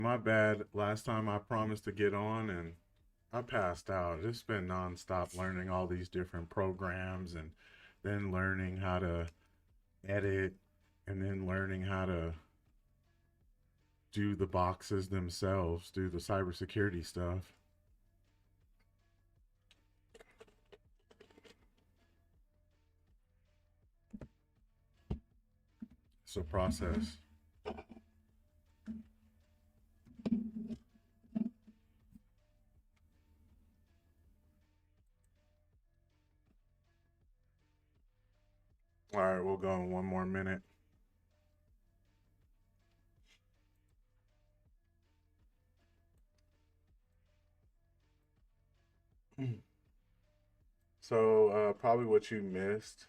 My bad. Last time I promised to get on and I passed out. It's been nonstop learning all these different programs and then learning how to edit and then learning how to do the boxes themselves, do the cybersecurity stuff. It's a process. All right, we'll go in one more minute. So, probably what you missed.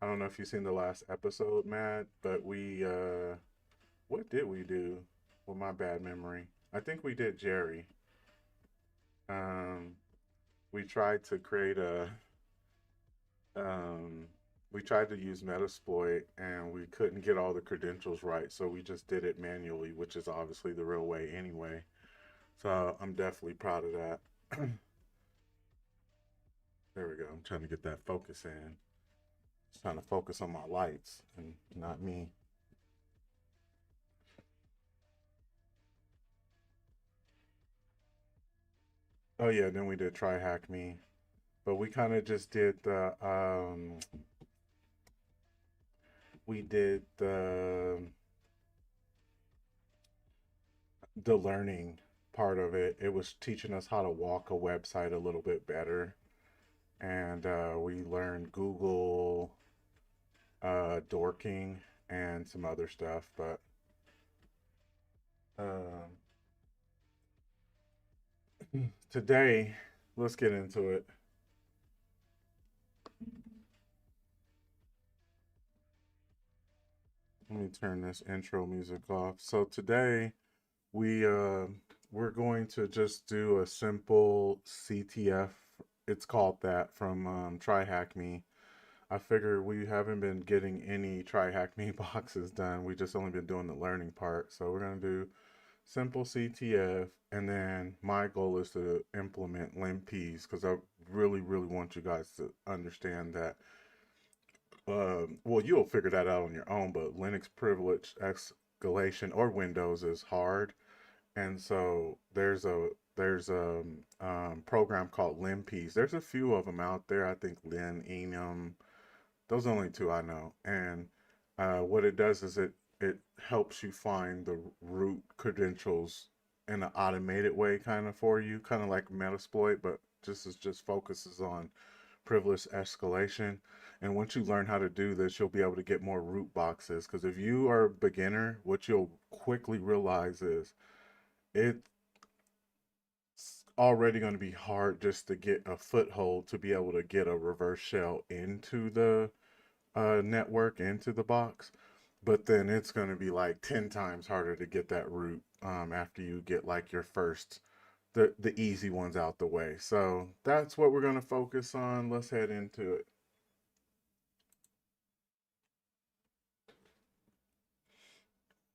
I don't know if you've seen the last episode, Matt, but what did we do with my bad memory? I think we did Jerry. Um, we tried to create um, we tried to use Metasploit and we couldn't get all the credentials right, so we just did it manually, which is obviously the real way anyway. So I'm definitely proud of that. There we go. I'm trying to get that focus in. Just trying to focus on my lights and not me. Oh yeah, then we did TryHackMe, but we kind of just did the learning part of it. It was teaching us how to walk a website a little bit better, and we learned Google dorking and some other stuff. But um, today, let's get into it. Let me turn this intro music off. So today we we're going to just do a simple CTF. It's called that from TryHackMe. I figure we haven't been getting any TryHackMe boxes done. We just only been doing the learning part. So we're gonna do simple CTF, and then my goal is to implement LimpPs because I really want you guys to understand that. Well, you'll figure that out on your own, but Linux privilege escalation or Windows is hard, and so there's a program called LimpPs. There's a few of them out there. I think Lin, Enum, those are only two I know. And what it does is it helps you find the root credentials in an automated way, kind of for you, kind of like Metasploit, but just focuses on privilege escalation. And once you learn how to do this, you'll be able to get more root boxes. Because if you are a beginner, what you'll quickly realize is it's already going to be hard just to get a foothold to be able to get a reverse shell into the network, into the box. But then it's going to be like 10 times harder to get that root after you get like your first, the easy ones out the way. So that's what we're going to focus on. Let's head into it.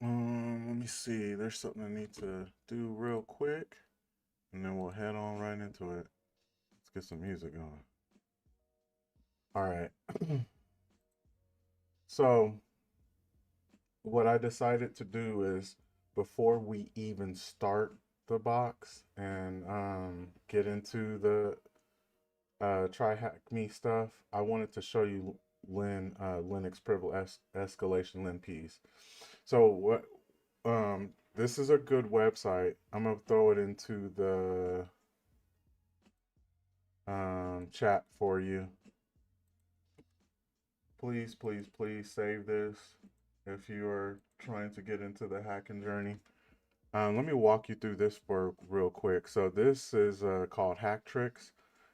Let me see. There's something I need to do real quick, and then we'll head on right into it. Let's get some music going. All right. So what I decided to do is before we even start the box and get into the try hack me stuff, I wanted to show you Linux privilege escalation LinPs. So what this is a good website. I'm gonna throw it into the chat for you. Please save this if you are trying to get into the hacking journey. Let me walk you through this for real quick. So this is called Hack Tricks.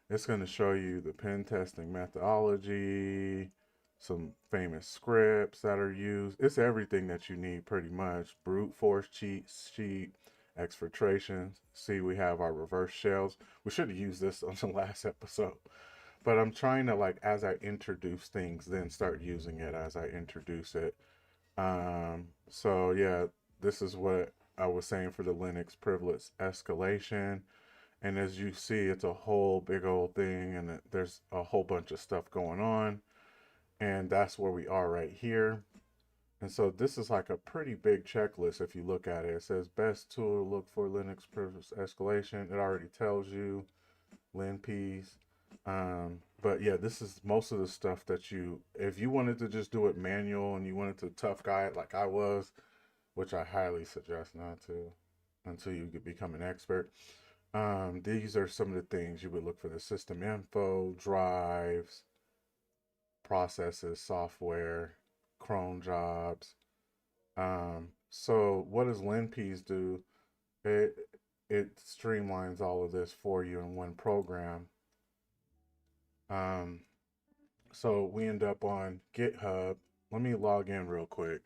It's going to show you the pen testing methodology, some famous scripts that are used. It's everything that you need pretty much. Brute force cheat sheet, exfiltration. See, we have our reverse shells. We should have used this on the last episode. But I'm trying to, like, as I introduce things, then start using it as I introduce it. So yeah, this is what I was saying for the Linux privilege escalation. And as you see, it's a whole big old thing, and there's a whole bunch of stuff going on. And that's where we are right here. And so this is like a pretty big checklist if you look at it. It says best tool to look for Linux privilege escalation. It already tells you LinPs. But yeah, this is most of the stuff that if you wanted to just do it manual and you wanted to tough guy it like I was, which I highly suggest not to until you could become an expert. These are some of the things you would look for: the system info, drives, processes, software, cron jobs. So what does LinPs do? It it streamlines all of this for you in one program. Um, so we end up on GitHub. Let me log in real quick,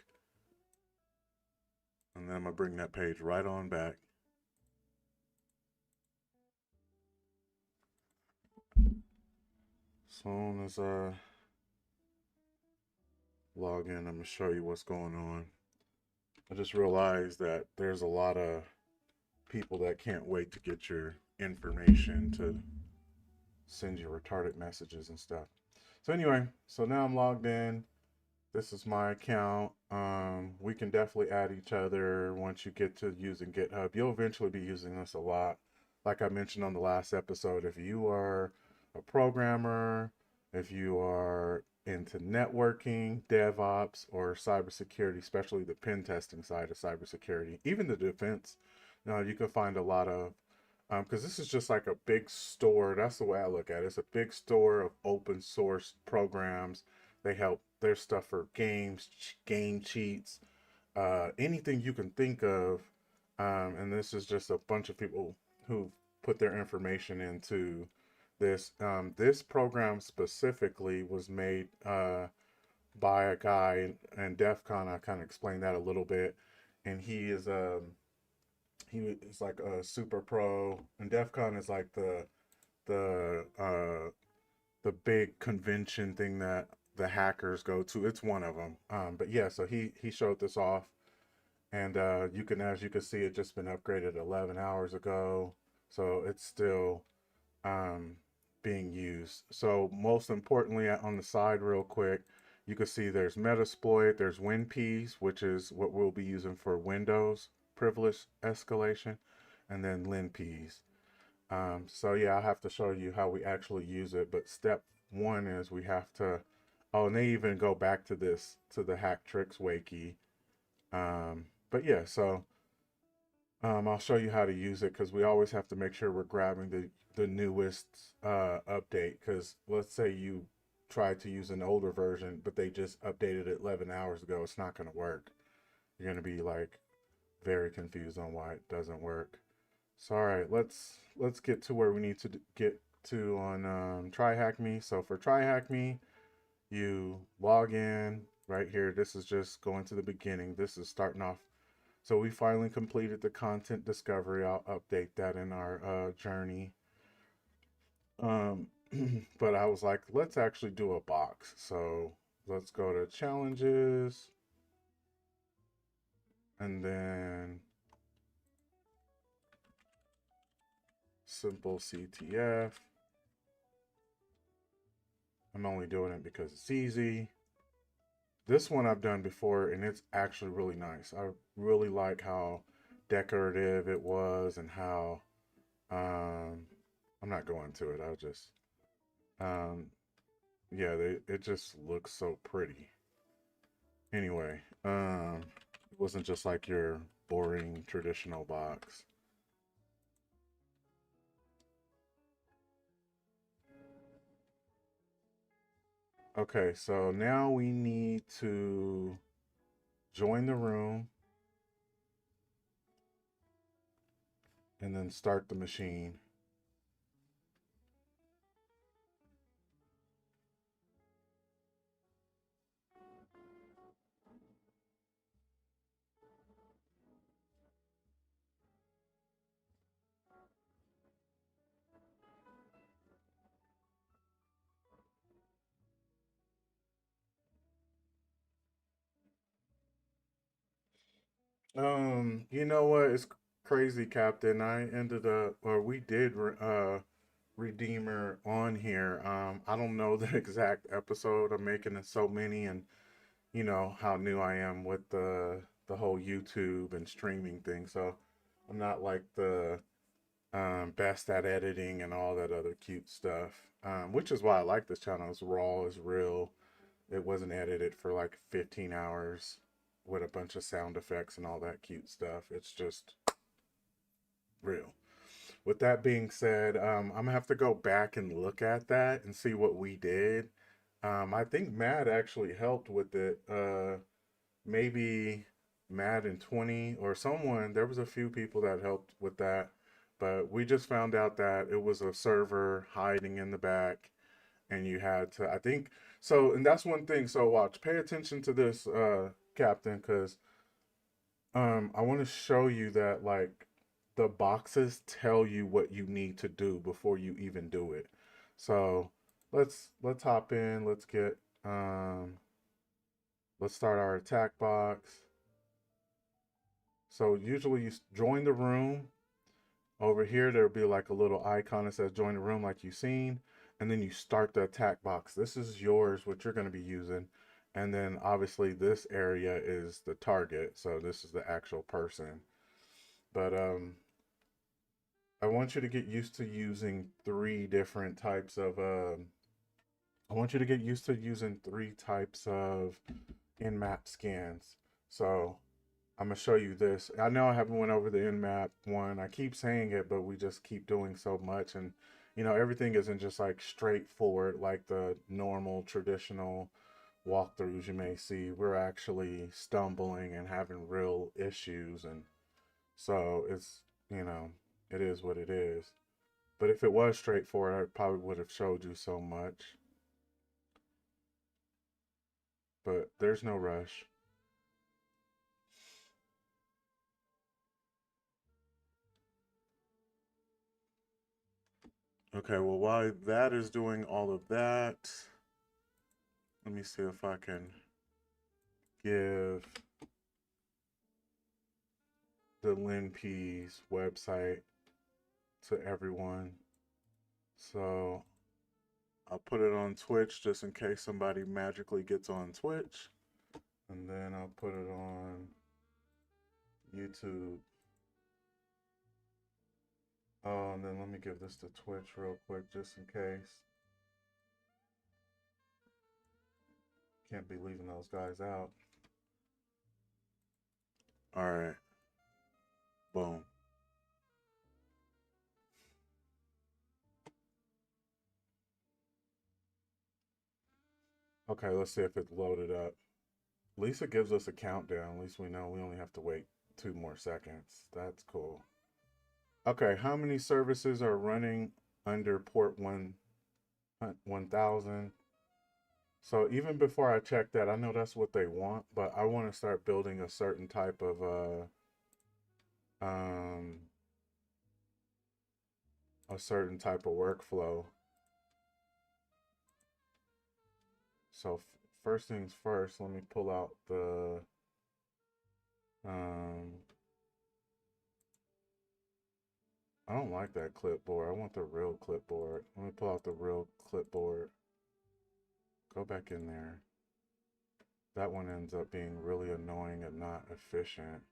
and then I'm gonna bring that page right on back. Soon as I log in, I'm gonna show you what's going on. I just realized that there's a lot of people that can't wait to get your information to send you retarded messages and stuff. So anyway, so now I'm logged in. This is my account. We can definitely add each other once you get to using GitHub. You'll eventually be using this a lot. Like I mentioned on the last episode, if you are a programmer, if you are into networking, DevOps, or cybersecurity, especially the pen testing side of cybersecurity, even the defense, you can find a lot of, because this is just like a big store. That's the way I look at it. It's a big store of open source programs. They help. There's stuff for games, game cheats, anything you can think of. And this is just a bunch of people who put their information into this. This program specifically was made by a guy, and DEF CON. I kind of explained that a little bit. And he is like a super pro, and DEF CON is like the the big convention thing that the hackers go to. It's one of them. But yeah, so he showed this off, and you can, as you can see, it just been upgraded 11 hours ago, so it's still um, being used. So most importantly, on the side, real quick, you can see there's Metasploit, there's WinPs, which is what we'll be using for Windows privilege escalation, and then LinPs. So yeah, I'll have to show you how we actually use it. But step one is we have to, oh, and they even go back to this, to the hack tricks wiki. But yeah, so I'll show you how to use it, because we always have to make sure we're grabbing the newest update. Because let's say you tried to use an older version, but they just updated it 11 hours ago. It's not going to work. You're going to be like very confused on why it doesn't work. So all right, let's get to where we need to get to on TryHackMe. So for TryHackMe, you log in right here. This is just going to the beginning. This is starting off. So we finally completed the content discovery. I'll update that in our journey. But I was like, let's actually do a box. So let's go to challenges, and then SimpleCTF. I'm only doing it because it's easy. This one I've done before, and it's actually really nice. I really like how decorative it was, and how I'm not going to it. I'll just yeah, it just looks so pretty. Anyway, it wasn't just like your boring traditional box. Okay, so now we need to join the room and then start the machine. You know what? It's crazy, Captain. I ended up, or we did, Redeemer on here. I don't know the exact episode. I'm making it so many, and you know how new I am with the whole YouTube and streaming thing. So I'm not like the best at editing and all that other cute stuff. Which is why I like this channel. It's raw, it's real. It wasn't edited for like 15 hours with a bunch of sound effects and all that cute stuff. It's just real. With that being said, I'm gonna have to go back and look at that and see what we did. I think Matt actually helped with it. Maybe Matt and 20 or someone. There was a few people that helped with that, but we just found out that it was a server hiding in the back, and you had to. I think so, and that's one thing. So watch, pay attention to this, Captain, because I want to show you that like the boxes tell you what you need to do before you even do it. So let's hop in. Let's start our attack box. So usually you join the room. Over here there'll be like a little icon that says join the room like you've seen, and then you start the attack box. This is yours, what you're going to be using. And then obviously this area is the target. So this is the actual person. But I want you to get used to using three different types of I want you to get used to using three types of in-map scans. So I'm gonna show you this. I know I haven't went over the in-map one. I keep saying it, but we just keep doing so much, and you know everything isn't just like straightforward like the normal traditional walkthroughs you may see. We're actually stumbling and having real issues, and so it's, you know, it is what it is. But if it was straightforward, I probably would have showed you so much. But there's no rush. Okay, well, while that is doing all of that, let me see if I can give the LinP's website to everyone. So I'll put it on Twitch just in case somebody magically gets on Twitch. And then I'll put it on YouTube. Oh, and then let me give this to Twitch real quick just in case. Can't be leaving those guys out. All right. Boom. Okay, let's see if it's loaded up. At least it gives us a countdown. At least we know we only have to wait 2 more seconds. That's cool. Okay, how many services are running under port 1000? So even before I check that, I know that's what they want, but I want to start building a certain type of um workflow. So first things first, let me pull out the um I don't like that clipboard. I want the real clipboard. Let me pull out the real clipboard. Go back in there. That one ends up being really annoying and not efficient.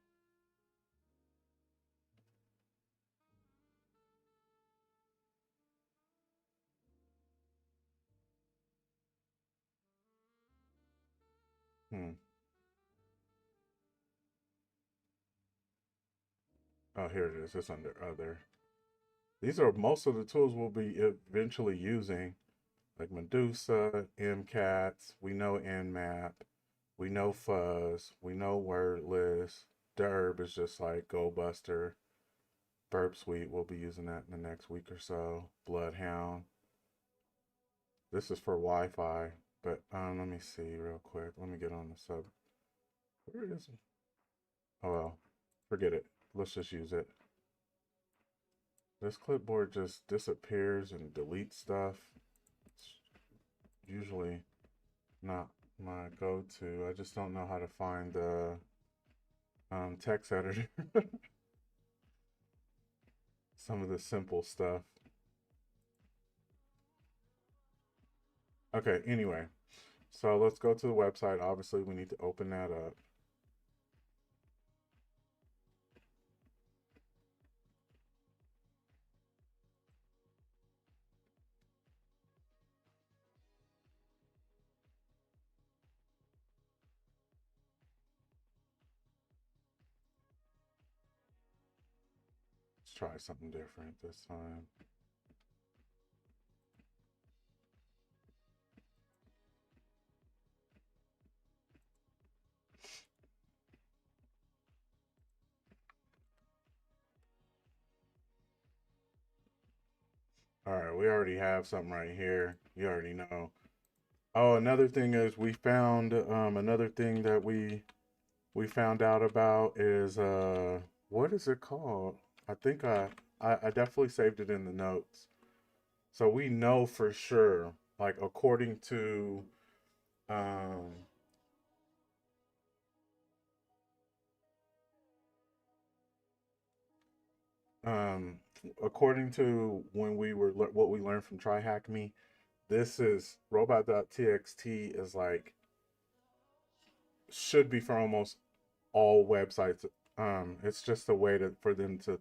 Hmm. Oh, here it is. It's under other. These are most of the tools we'll be eventually using, like Medusa, MCATs. We know Nmap. We know Fuzz. We know Wordless. Derb is just like GoBuster. Burp Suite, we'll be using that in the next week or so. Bloodhound. This is for Wi-Fi, but let me see real quick. Let me get on the sub. Where is it? Oh well, forget it. Let's just use it. This clipboard just disappears and deletes stuff. It's usually not my go-to. I just don't know how to find the text editor. Some of the simple stuff. Okay, anyway, so let's go to the website. Obviously, we need to open that up. Let's try something different this time. All right, we already have something right here. You already know. Oh, another thing is we found another thing that we found out about is what is it called? I think I definitely saved it in the notes. So we know for sure, like according to um um according to when we were what we learned from TryHackMe, this is robot.txt is like should be for almost all websites. It's just a way to for them to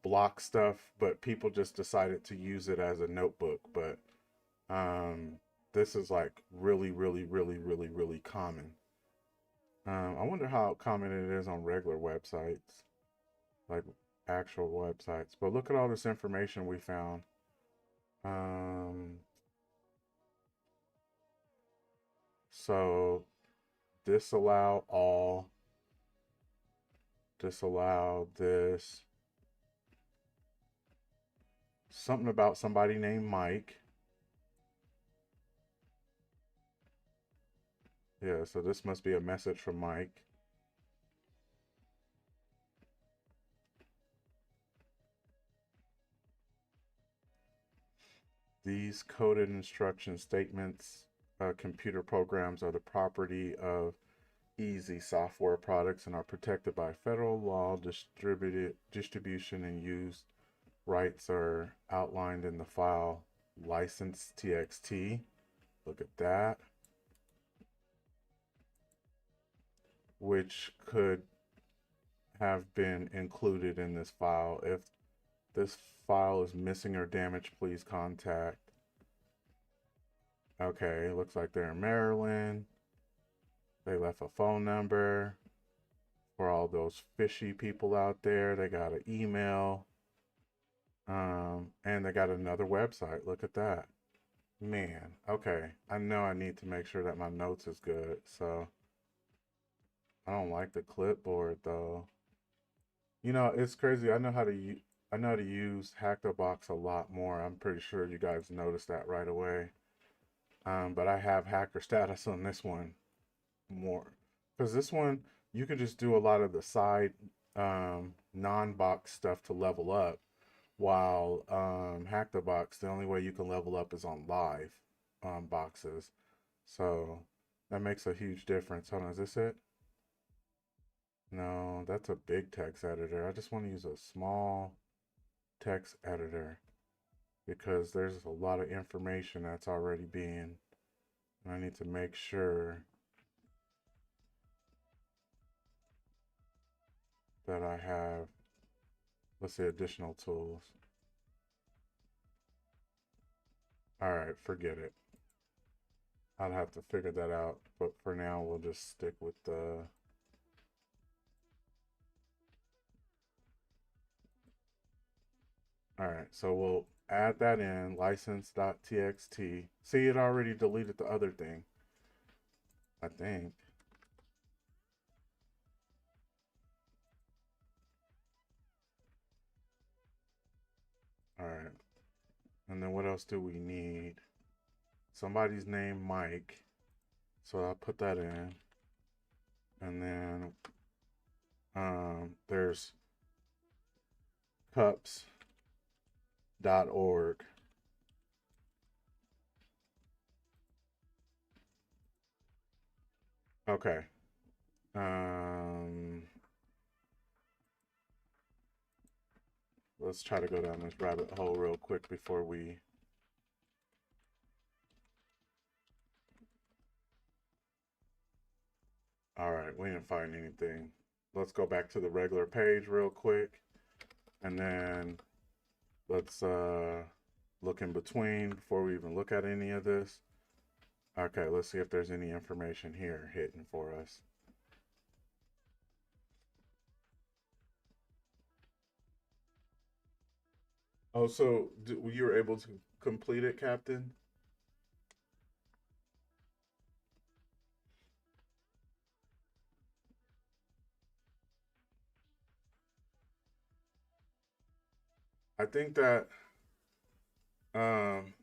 block stuff, but people just decided to use it as a notebook. But um, this is like really, really, really, really, really common. I wonder how common it is on regular websites, like actual websites. But look at all this information we found. Um, so disallow all, disallow this. Something about somebody named Mike. Yeah, so this must be a message from Mike. These coded instruction statements, computer programs are the property of easy software products and are protected by federal law. Distributed distribution and use rights are outlined in the file license.txt. Look at that, which could have been included in this file. If this file is missing or damaged, please contact. Okay, looks like they're in Maryland. They left a phone number for all those fishy people out there. They got an email. And they got another website. Look at that. Man, okay. I know I need to make sure that my notes is good. So I don't like the clipboard though. You know, it's crazy. I know how to use HackTheBox a lot more. I'm pretty sure you guys noticed that right away. But I have hacker status on this one more because this one you can just do a lot of the side non-box stuff to level up. While Hack the Box, the only way you can level up is on live boxes. So that makes a huge difference. Hold on, is this it? No, that's a big text editor. I just want to use a small text editor because there's a lot of information that's already being, and I need to make sure that I have, let's say, additional tools. All right, forget it. I'll have to figure that out, but for now, we'll just stick with the. All right, so we'll add that in license.txt. See, it already deleted the other thing, I think. All right, and then what else do we need? Somebody's name Mike, so I'll put that in. And then there's cups.org. Okay. Um, let's try to go down this rabbit hole real quick before we. All right, we didn't find anything. Let's go back to the regular page real quick, and then let's look in between before we even look at any of this. Okay, let's see if there's any information here hidden for us. Oh, so you were able to complete it, Captain? I think that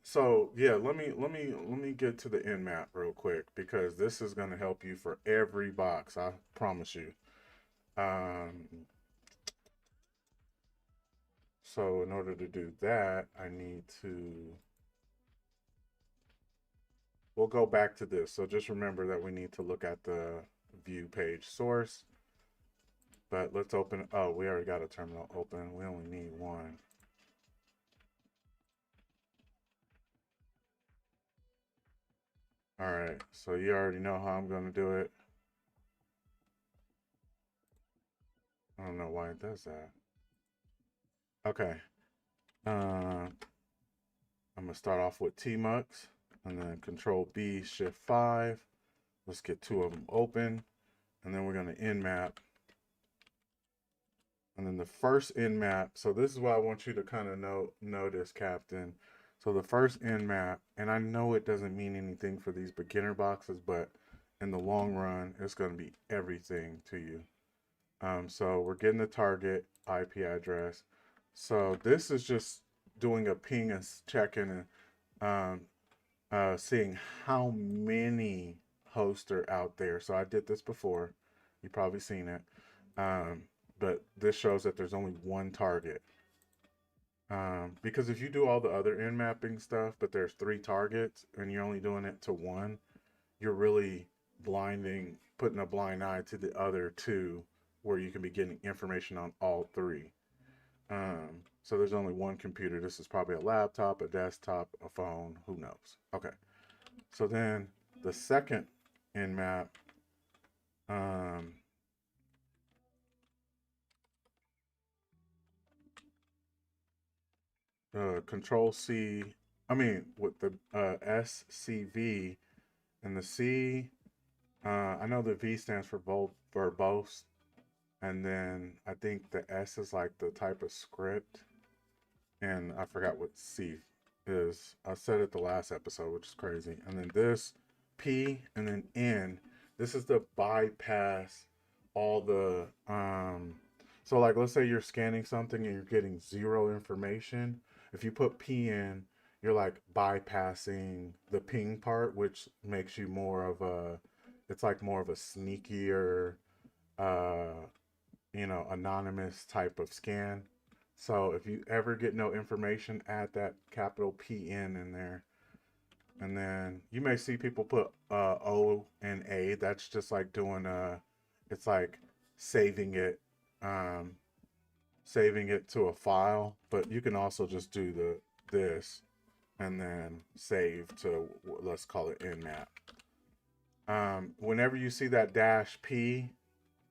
so yeah, let me get to the end map real quick because this is going to help you for every box, I promise you. Um so in order to do that, I need to we'll go back to this. So just remember that we need to look at the view page source. But let's open, oh, we already got a terminal open. We only need one. All right, so you already know how I'm gonna do it. I don't know why it does that. Okay, I'm gonna start off with Tmux and then Control B, Shift 5. Let's get two of them open, and then we're gonna nmap. And then the first nmap, so this is what I want you to kind of notice, Captain. So the first nmap, and I know it doesn't mean anything for these beginner boxes, but in the long run, it's going to be everything to you. So we're getting the target IP address. So this is just doing a ping and checking and seeing how many hosts are out there. So I did this before. You've probably seen it. Um, but this shows that there's only one target. Because if you do all the other end mapping stuff, but there's three targets and you're only doing it to one, you're really putting a blind eye to the other two where you can be getting information on all three. So there's only one computer. This is probably a laptop, a desktop, a phone, who knows? Okay. So then the second nmap, um, Control C, I mean, with the SCV and the C, I know the V stands for verbose, and then I think the S is like the type of script, and I forgot what C is. I said it the last episode, which is crazy. And then this P and then N, this is to bypass all the so like let's say you're scanning something and you're getting zero information. If you put P in, you're like bypassing the ping part, which makes you more of a it's like more of a sneakier uh anonymous type of scan. So if you ever get no information, add that capital PN in there. And then you may see people put O and A. That's just like doing it's like saving it, um, saving it to a file. But you can also just do this and then save to, let's call it nmap. Whenever you see that dash P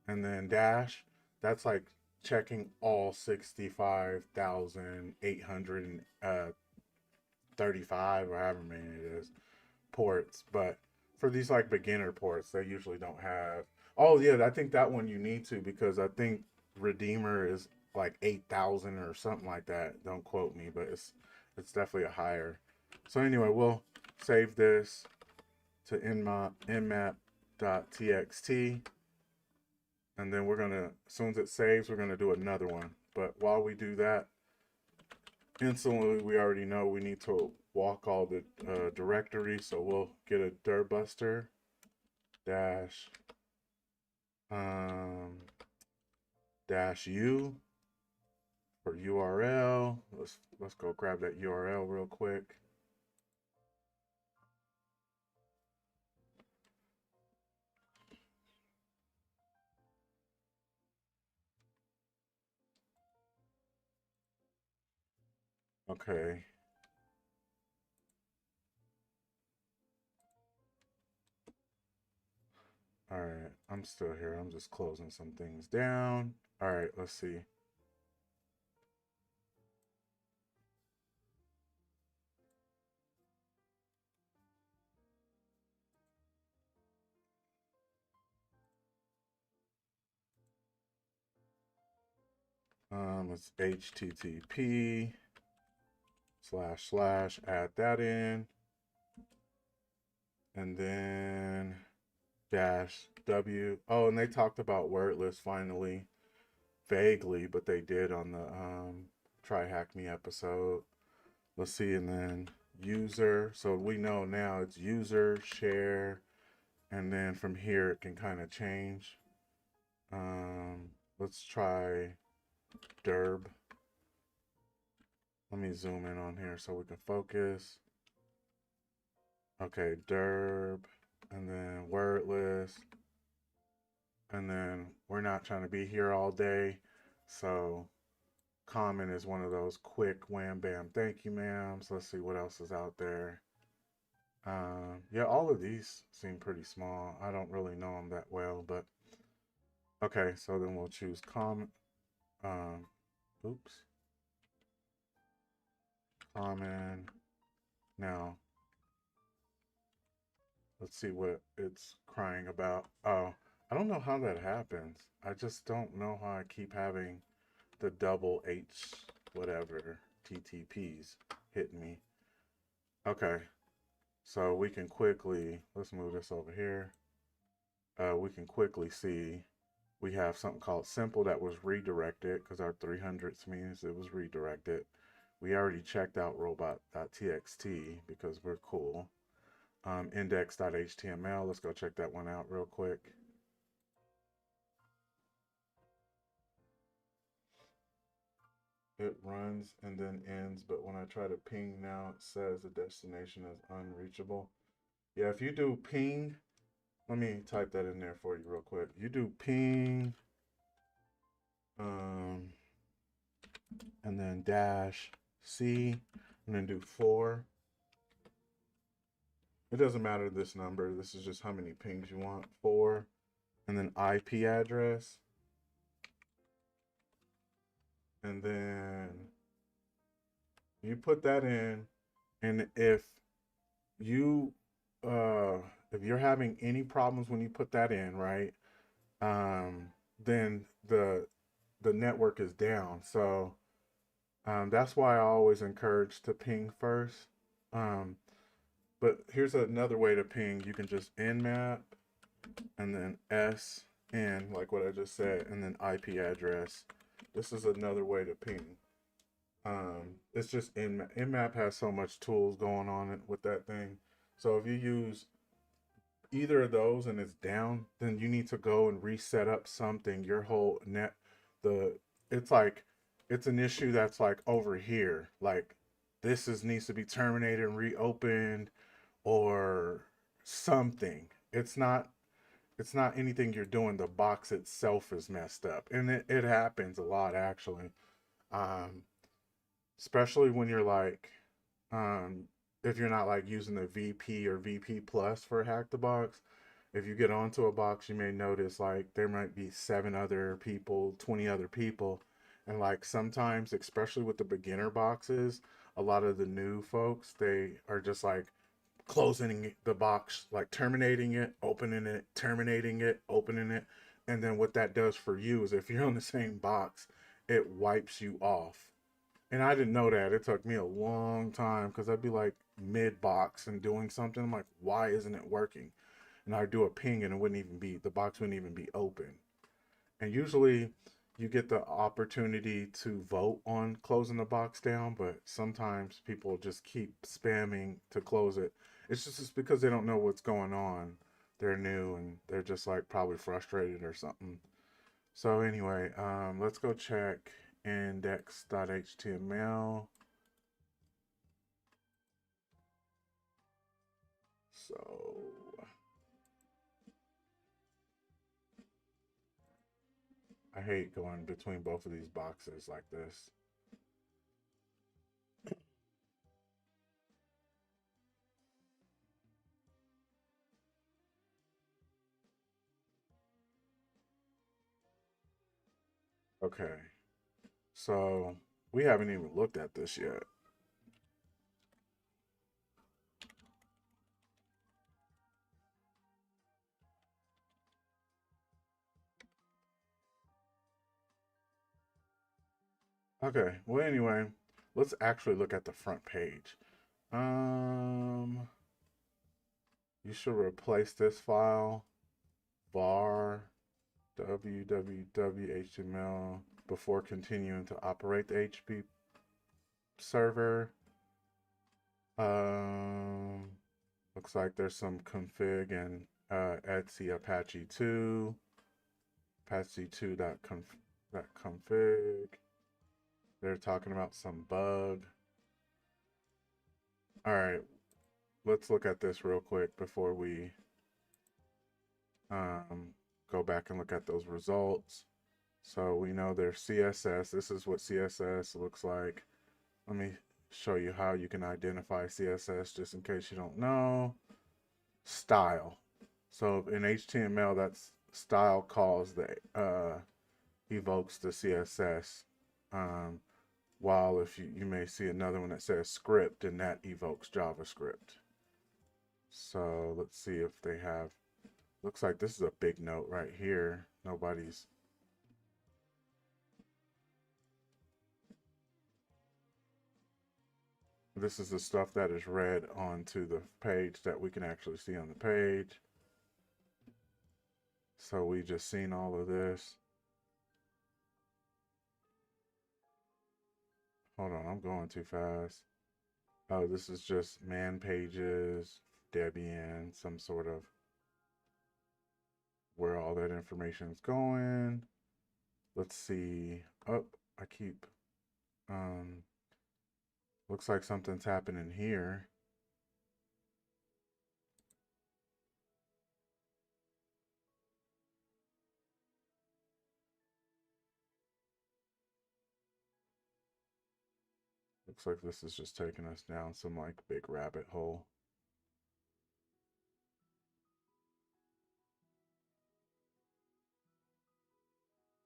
and then dash, that's like checking all 65,835 or however many it is ports. But for these like beginner ports, they usually don't have. Oh yeah, I think that one you need to because I think Redeemer is like 8,000 or something like that. Don't quote me, but it's definitely a higher. So anyway, we'll save this to nmap.txt. And then we're gonna, as soon as it saves, we're gonna do another one. But while we do that, instantly we already know we need to walk all the directories. So we'll get a dirbuster dash dash u for URL. Let's go grab that URL real quick. Okay. All right, I'm still here. I'm just closing some things down. All right, let's see. It's HTTP / add that in, and then -W. Oh, and they talked about wordless finally, vaguely, but they did on the TryHackMe episode. Let's see, and then user. So we know now it's user, share, and then from here it can kind of change. Let's try derb. Let me zoom in on here so we can focus. Okay, derb, and then wordless, and then we're not trying to be here all day, so common is one of those quick wham bam thank you ma'am. So let's see what else is out there. Yeah, all of these seem pretty small. I don't really know them that well, but okay, so then we'll choose common. Oops. Common. Now, let's see what it's crying about. Oh, I don't know how that happens. I just don't know how I keep having the double H whatever TTPs hit me. Okay, so we can quickly, let's move this over here. We can quickly see we have something called simple that was redirected because our 300s means it was redirected. We already checked out robot.txt because we're cool. Index.html, let's go check that one out real quick. It runs and then ends, but when I try to ping now, it says the destination is unreachable. Yeah, if you do ping, let me type that in there for you real quick. You do ping, and then -C, and then do 4. It doesn't matter this number. This is just how many pings you want. 4, and then IP address, and then you put that in, and you if you're having any problems when you put that in, right? Then the network is down. So that's why I always encourage to ping first. Um, but here's another way to ping. You can just nmap and then SN, like what I just said, and then IP address. This is another way to ping. It's just nmap has so much tools going on with that thing. So if you use either of those and it's down, then you need to go and reset up something. Your whole net, the it's like it's an issue that's like over here. Like this is needs to be terminated and reopened or something. It's not anything you're doing. The box itself is messed up. And it happens a lot actually. Um, especially when you're like um if you're not like using the VP or VP plus for HackTheBox, if you get onto a box, you may notice like there might be 7 other people, 20 other people. And like sometimes, especially with the beginner boxes, a lot of the new folks, they are just like closing the box, like terminating it, opening it, terminating it, opening it. And then what that does for you is if you're on the same box, it wipes you off. And I didn't know that. It took me a long time because I'd be like mid box and doing something. I'm like, why isn't it working? And I'd do a ping and it wouldn't even be, the box wouldn't even be open. And usually you get the opportunity to vote on closing the box down, but sometimes people just keep spamming to close it. It's just because they don't know what's going on. They're new and they're just like probably frustrated or something. So anyway, let's go check index.html. So I hate going between both of these boxes like this. Okay, so we haven't even looked at this yet. Okay, well, anyway, let's actually look at the front page. Um, you should replace this file, var www.html, before continuing to operate the HP server. Um, Looks like there's some config and etc Apache 2, Apache 2.config. They're talking about some bug. All right, let's look at this real quick before we um, go back and look at those results. So we know there's CSS. This is what CSS looks like. Let me show you how you can identify CSS just in case you don't know. Style. So in HTML, that's style calls the evokes the CSS. Um, while if you may see another one that says script, and that evokes JavaScript. So let's see if they have. Looks like this is a big note right here. Nobody's. This is the stuff that is read onto the page that we can actually see on the page. So we just seen all of this. Hold on, I'm going too fast. Oh, this is just man pages, Debian, some sort of where all that information is going. Let's see. Oh, I keep looks like something's happening here. Looks like this is just taking us down some like big rabbit hole.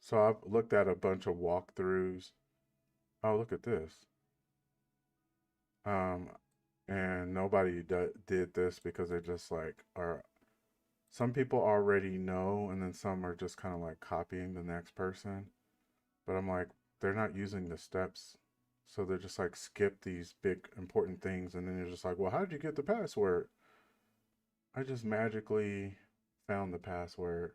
So I've looked at a bunch of walkthroughs. Oh, look at this. Um, and nobody did this because they just like are. Some people already know, and then some are just kind of like copying the next person. But I'm like, they're not using the steps. So they're just like skip these big important things. And then you're just like, well, how did you get the password? I just magically found the password.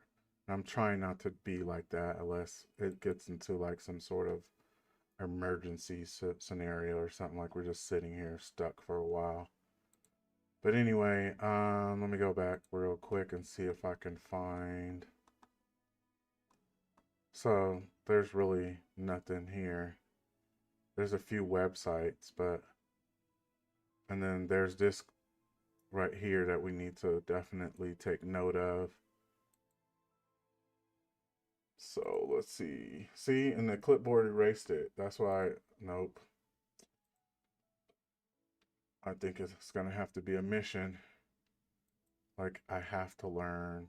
I'm trying not to be like that unless it gets into like some sort of emergency scenario or something, like we're just sitting here stuck for a while. But anyway, let me go back real quick and see if I can find. So there's really nothing here. There's a few websites, but and then there's this right here that we need to definitely take note of. So let's see. See, and the clipboard erased it. That's why, nope. I think it's gonna have to be a mission. Like I have to learn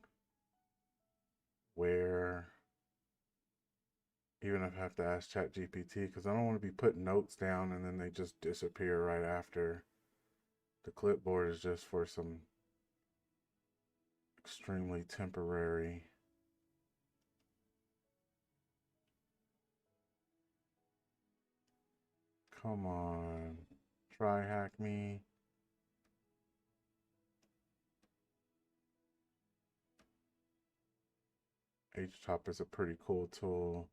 where, even if I have to ask ChatGPT, because I don't want to be putting notes down and then they just disappear right after. The clipboard is just for some extremely temporary. Come on, TryHackMe. HTOP is a pretty cool tool.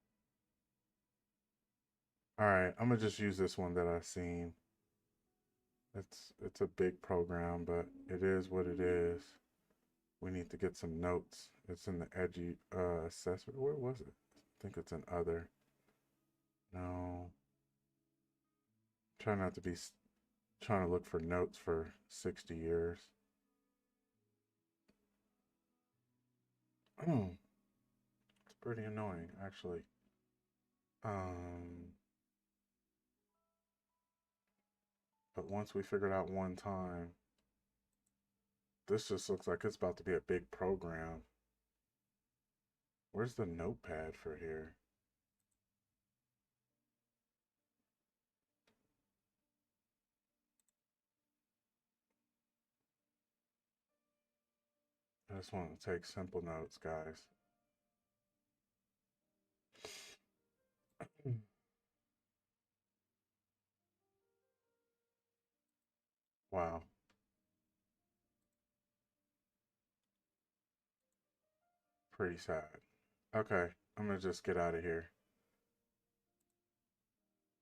All right, I'm gonna just use this one that I've seen. It's a big program, but it is what it is. We need to get some notes. It's in the edgy assessment. Where was it? I think it's in other. No. Try not to be trying to look for notes for 60 years. It's pretty annoying, actually. Um, but once we figured out one time, this just looks like it's about to be a big program. Where's the notepad for here? just want to take simple notes, guys. Wow. Pretty sad. Okay, I'm gonna just get out of here.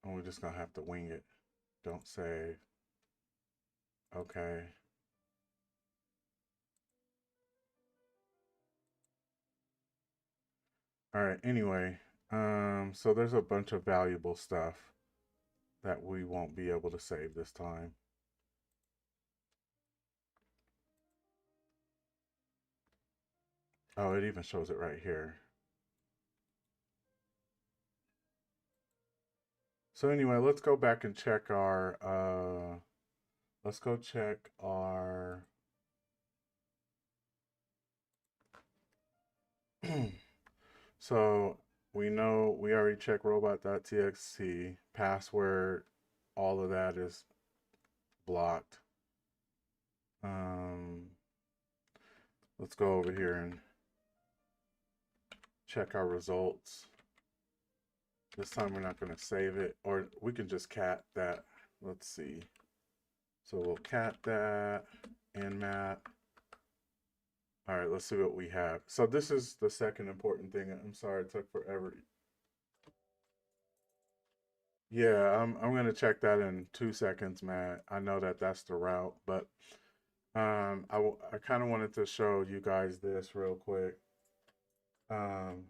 And we're just gonna have to wing it. Don't save. Okay. All right, anyway, so there's a bunch of valuable stuff that we won't be able to save this time. Oh, it even shows it right here. So anyway, let's go back and check our, let's go check our, so we know we already checked robot.txt, password, all of that is blocked. Let's go over here and check our results. This time we're not going to save it, or we can just cat that. Let's see. So we'll cat that, nmap. All right, let's see what we have. So this is the second important thing. I'm sorry it took forever. Yeah, I'm gonna check that in 2 seconds, Matt. I know that that's the route, but I kind of wanted to show you guys this real quick. Um,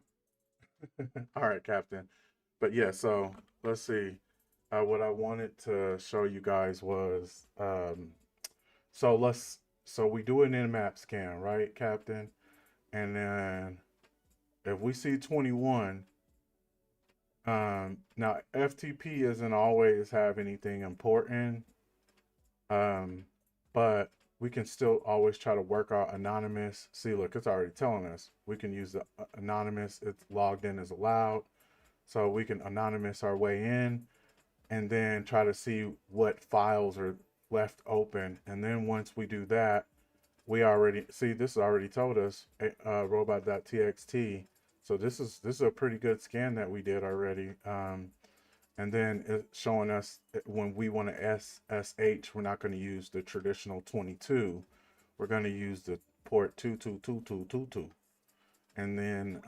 all right, Captain. But yeah, so let's see. What I wanted to show you guys was so we do an nmap scan, right, Captain? And then if we see 21, now FTP doesn't always have anything important, but we can still always try to work out anonymous. See, look, it's already telling us we can use the anonymous. It's logged in as allowed, so we can anonymous our way in, and then try to see what files are left open. And then once we do that, we already see this already told us robot.txt. So this is a pretty good scan that we did already. And then it's showing us when we want to SSH, we're not going to use the traditional 22. We're going to use the port 222222, and then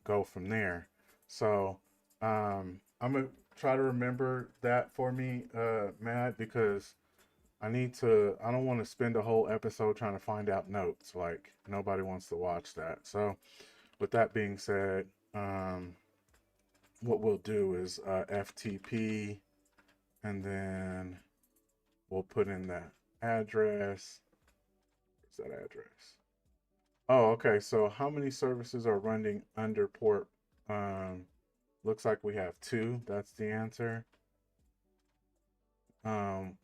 go from there. So I'm gonna try to remember that for me, Matt, because I don't want to spend a whole episode trying to find out notes. Like, nobody wants to watch that. So with that being said, what we'll do is FTP, and then we'll put in that address. Where's that address? Oh, okay. So how many services are running under port? Looks like we have 2. That's the answer. Um,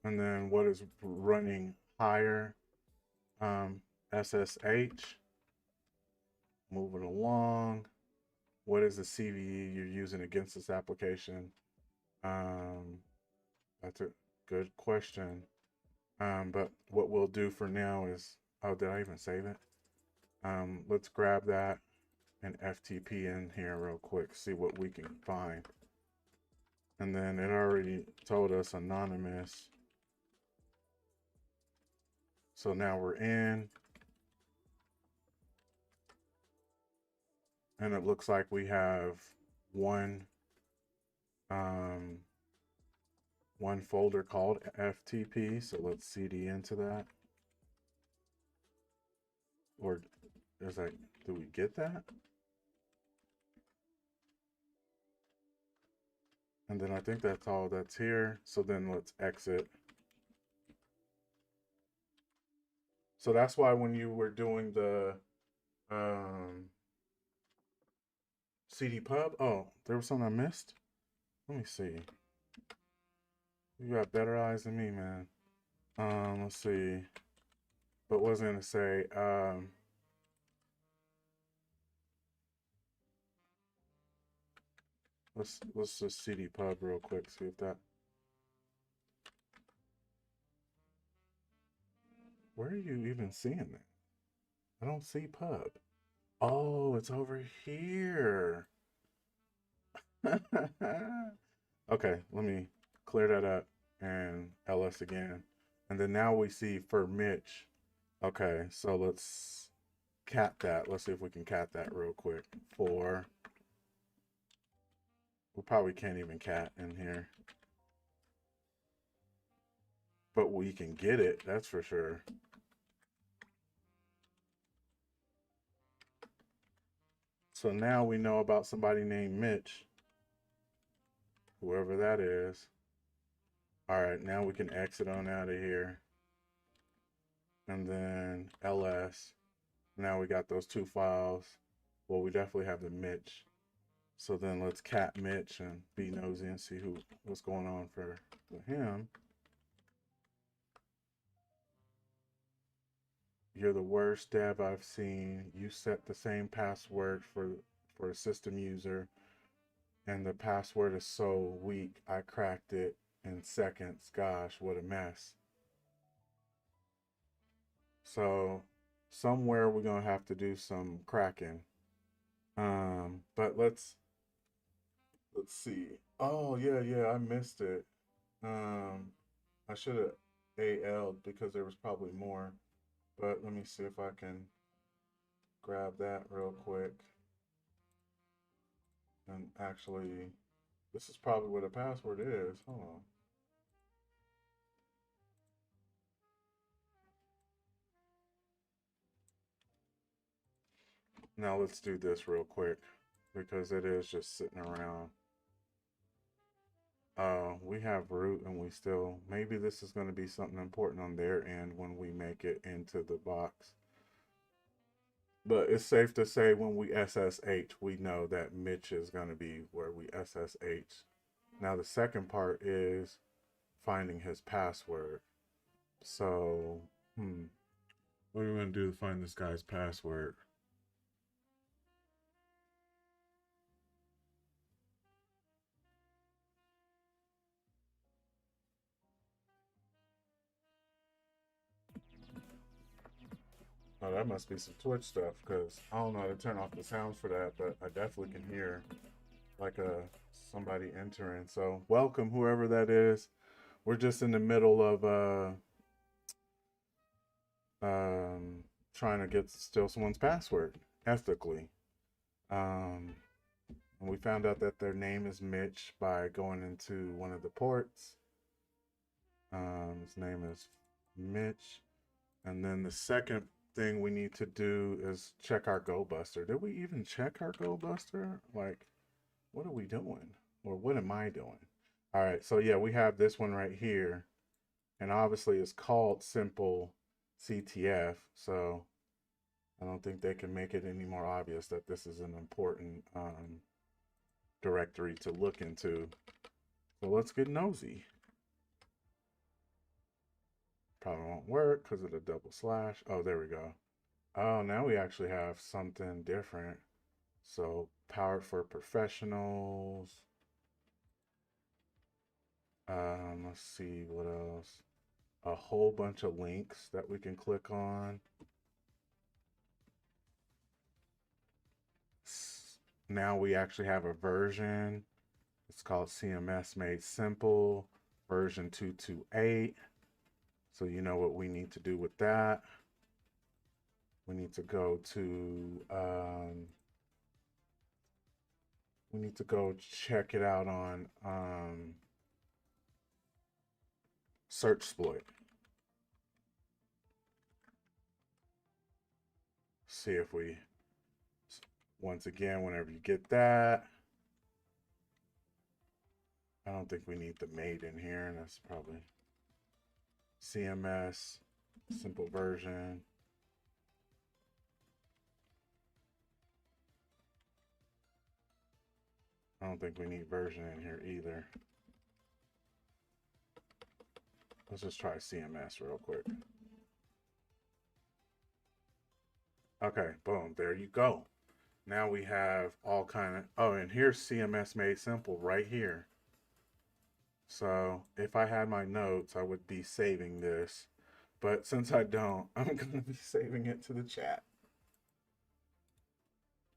and then what is running higher? SSH. Moving along. What is the CVE you're using against this application? That's a good question. But what we'll do for now is, oh, did I even save it? Let's grab that and FTP in here real quick, see what we can find. And then it already told us anonymous. So now we're in. And it looks like we have one one folder called FTP. So let's CD into that. Or is that, do we get that? And then I think that's all that's here. So then let's exit. So that's why when you were doing the CD pub, oh, there was something I missed. Let me see. You got better eyes than me, man. Let's see. But what was I gonna say? Let's just CD pub real quick, see if that. Where are you even seeing that? I don't see pub. Oh, it's over here. Okay, let me clear that up and ls again. And then now we see for Mitch. Okay, so let's cat that. Let's see if we can cat that real quick. For, we probably can't even cat in here, but we can get it, that's for sure. So now we know about somebody named Mitch, whoever that is. All right, now we can exit on out of here. And then ls. Now we got those two files. Well, we definitely have the Mitch. So then let's cat Mitch and be nosy and see what's going on for him. You're the worst dev I've seen. You set the same password for a system user, and the password is so weak I cracked it in seconds. Gosh, what a mess. So somewhere we're gonna have to do some cracking. But let's see. Oh yeah, I missed it. Um, I should have AL'd because there was probably more. But let me see if I can grab that real quick. And actually, this is probably what a password is. Hold on. Now let's do this real quick because it is just sitting around. We have root and we still, maybe this is going to be something important on their end when we make it into the box. But it's safe to say when we SSH, we know that Mitch is going to be where we SSH. Now the second part is finding his password. So, what are we going to do to find this guy's password? Oh, that must be some Twitch stuff because I don't know how to turn off the sounds for that, but I definitely can hear like somebody entering. So welcome whoever that is. We're just in the middle of um trying to get steal someone's password ethically. Um and we found out that their name is Mitch by going into one of the ports. His name is Mitch. And then the second thing we need to do is check our Go Buster. Did we even check our Go Buster? Like, what are we doing? Or what am I doing? All right, so yeah, we have this one right here. And obviously it's called SimpleCTF. So I don't think they can make it any more obvious that this is an important directory to look into. So let's get nosy. Probably won't work because of the double slash. Oh, there we go. Oh, now we actually have something different. So, powered for professionals. Let's see what else. A whole bunch of links that we can click on. Now we actually have a version. It's called CMS Made Simple, version 228. So you know what we need to do with that. We need to go to we need to go check it out on SearchSploit. See if we, once again, whenever you get that, I don't think we need the made in here, and that's probably CMS, simple version. I don't think we need version in here either. Let's just try CMS real quick. Okay, boom, there you go. Now we have all kind of, oh, and here's CMS Made Simple right here. So if I had my notes, I would be saving this. But since I don't, I'm going to be saving it to the chat.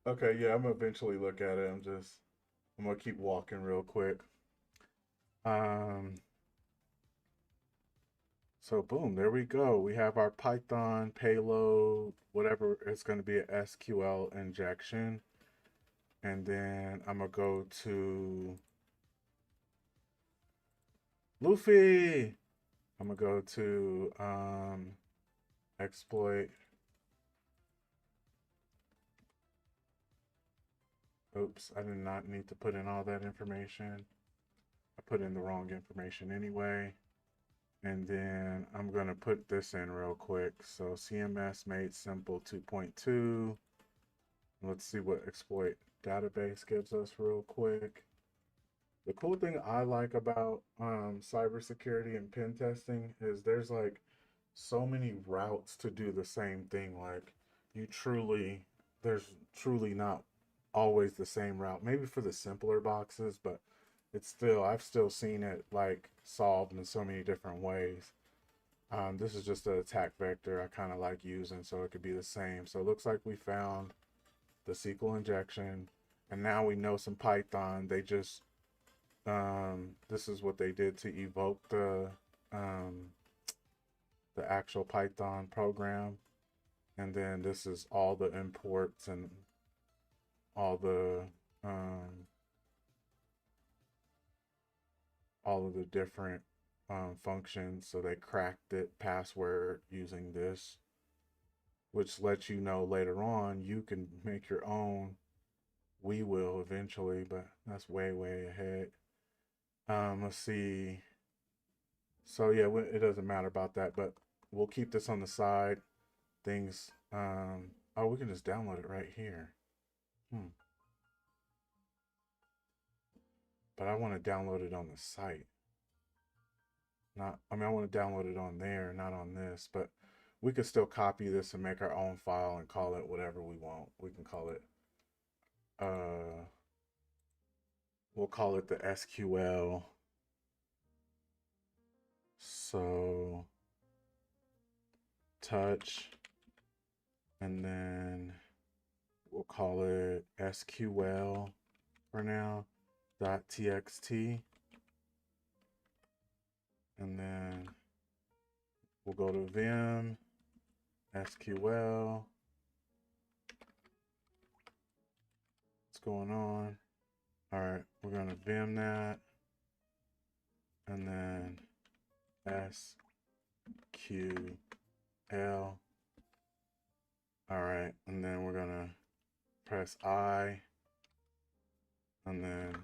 Okay, yeah, I'm gonna eventually look at it. I'm gonna keep walking real quick. Um, so boom, there we go. We have our Python payload, whatever it's gonna be, an SQL injection. And then I'm gonna go to Luffy. I'm gonna go to exploit. Oops, I did not need to put in all that information. I put in the wrong information anyway. And then I'm gonna put this in real quick. So CMS made simple 2.2. Let's see what exploit database gives us real quick. The cool thing I like about cybersecurity and pen testing is there's like so many routes to do the same thing. Like you truly, there's truly not always the same route. Maybe for the simpler boxes, but it's still, I've still seen it like solved in so many different ways. This is just an attack vector I kind of like using so it could be the same. So it looks like we found the SQL injection, and now we know some Python. They just this is what they did to evoke um, the actual Python program, and then this is all the imports and all the um, all of the different functions. So they cracked it password using this, which lets you know later on you can make your own. We will eventually, but that's way way ahead. Let's see. So yeah, it doesn't matter about that, but we'll keep this on the side. Things. Oh, we can just download it right here. Hmm. But I want to download it on the site. Not. I mean, I want to download it on there, not on this. But we could still copy this and make our own file and call it whatever we want. We can call it. Uh, we'll call it the SQL. So touch, and then we'll call it SQL for now. .txt, and then we'll go to Vim SQL. What's going on? All right, we're gonna Vim that, and then SQL. All right, and then we're gonna press I, and then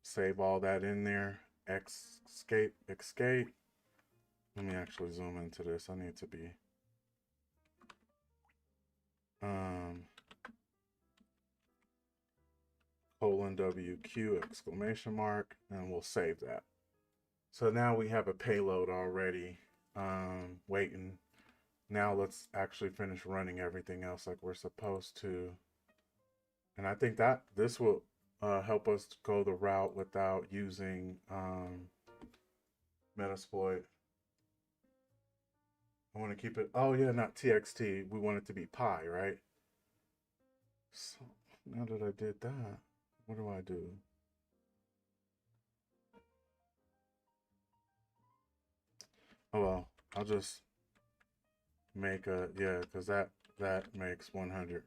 save all that in there. Escape. Let me actually zoom into this. I need to be colon WQ exclamation mark, and we'll save that. So now we have a payload already waiting. Now let's actually finish running everything else like we're supposed to. And I think that this will help us go the route without using Metasploit. I want to keep it, oh yeah, not TXT. We want it to be pi, right? So now that I did that, what do I do? Oh well, I'll just make a, yeah, because that makes 100%.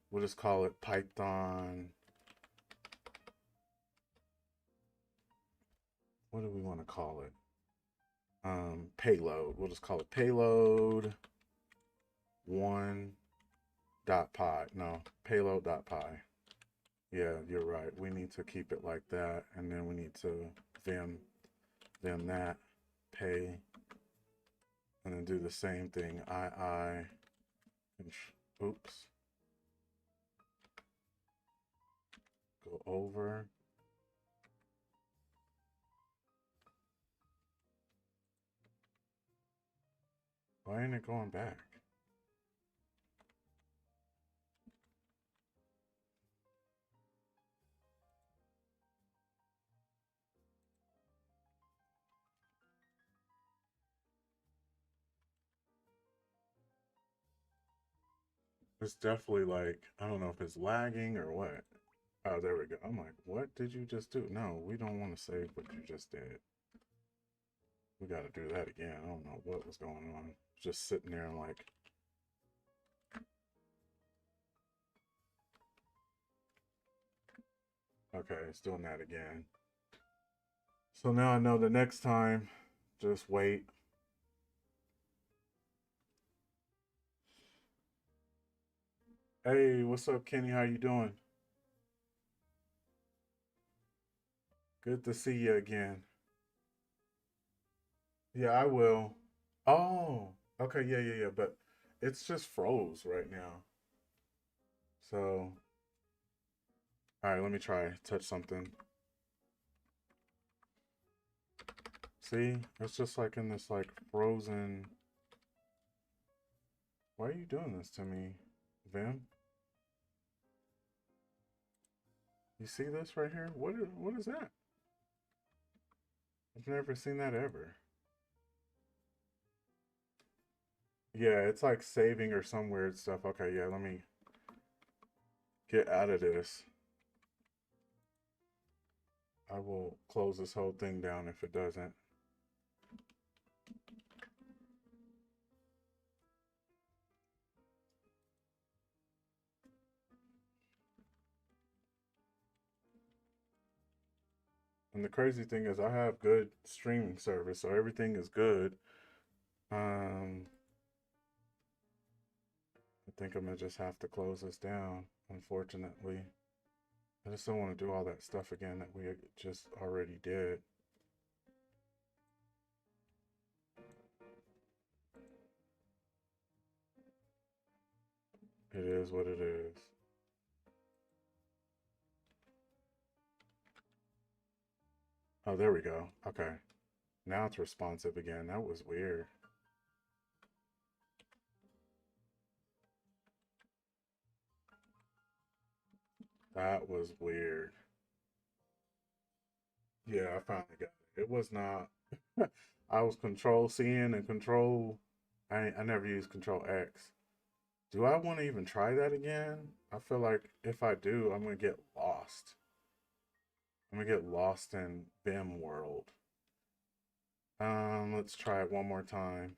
We'll just call it Python. What do we want to call it? Payload. We'll just call it payload 1.py. No, payload.py. Yeah, you're right. We need to keep it like that, and then we need to vim that pay, and then do the same thing. Oops. Go over. Why ain't it going back? It's definitely like, I don't know if it's lagging or what. Oh, there we go. I'm like, what did you just do? No, we don't want to save what you just did. We got to do that again. I don't know what was going on. Just sitting there and like, okay, it's doing that again. So now I know the next time, just wait. Hey, what's up, Kenny? How you doing? Good to see you again. Yeah, I will. Oh, okay, yeah. But it's just froze right now. So, all right, let me try. Touch something. See, it's just like in this like frozen. Why are you doing this to me, Vim? You see this right here? What is that? I've never seen that ever. Yeah, it's like saving or some weird stuff. Okay, yeah, let me get out of this. I will close this whole thing down if it doesn't. And the crazy thing is I have good streaming service, so everything is good. Um, I think I'm gonna just have to close this down, unfortunately. I just don't want to do all that stuff again that we just already did. It is what it is. Oh, there we go. Okay. Now it's responsive again. That was weird. That was weird. Yeah, I finally got it. It was not. I was control C'n and control. I never used control X. Do I want to even try that again? I feel like if I do, I'm gonna get lost. I'm gonna get lost in BIM world. Let's try it one more time.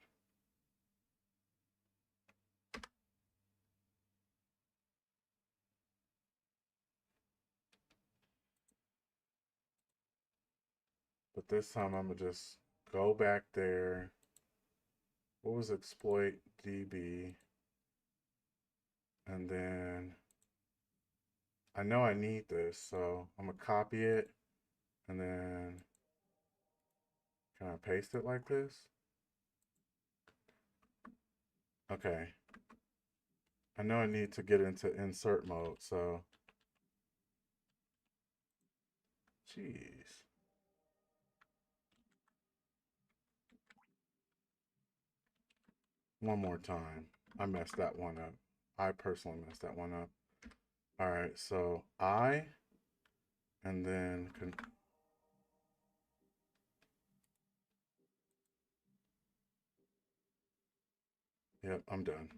But this time I'm gonna just go back there. What was exploit DB? And then I know I need this, so I'm gonna copy it and then can I paste it like this? Okay. I know I need to get into insert mode, so jeez. One more time. I messed that one up. I personally messed that one up. All right, so I and then yep, I'm done.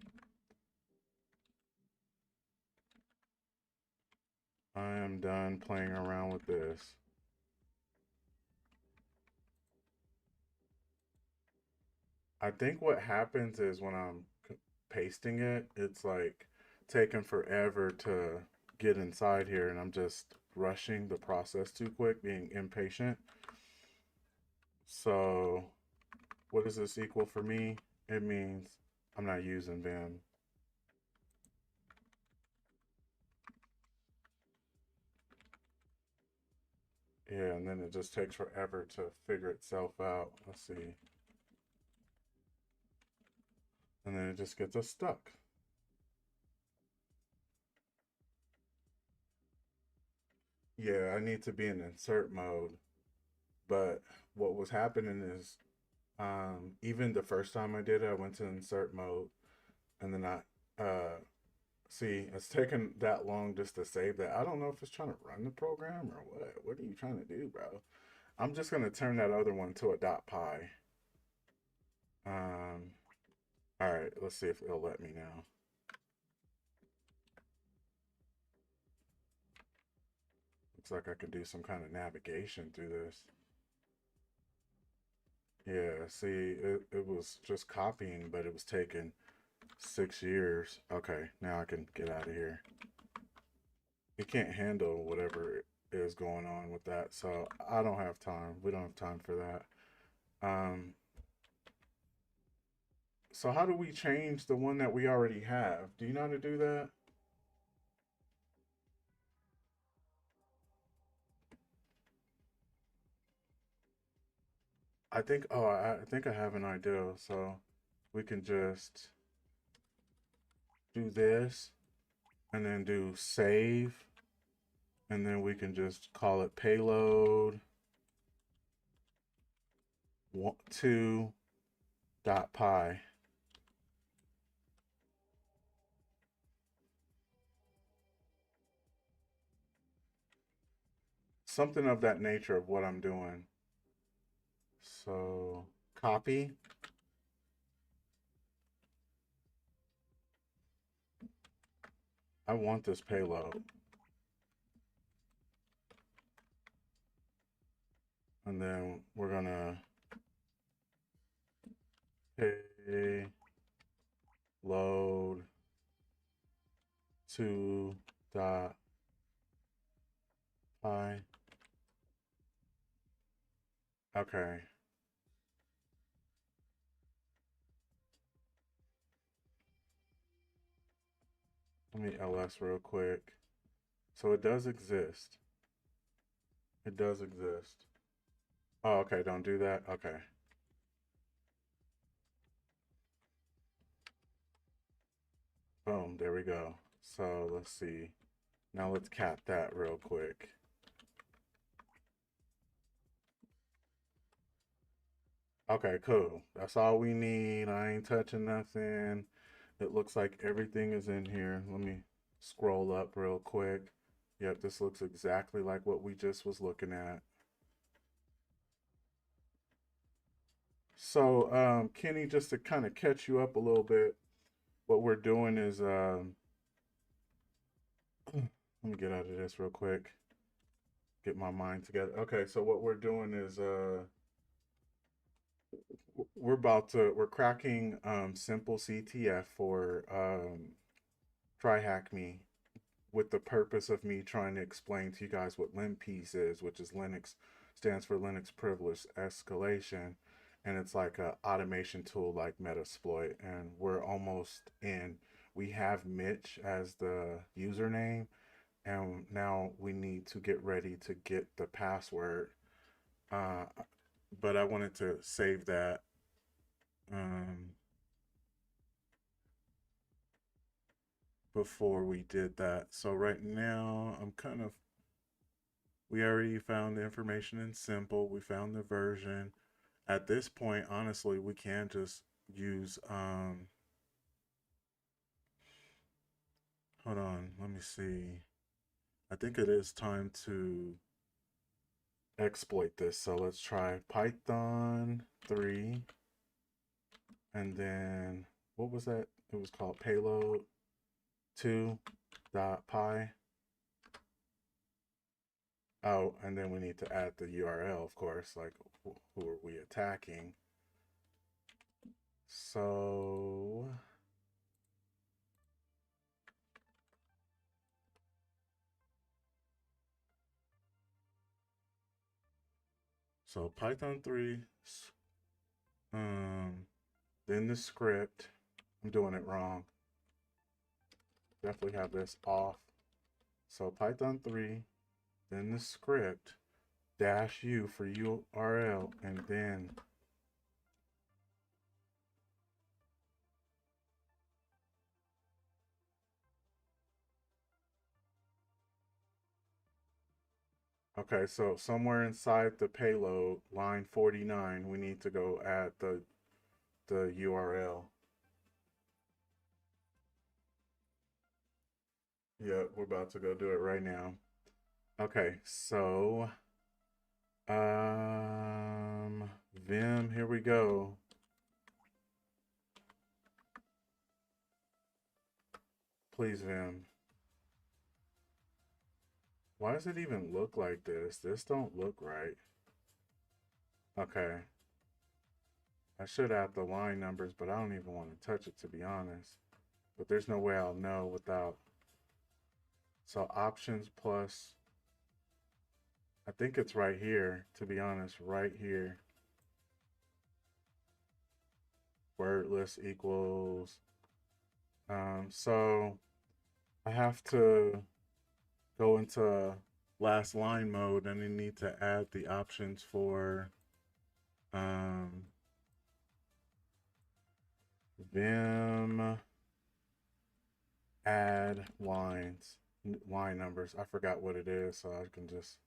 I am done playing around with this. I think what happens is when I'm pasting it, it's like taking forever to get inside here, and I'm just rushing the process too quick, being impatient. So, what does this equal for me? It means I'm not using Vim. Yeah, and then it just takes forever to figure itself out. Let's see. And then it just gets us stuck. Yeah, I need to be in insert mode. But what was happening is even the first time I did it, I went to insert mode and then see, it's taken that long just to save that. I don't know if it's trying to run the program or what. What are you trying to do, bro? I'm just gonna turn that other one to a .py. All right, let's see if it'll let me now. Looks like I can do some kind of navigation through this. Yeah, see, it was just copying, but it was taking 6 years. Okay, now I can get out of here. It can't handle whatever is going on with that, so I don't have time. We don't have time for that. So how do we change the one that we already have? Do you know how to do that? I think I have an idea. So we can just do this and then do save, and then we can just call it payload 2.py. Something of that nature of what I'm doing. So copy. I want this payload. And then we're gonna payload 2.py. Okay. Let me ls real quick. So it does exist. It does exist. Oh, okay. Don't do that. Okay. Boom. There we go. So let's see. Now let's cat that real quick. Okay, cool. That's all we need. I ain't touching nothing. It looks like everything is in here. Let me scroll up real quick. Yep, this looks exactly like what we just was looking at. So, Kenny, just to kind of catch you up a little bit, what we're doing is, let me get out of this real quick. Get my mind together. Okay, so what we're doing is, we're cracking SimpleCTF for TryHackMe, with the purpose of me trying to explain to you guys what LinPeace is, which is Linux, stands for Linux Privilege Escalation, and it's like a automation tool like Metasploit, and we're almost in. We have Mitch as the username, and now we need to get ready to get the password. Uh, but I wanted to save that. Um, Before we did that. So right now we already found the information in Simple. We found the version. At this point, honestly, we can just use, hold on, let me see. I think it is time to exploit this. So let's try Python 3. And then, what was that? It was called payload 2.py. Oh, and then we need to add the URL, of course, like who are we attacking? So Python 3, then the script. I'm doing it wrong. Definitely have this off. So Python 3, then the script, -u for URL, and then okay, so somewhere inside the payload, line 49, we need to go add the URL. Yep, we're about to go do it right now. Okay, so Vim, here we go. Please, Vim. Why does it even look like this? This don't look right. Okay. I should add the line numbers, but I don't even want to touch it to be honest. But there's no way I'll know without. So options plus, I think it's right here, to be honest, right here. Word list equals. So I have to go into last line mode and I need to add the options for um, Vim add line numbers. I forgot what it is, so I can just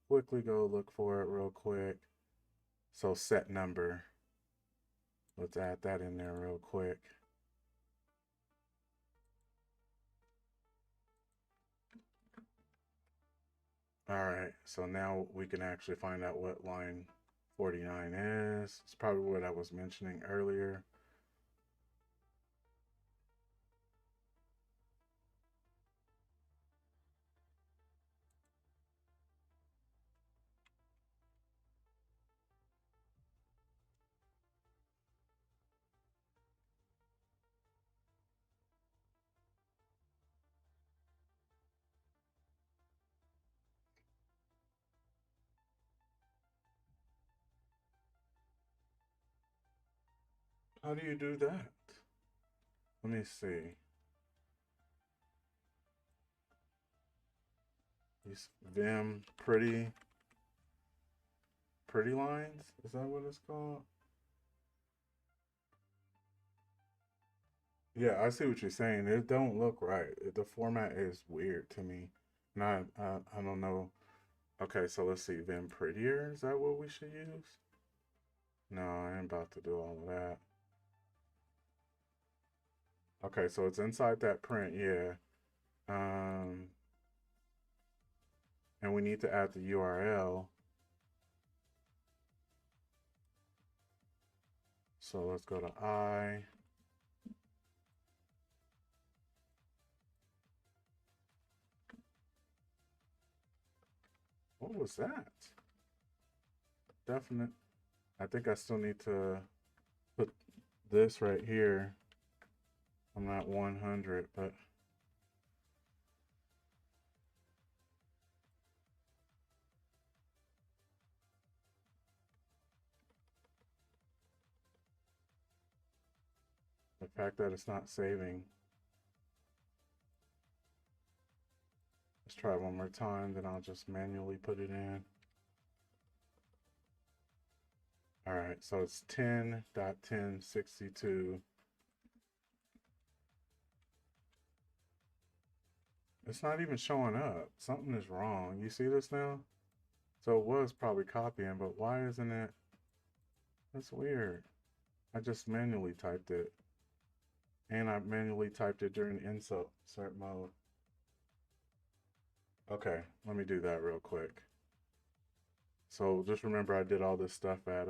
quickly go look for it real quick. So set number. Let's add that in there real quick. All right, so now we can actually find out what line 49 is. It's probably what I was mentioning earlier. How do you do that? Let me see. These Vim pretty lines? Is that what it's called? Yeah, I see what you're saying. It don't look right. The format is weird to me. Not, I don't know. Okay, so let's see. Vim prettier? Is that what we should use? No, I ain't about to do all of that. Okay, so it's inside that print, yeah. Um, and we need to add the URL. So let's go to I. What was that? Definite. I think I still need to put this right here. I'm not 100, but the fact that it's not saving. Let's try one more time, then I'll just manually put it in. All right, so it's 10.1062. It's not even showing up. Something is wrong. You see this now? So it was probably copying, but why isn't it? That's weird. I just manually typed it. And I manually typed it during insert mode. Okay, let me do that real quick. So just remember I did all this stuff at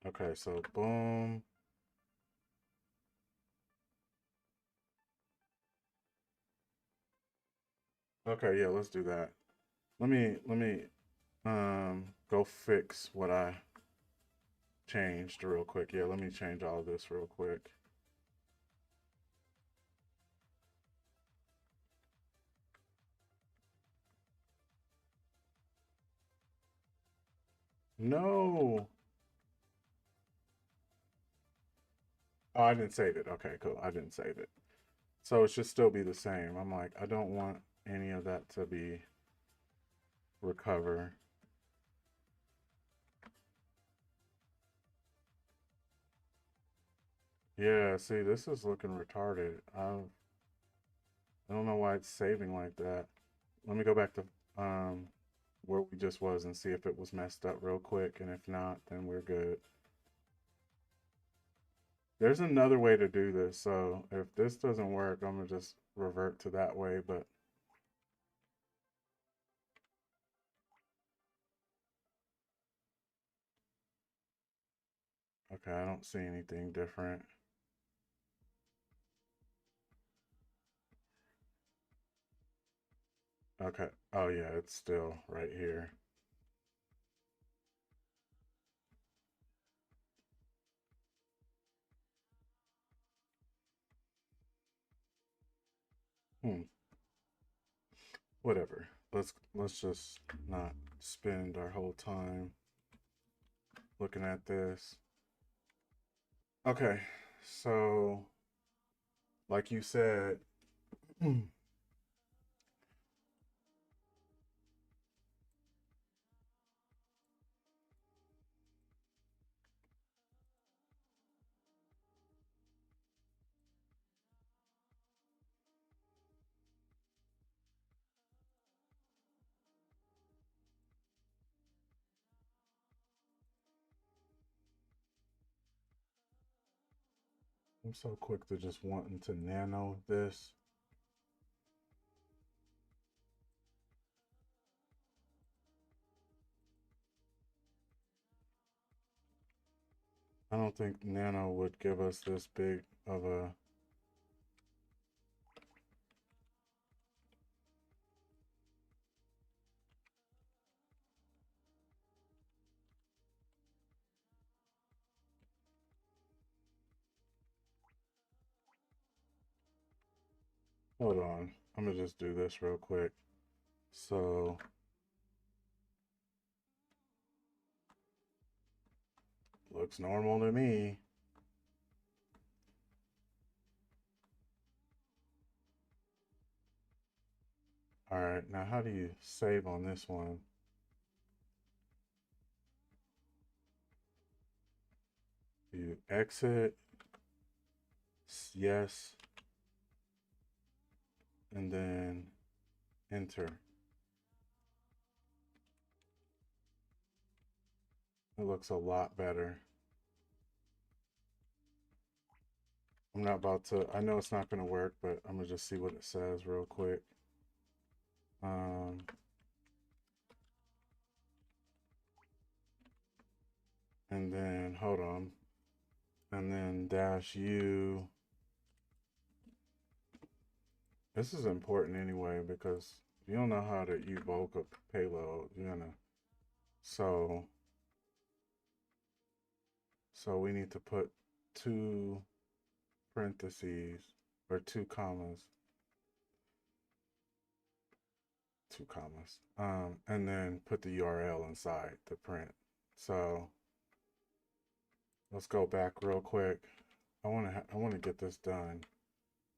okay, so boom. Okay, yeah, let's do that. Let me go fix what I changed real quick. Yeah, let me change all of this real quick. No. Oh, I didn't save it. Okay, cool. I didn't save it. So it should still be the same. I'm like, I don't want any of that to be recover. Yeah, see, this is looking retarded. I don't know why it's saving like that. Let me go back to where we just was and see if it was messed up real quick, and if not, then we're good. There's another way to do this, so if this doesn't work, I'm gonna just revert to that way, but okay, I don't see anything different. Okay. Oh yeah, it's still right here. Hmm. Whatever. Let's just not spend our whole time looking at this. Okay. So, like you said, I'm so quick to just wanting to nano this. I don't think nano would give us this big of a. Hold on. I'm gonna just do this real quick. So, looks normal to me. All right, now how do you save on this one? You exit, yes, and then enter. It looks a lot better. I'm not about to, I know it's not going to work, but I'm going to just see what it says real quick. Um, and then, hold on. And then -u. This is important anyway, because you don't know how to evoke a payload. You're going to, so, so we need to put two parentheses or two commas, and then put the URL inside the print. So let's go back real quick. I want to get this done.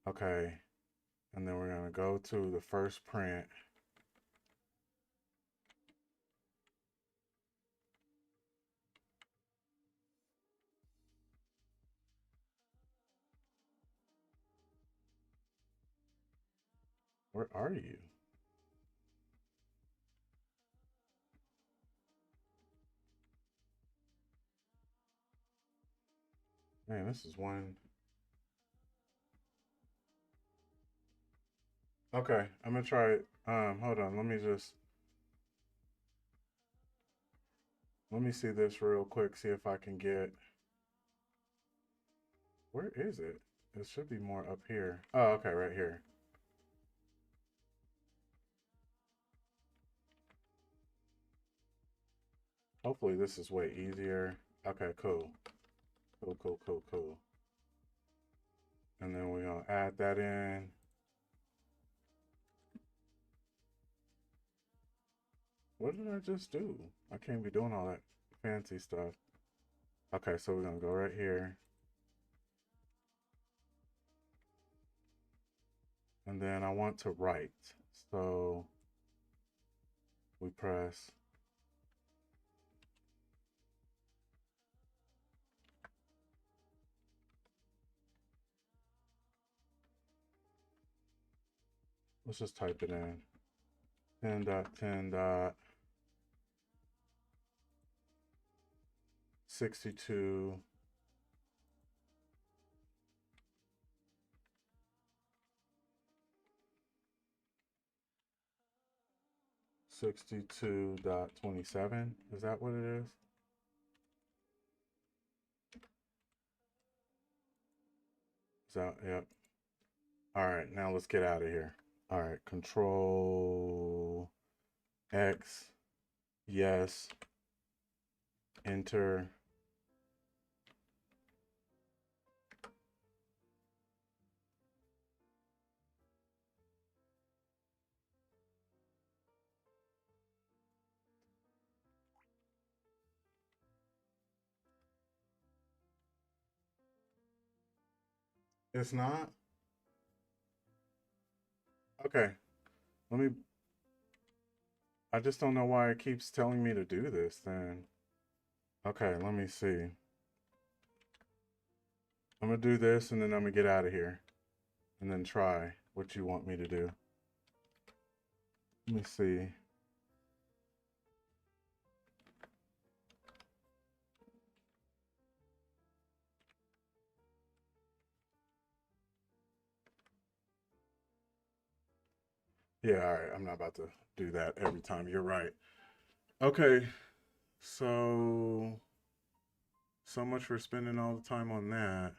Okay, and then we're gonna go to the first print. Where are you? Man, this is one. Okay, I'm gonna try it. Hold on. Let me see this real quick. See if I can get. Where is it? It should be more up here. Oh, okay, right here. Hopefully this is way easier. Okay, cool. Cool, cool, cool, cool. And then we're gonna add that in. What did I just do? I can't be doing all that fancy stuff. Okay, so we're gonna go right here. And then I want to write. So we press. Let's just type it in. 10.10.62 62.27. Is that what it is? So, yep. All right, now let's get out of here. All right, control X, yes, enter. It's not? Okay, let me, I just don't know why it keeps telling me to do this then. Okay, let me see. I'm gonna do this and then I'm gonna get out of here and then try what you want me to do. Let me see. Yeah, all right. I'm not about to do that every time. You're right. Okay, so much for spending all the time on that.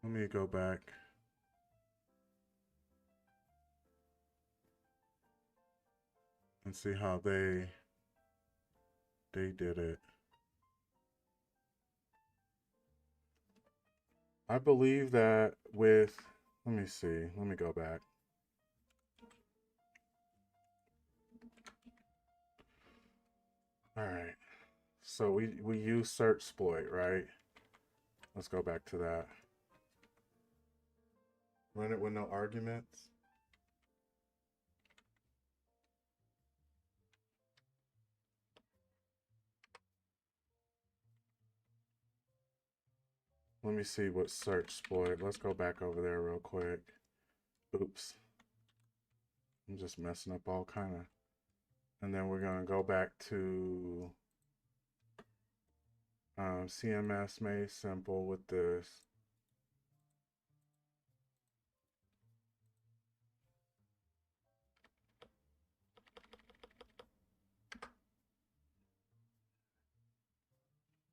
Let me go back and see how they did it. I believe that with, let me see. Let me go back. All right. So we use search exploit, right? Let's go back to that. Run it with no arguments. Let me see what search exploit. Let's go back over there real quick. Oops. I'm just messing up all kind of. And then we're going to go back to CMS made simple with this.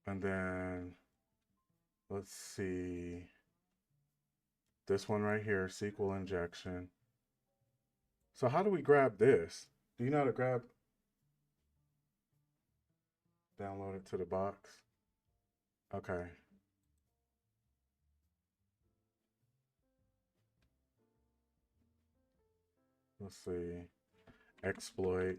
And then let's see this one right here, SQL injection. So how do we grab this? Do you know how to grab? Download it to the box. Okay. Let's see. Exploit.db.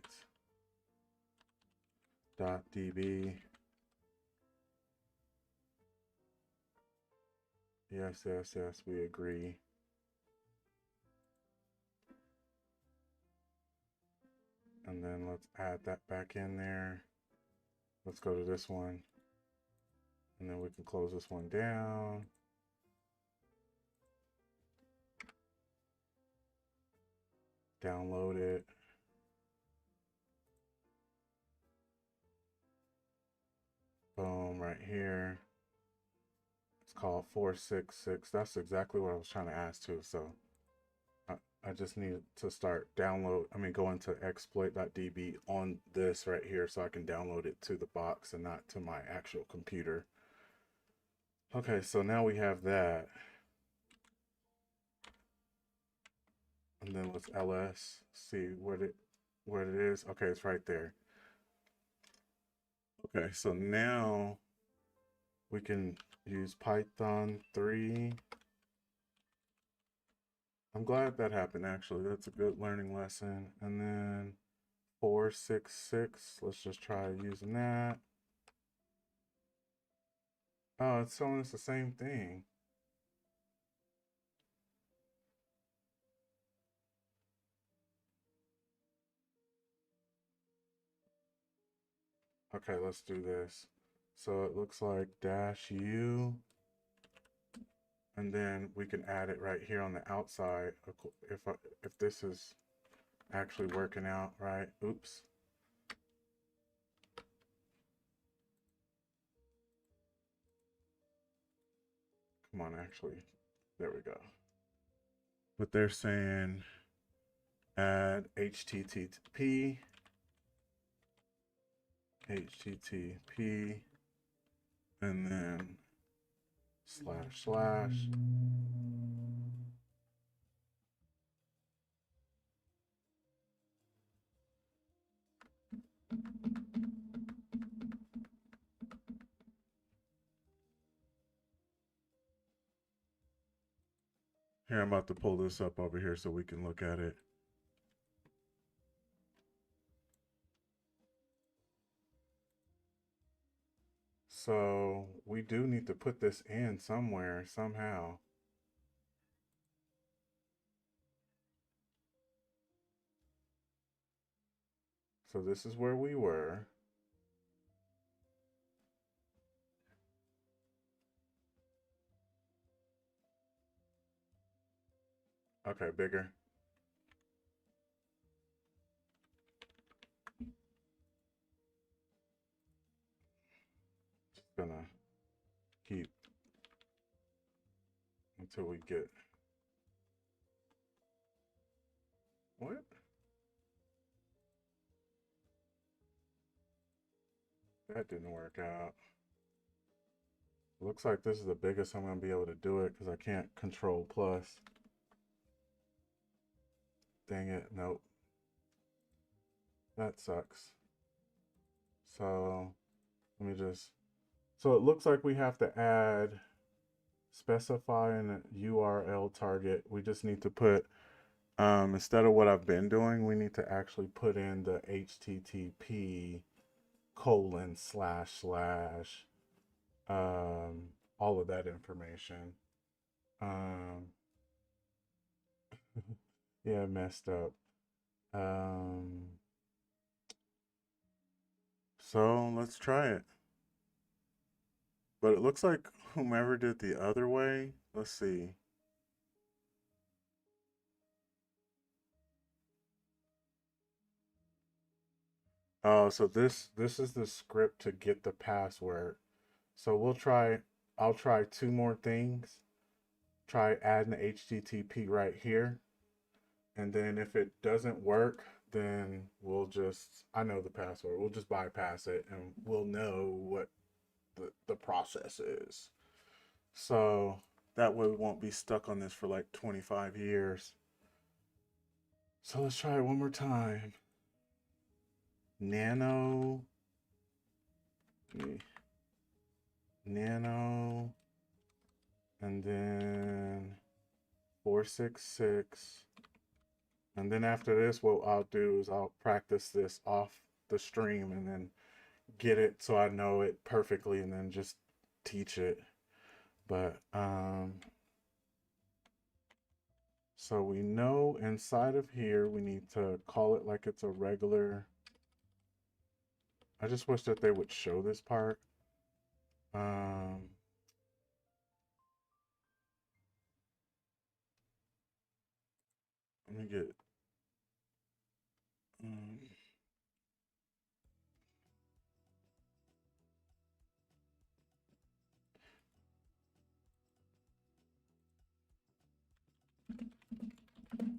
Yes, yes, yes, we agree. And then let's add that back in there. Let's go to this one. And then we can close this one down. Download it. Boom, right here. It's called 466. That's exactly what I was trying to ask too. So I just need to start go into exploit.db on this right here so I can download it to the box and not to my actual computer. Okay, so now we have that. And then let's ls, see where it is. Okay, it's right there. Okay, so now we can use Python 3. I'm glad that happened actually. That's a good learning lesson. And then 466, let's just try using that. Oh, it's telling us the same thing. Okay, let's do this. So it looks like -u, and then we can add it right here on the outside if this is actually working out right. Oops. Come on, actually. There we go. But they're saying add HTTP HTTP and then // Here, I'm about to pull this up over here so we can look at it. So we do need to put this in somewhere, somehow. So this is where we were. Okay, bigger. Just gonna keep until we get what? That didn't work out. Looks like this is the biggest I'm gonna be able to do it because I can't control plus. Dang it, nope. That sucks. So let me just, so it looks like we have to add, specify an URL target. We just need to put, instead of what I've been doing, we need to actually put in the HTTP : / all of that information. Yeah, messed up. So let's try it. But it looks like whomever did the other way, let's see. Oh, so this is the script to get the password. So I'll try two more things. Try adding the HTTP right here. And then if it doesn't work, then we'll just, I know the password, we'll just bypass it and we'll know what the process is. So that way we won't be stuck on this for like 25 years. So let's try it one more time. Nano, and then 466. And then after this, what I'll do is I'll practice this off the stream and then get it so I know it perfectly and then just teach it. But so we know inside of here we need to call it like it's a regular. I just wish that they would show this part. Let me get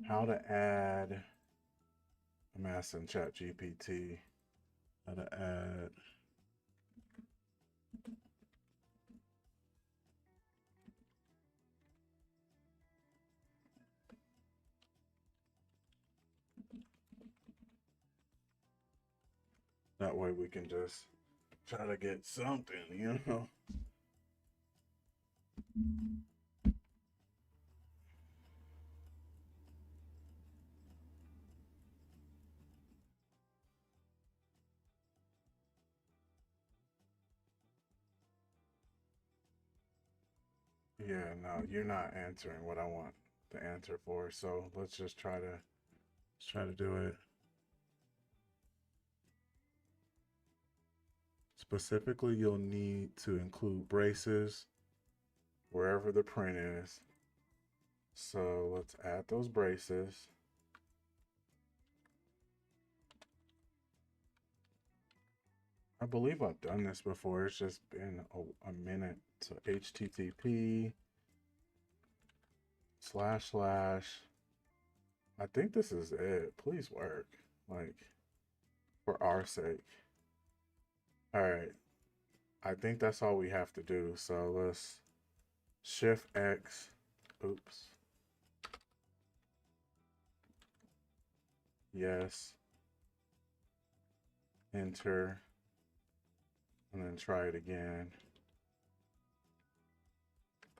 how to add. I'm asking ChatGPT how to add. That way we can just try to get something, you know? Yeah, no, you're not answering what I want the answer for. So let's just try to do it. Specifically, you'll need to include braces wherever the print is. So let's add those braces. I believe I've done this before. It's just been a minute. So HTTP / I think this is it. Please work. Like, for our sake. All right. I think that's all we have to do. So let's Shift X. Oops. Yes. Enter. And then try it again.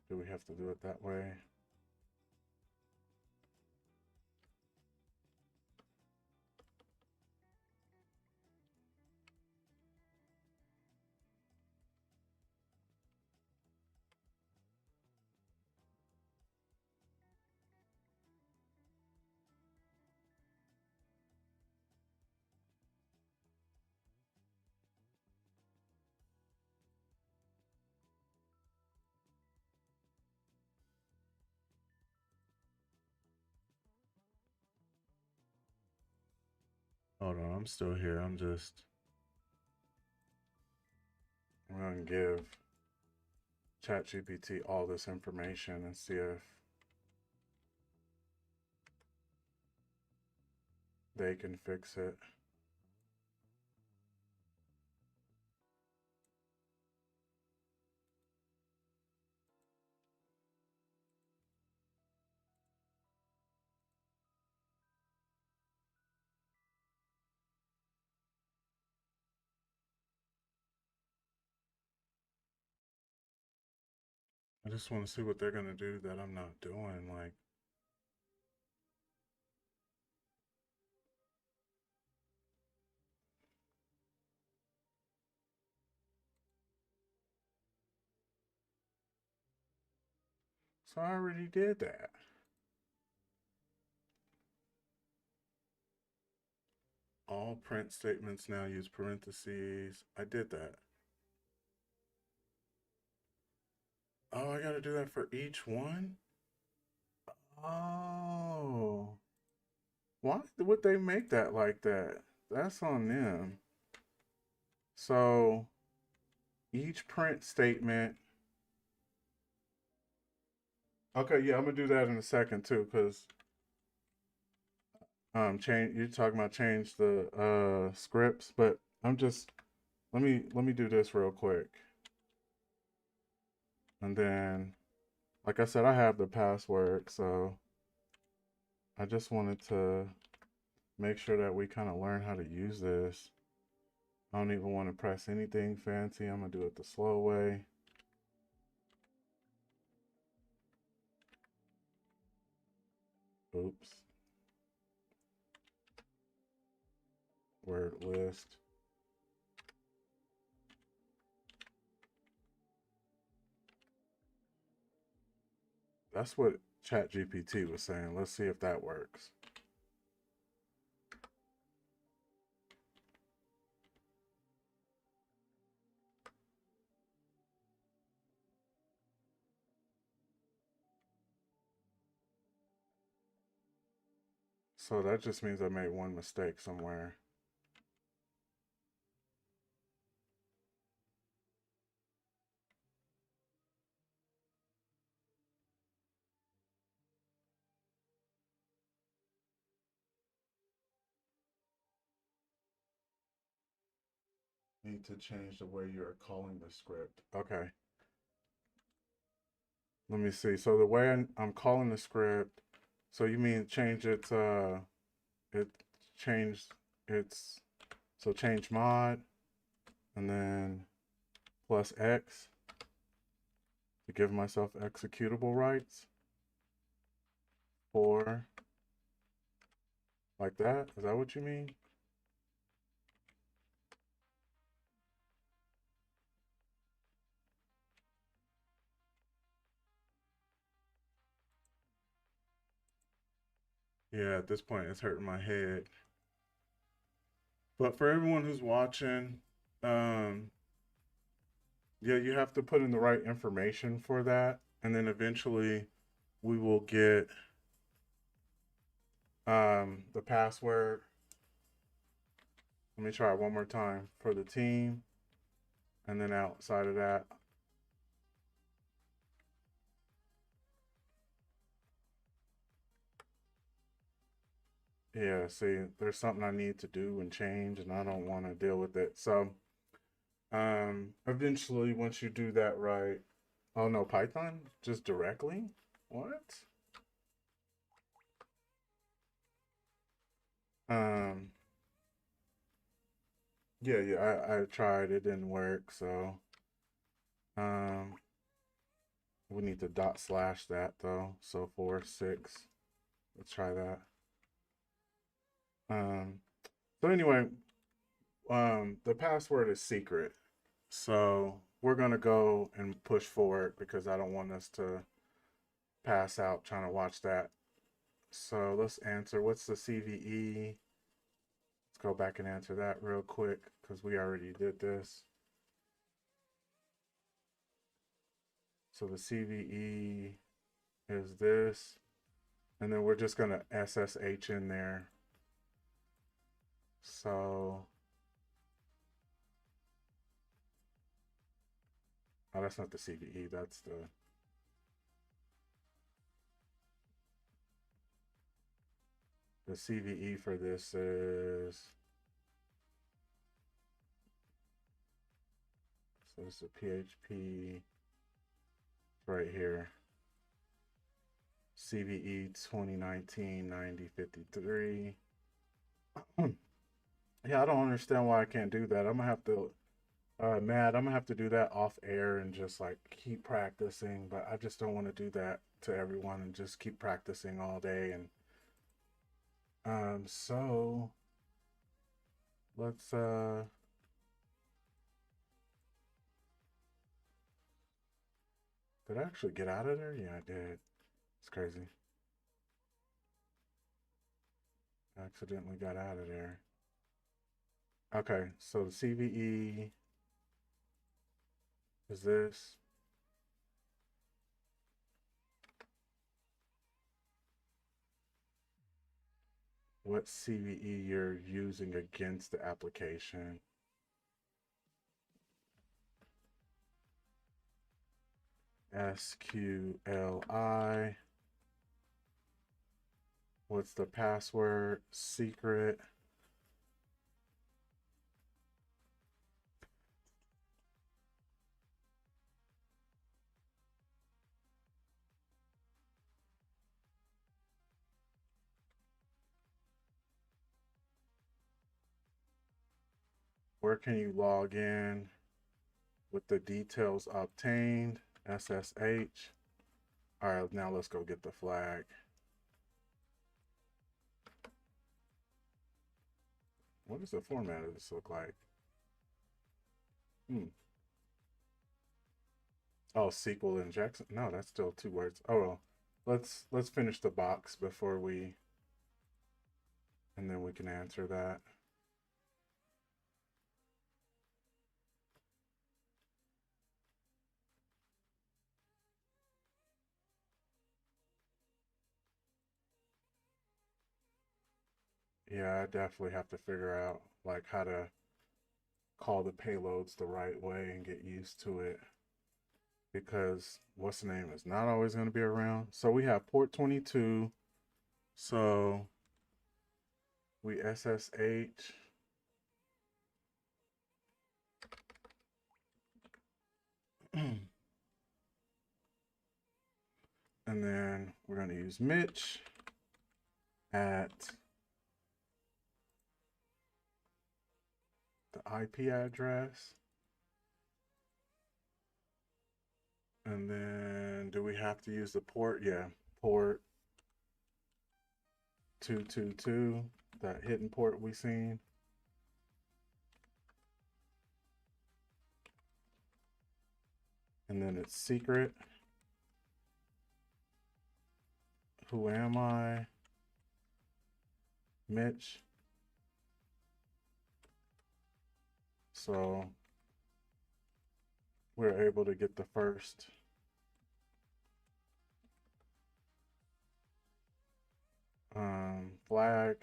Do we have to do it that way? Hold on, I'm still here. I'm going to give ChatGPT all this information and see if they can fix it. I just want to see what they're going to do that I'm not doing. Like, so I already did that. All print statements now use parentheses. I did that. Oh, I got to do that for each one? Oh. Why would they make that like that? That's on them. So each print statement. Okay, yeah, I'm gonna do that in a second too, because change you're talking about change the scripts, but I'm just let me do this real quick. And then like I said, I have the password, so I just wanted to make sure that we kind of learn how to use this. I don't even want to press anything fancy. I'm gonna do it the slow way. Oops. Word list. That's what ChatGPT was saying. Let's see if that works. So that just means I made one mistake somewhere. Need to change the way you're calling the script. Okay. Let me see. So the way I'm calling the script, so you mean change it changed its, so change mod and then plus X to give myself executable rights or like that. Is that what you mean? Yeah, at this point it's hurting my head. But for everyone who's watching, um, yeah, you have to put in the right information for that. And then eventually we will get the password. Let me try it one more time for the team. And then outside of that, yeah, see, there's something I need to do and change, and I don't want to deal with it. So Eventually, once you do that right, oh no, Python just directly? What? Um, yeah, I tried, it didn't work, so um, we need to dot slash that though. So 4 6. Let's try that. Um, so anyway, the password is secret. So we're gonna go and push forward because I don't want us to pass out trying to watch that. So let's answer. What's the CVE? Let's go back and answer that real quick because we already did this. So the CVE is this, and then we're just gonna SSH in there. So, oh, that's not the CVE. That's the CVE for this is, so this is a PHP right here. CVE 2019-9053. Yeah, I don't understand why I can't do that. I'm gonna have to, Matt, I'm gonna have to do that off air and just like keep practicing. But I just don't want to do that to everyone and just keep practicing all day. And so let's did I actually get out of there? Yeah, I did. It's crazy. I accidentally got out of there. Okay, so the CVE is this. What CVE you're using against the application. SQLI. What's the password? Secret. Where can you log in with the details obtained? SSH. All right, now let's go get the flag. What does the format of this look like? Oh, SQL injection. No, that's still 2 words. Oh well. Let's finish the box before we, and then we can answer that. Yeah, I definitely have to figure out like how to call the payloads the right way and get used to it because what's the name is not always going to be around. So we have port 22. So we SSH. And then we're going to use Mitch at the IP address. And then do we have to use the port? Yeah, port 222, that hidden port we seen. And then it's secret. Who am I? Mitch. So we're able to get the first flag.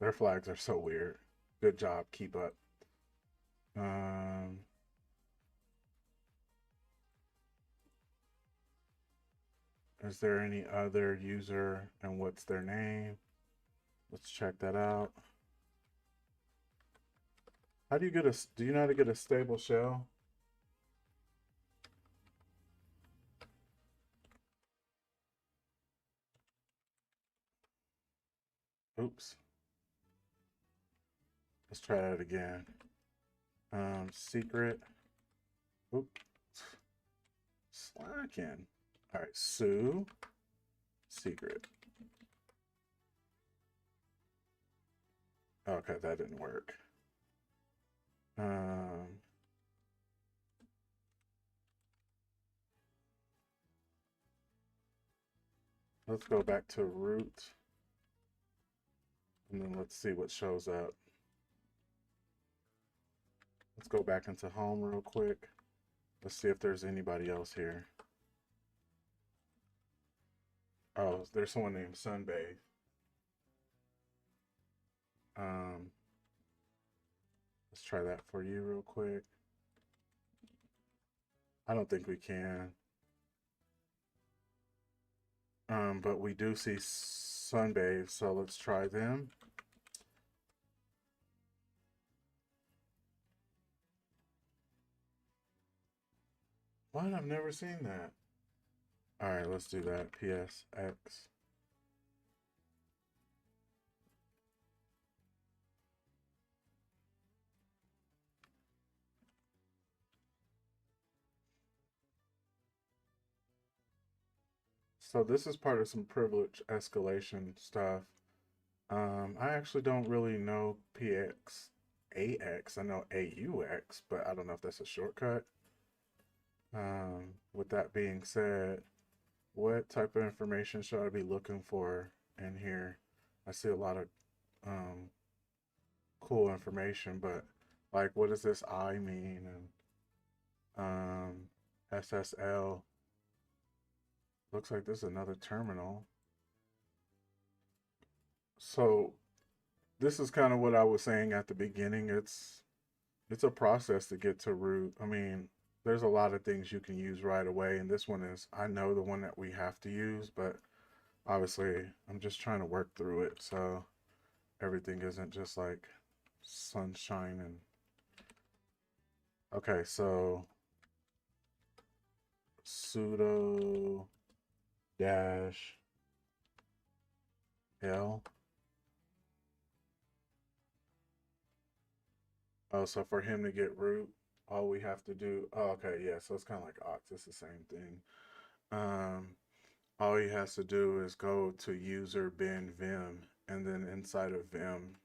Their flags are so weird. Good job, keep up. Is there any other user and what's their name? Let's check that out. How do you get a, do you know how to get a stable shell? Oops. Let's try that again. Secret. Oops. Slacking. All right, Sue. Secret. Okay, that didn't work. Um, let's go back to root. And then let's see what shows up. Let's go back into home real quick. Let's see if there's anybody else here. Oh, there's someone named Sunbathe. Um, let's try that for you real quick. I don't think we can. But we do see Sunbathe, so let's try them. What? I've never seen that. All right, let's do that. PSX. So this is part of some privilege escalation stuff. I actually don't really know PX AX. I know AUX, but I don't know if that's a shortcut. With that being said, what type of information should I be looking for in here? I see a lot of um, cool information, but like, what does this I mean? And SSL. Looks like this is another terminal. So this is kind of what I was saying at the beginning. It's a process to get to root. I mean, there's a lot of things you can use right away, and this one is, I know, the one that we have to use, but obviously I'm just trying to work through it so everything isn't just like sunshine. And okay, so sudo dash L. Oh, so for him to get root, all we have to do, oh, okay, yeah, so it's kind of like Ox, it's the same thing. Um, all he has to do is go to user bin vim, and then inside of vim,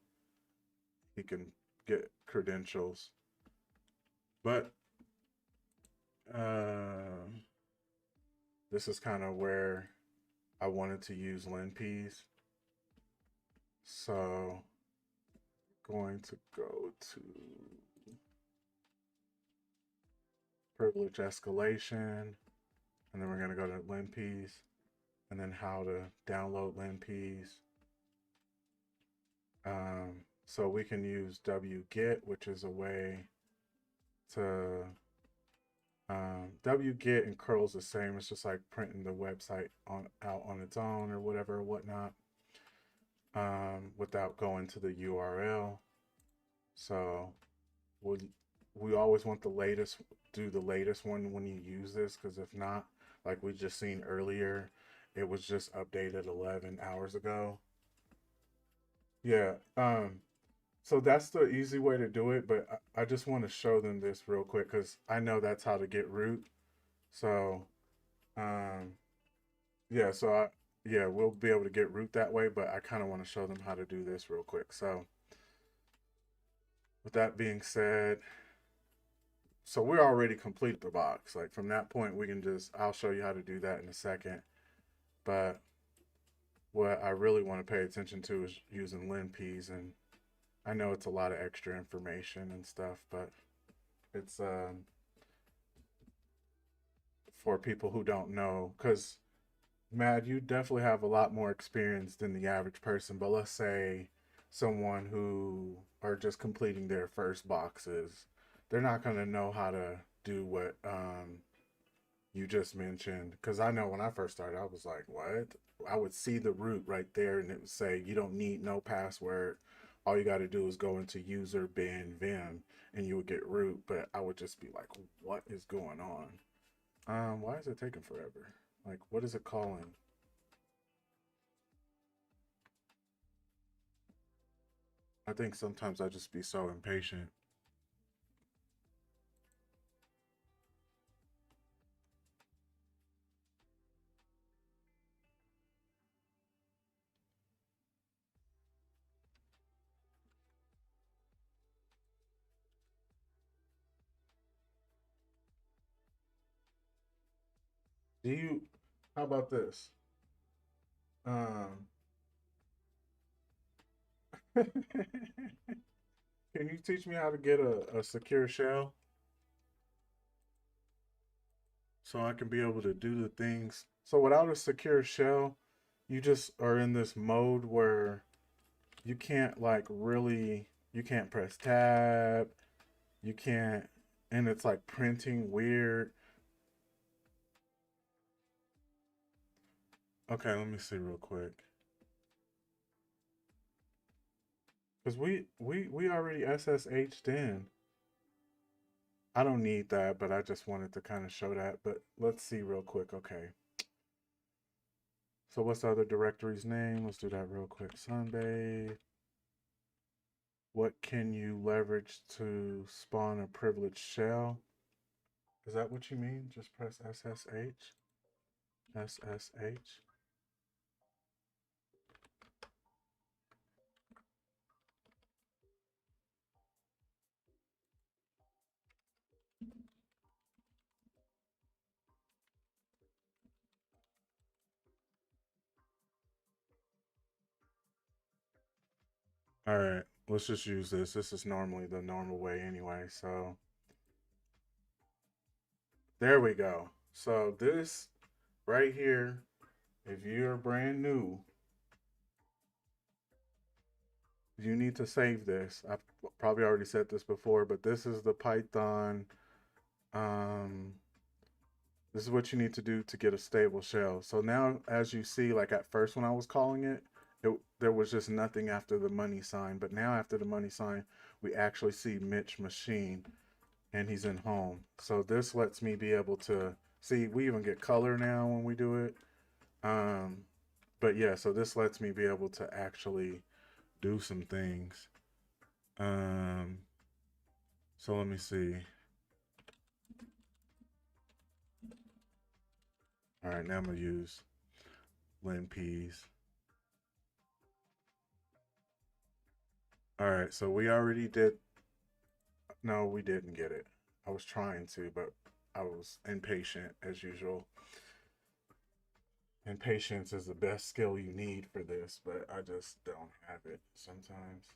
he can get credentials. But uh, this is kind of where I wanted to use linpeas. So going to go to privilege escalation, and then we're going to go to linpeas, and then how to download linpeas. So we can use wget, which is a way to wget and curl's the same. It's just like printing the website out on its own or whatever or whatnot, without going to the URL. So we always want the latest, do the latest one when you use this, because if not, like we just seen earlier, it was just updated 11 hours ago. Yeah. So that's the easy way to do it, but I just want to show them this real quick because I know that's how to get root. So, um, yeah, yeah, we'll be able to get root that way, but I kind of want to show them how to do this real quick. So, with that being said, so we're already complete the box. Like from that point, we can just, I'll show you how to do that in a second. But what I really want to pay attention to is using linpeas, and I know it's a lot of extra information and stuff, but it's for people who don't know, because Matt, you definitely have a lot more experience than the average person. But let's say someone who are just completing their first boxes, they're not going to know how to do what you just mentioned. Because I know when I first started, I was like, what? I would see the root right there, and it would say, you don't need no password, all you got to do is go into user bin vim and you would get root, but I would just be like, what is going on? Why is it taking forever? Like, what is it calling? I think sometimes I just be so impatient. Do you, how about this? Um, can you teach me how to get a secure shell so I can be able to do the things? So without a secure shell, you just are in this mode where you can't like really, you can't press tab, you can't, and it's like printing weird. Okay, let me see real quick. Cause we already SSH'd in. I don't need that, but I just wanted to kind of show that. But let's see real quick. Okay. So what's the other directory's name? Let's do that real quick. Sunday. What can you leverage to spawn a privileged shell? Is that what you mean? Just press SSH. SSH. All right. Let's just use this. This is normally the normal way anyway. So there we go. So this right here, if you're brand new, you need to save this. I've probably already said this before, but this is the Python. Um, this is what you need to do to get a stable shell. So now, as you see, like at first when I was calling it, there was just nothing after the money sign. But now after the money sign, we actually see Mitch Machine, and he's in home. So this lets me be able to see. We even get color now when we do it. Um, but yeah, so this lets me be able to actually do some things. Um, so let me see. All right, now I'm gonna use linpeas. All right, so we already did. No, we didn't get it. I was trying to, but I was impatient as usual. And patience is the best skill you need for this, but I just don't have it sometimes.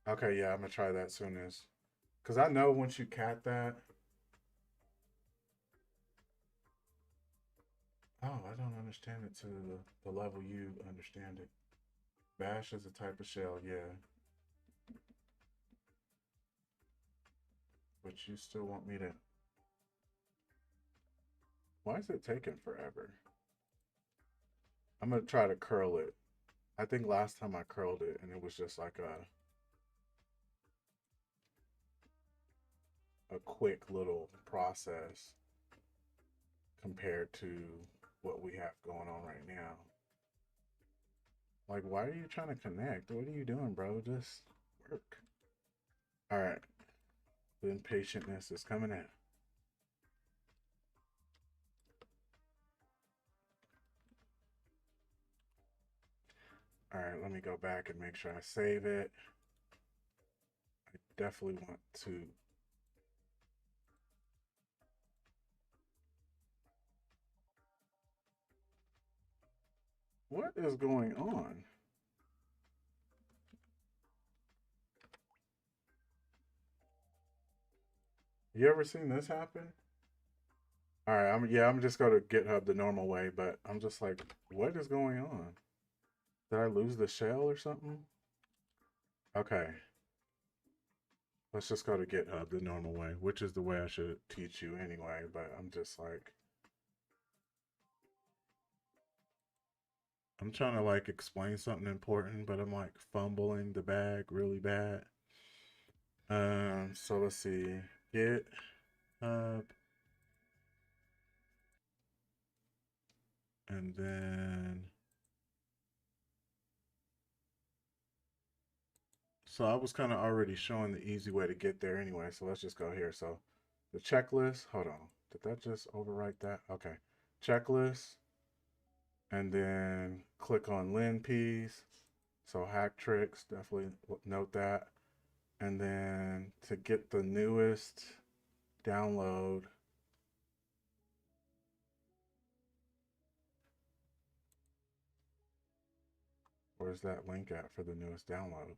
Okay, yeah, I'm gonna try that soon as, cause I know once you cat that. Oh, I don't understand it to the level you understand it. Bash is a type of shell, yeah. But you still want me to. Why is it taking forever? I'm gonna try to curl it. I think last time I curled it and it was just like a quick little process compared to what we have going on right now. Like, why are you trying to connect? What are you doing, bro? Just work. All right. The impatientness is coming in. All right, let me go back and make sure I save it. I definitely want to. What is going on? You ever seen this happen? All right, I'm just going to GitHub the normal way, but I'm just like, what is going on? Did I lose the shell or something? Okay, let's just go to GitHub the normal way, which is the way I should teach you anyway, but I'm just like, I'm trying to like explain something important, but I'm like fumbling the bag really bad. So let's see. Get and then so I was kind of already showing the easy way to get there anyway. So let's just go here. So the checklist. Hold on. Did that just overwrite that? Okay. Checklist. And then click on LinPs. So hack tricks. Definitely note that. And then to get the newest download, where's that link at for the newest download?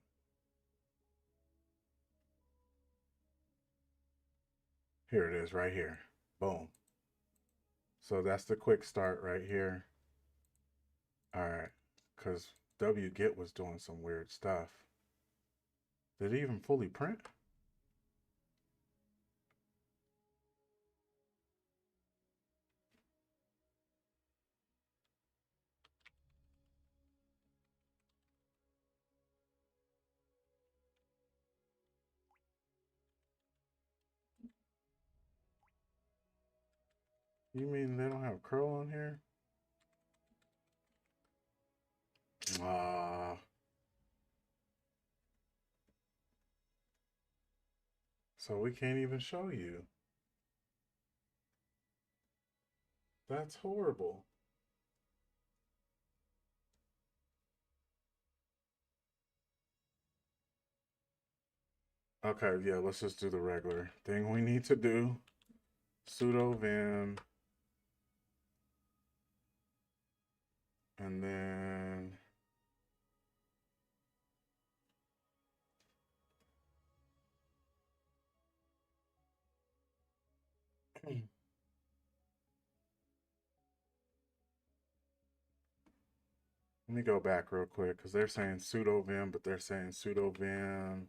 Here it is, right here. Boom. So that's the quick start right here. All right, because wget was doing some weird stuff. Did it even fully print? You mean they don't have curl on here? Ah, so we can't even show you. That's horrible. Okay, yeah, let's just do the regular thing we need to do. Sudo vim, and then let me go back real quick because they're saying sudo vim, but they're saying sudo vim.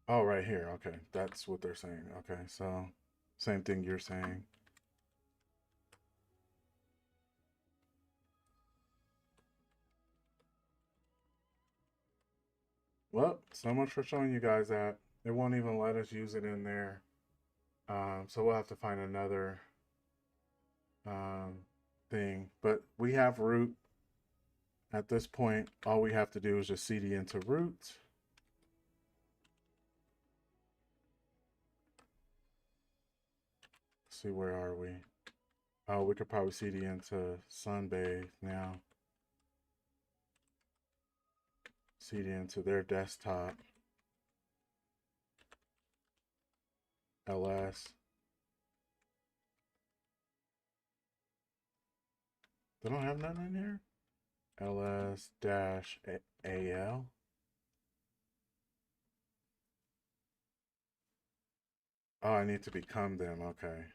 Oh, right here. Okay, that's what they're saying. Okay, so same thing you're saying. Well, so much for showing you guys that. It won't even let us use it in there. So we'll have to find another um, thing. But we have root. At this point, all we have to do is just cd into root. Let's see, where are we? Oh, we could probably cd into sunbathe now. Cd into their desktop. ls. They don't have nothing in here? ls dash al. Oh, I need to become them. Okay.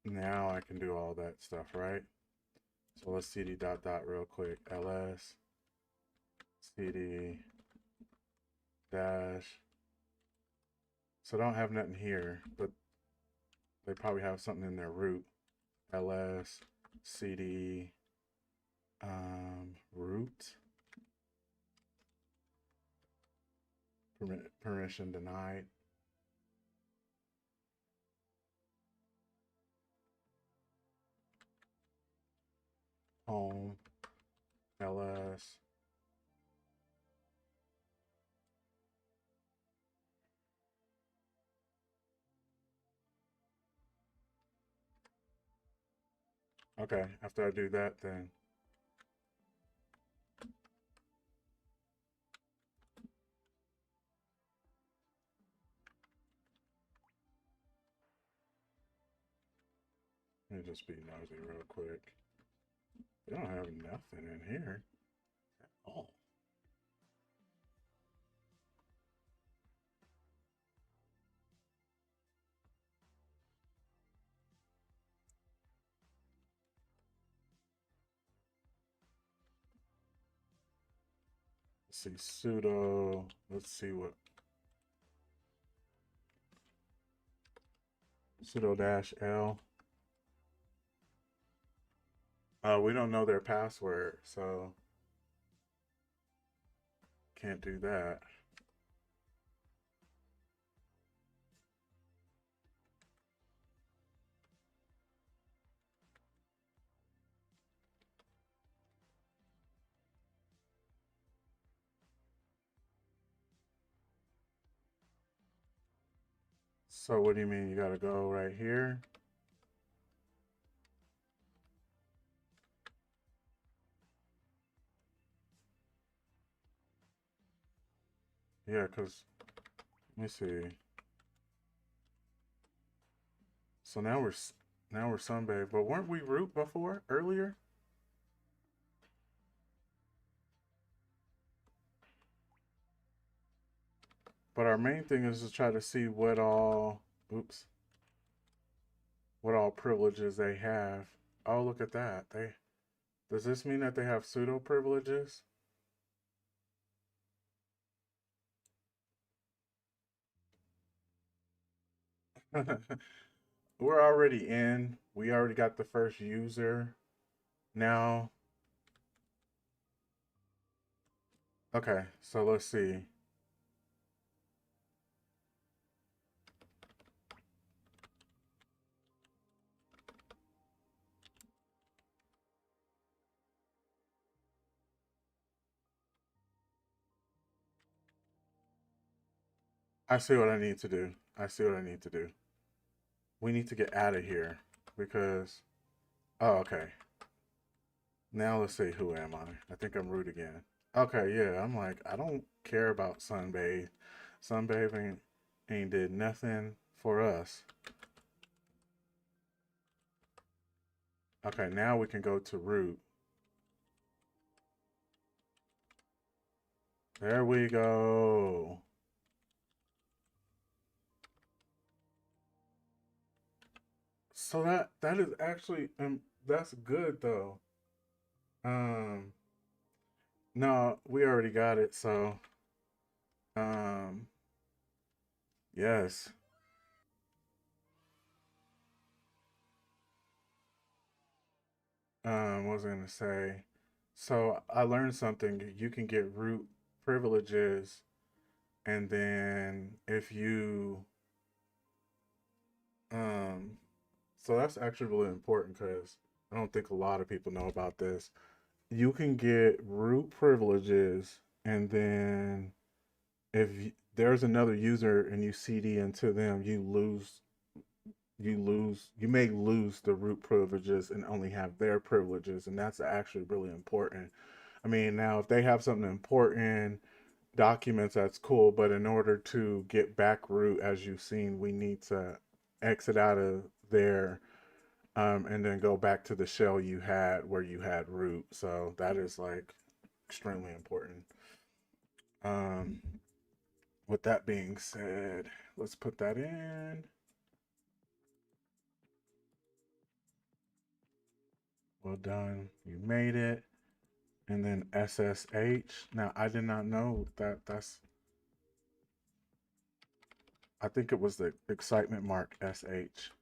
Now I can do all that stuff, right? So let's cd dot dot real quick. ls cd dash. So I don't have nothing here, but they probably have something in their root. ls cd root. Permission denied. Home. ls. Okay, after I do that, then let me just be nosy real quick. They don't have nothing in here at all. Let's see, sudo. Let's see what sudo dash L. We don't know their password, so can't do that. So what do you mean you gotta go right here? Yeah, cause let me see. So now we're Sunbathe, but weren't we root before earlier? But our main thing is to try to see what all, oops, what all privileges they have. Oh, look at that. Does this mean that they have pseudo privileges? We're already in. We already got the first user. Now, okay, so let's see. I see what I need to do. I see what I need to do. We need to get out of here because, oh, okay. Now let's see, who am I? I think I'm root again. Okay, yeah, I'm like, I don't care about sunbathe. Sunbathing ain't did nothing for us. Okay, now we can go to root. There we go. So that is actually that's good though. Um no, we already got it, so um yes. What was I gonna say? So I learned something. You can get root privileges, and then if you um so that's actually really important because I don't think a lot of people know about this. You can get root privileges, and then if there's another user and you CD into them, you may lose the root privileges and only have their privileges, and that's actually really important. I mean, now if they have something important, documents, that's cool, but in order to get back root, as you've seen, we need to exit out of there, and then go back to the shell you had where you had root. So that is like extremely important. Um, with that being said, let's put that in. Well done. You made it. And then SSH. Now, I did not know that I think it was the excitement mark SH.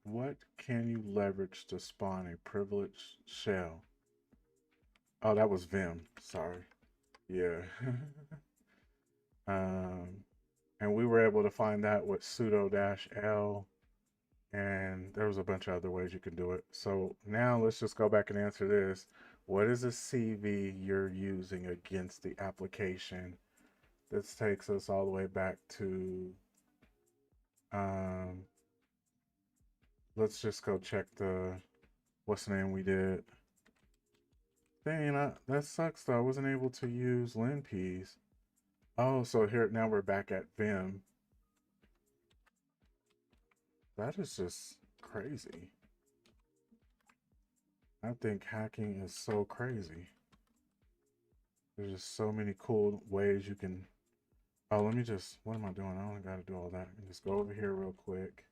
What can you leverage to spawn a privileged shell? Oh, that was Vim. Sorry. Yeah. um, and we were able to find that with sudo dash L, and there was a bunch of other ways you can do it. So now let's just go back and answer this. What is the CV you're using against the application? This takes us all the way back to, um, let's just go check the, what's the name we did. Dang, that sucks though. I wasn't able to use linpeas. Oh, so here, now we're back at Vim. That is just crazy. I think hacking is so crazy. There's just so many cool ways you can. Oh, let me just, what am I doing? I don't got to do all that. I can just go over here real quick.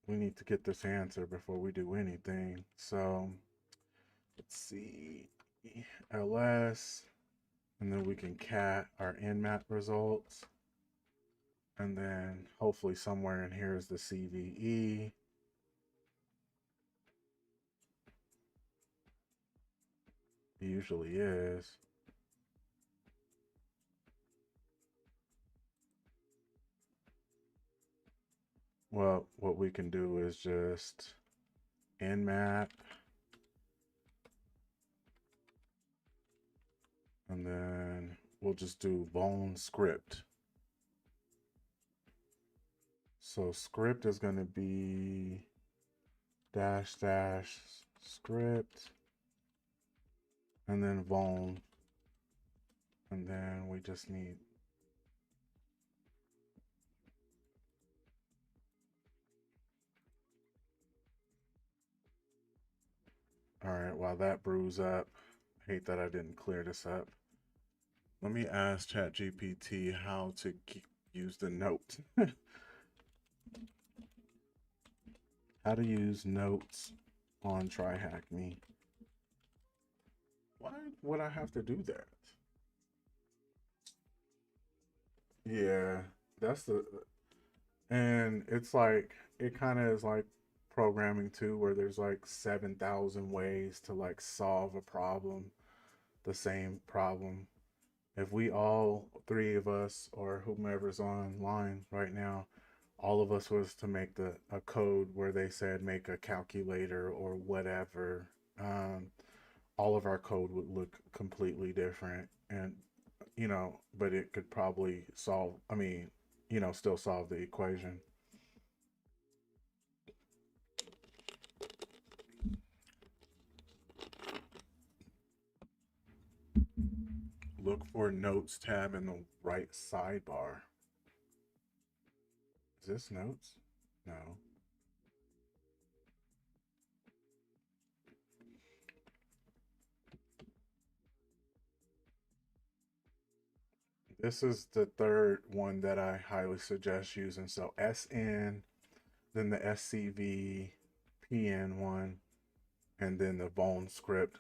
We need to get this answer before we do anything. So let's see. LS. And then we can cat our nmap results. And then hopefully somewhere in here is the CVE. It usually is. Well, what we can do is just nmap. And then we'll just do bone script. So script is going to be -- script and then vuln. And then we just need all right, while that brews up, I hate that I didn't clear this up. Let me ask ChatGPT how to use the note. How to use notes on TryHackMe. Why would I have to do that? Yeah, that's the, and it's like, it kind of is like programming too, where there's like 7,000 ways to like solve a problem, the same problem. If we all three of us or whomever's online right now, all of us was to make a code where they said make a calculator or whatever, all of our code would look completely different. And but it could probably solve, I mean, still solve the equation. Look for notes tab in the right sidebar. Is this notes? No. This is the third one that I highly suggest using. So SN, then the SCV, PN one, and then the vuln script.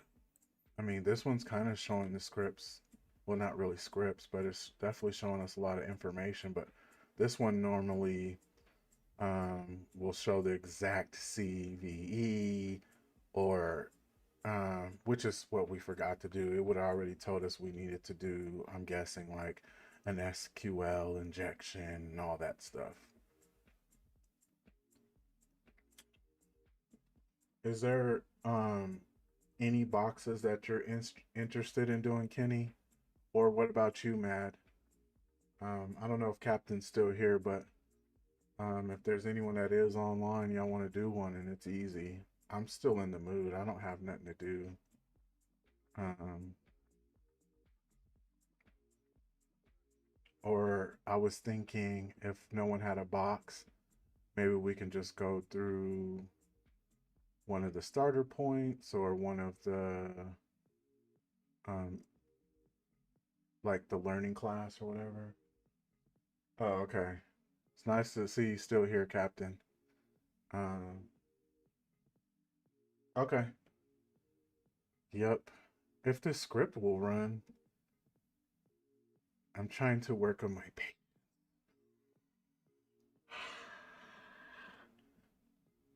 I mean, this one's kind of showing the scripts. Well, not really scripts, but it's definitely showing us a lot of information. But this one normally will show the exact CVE, or which is what we forgot to do. It would have already told us we needed to do, I'm guessing, like an SQL injection and all that stuff. Is there any boxes that you're interested in doing, Kenny? Or what about you, Mad? I don't know if Captain's still here, but if there's anyone that is online, y'all want to do one and it's easy. I'm still in the mood. I don't have nothing to do. Um, or I was thinking if no one had a box, maybe we can just go through one of the starter points or one of the um like the learning class or whatever. Oh, okay. It's nice to see you still here, Captain. Um, okay. Yep. If the script will run, I'm trying to work on my page.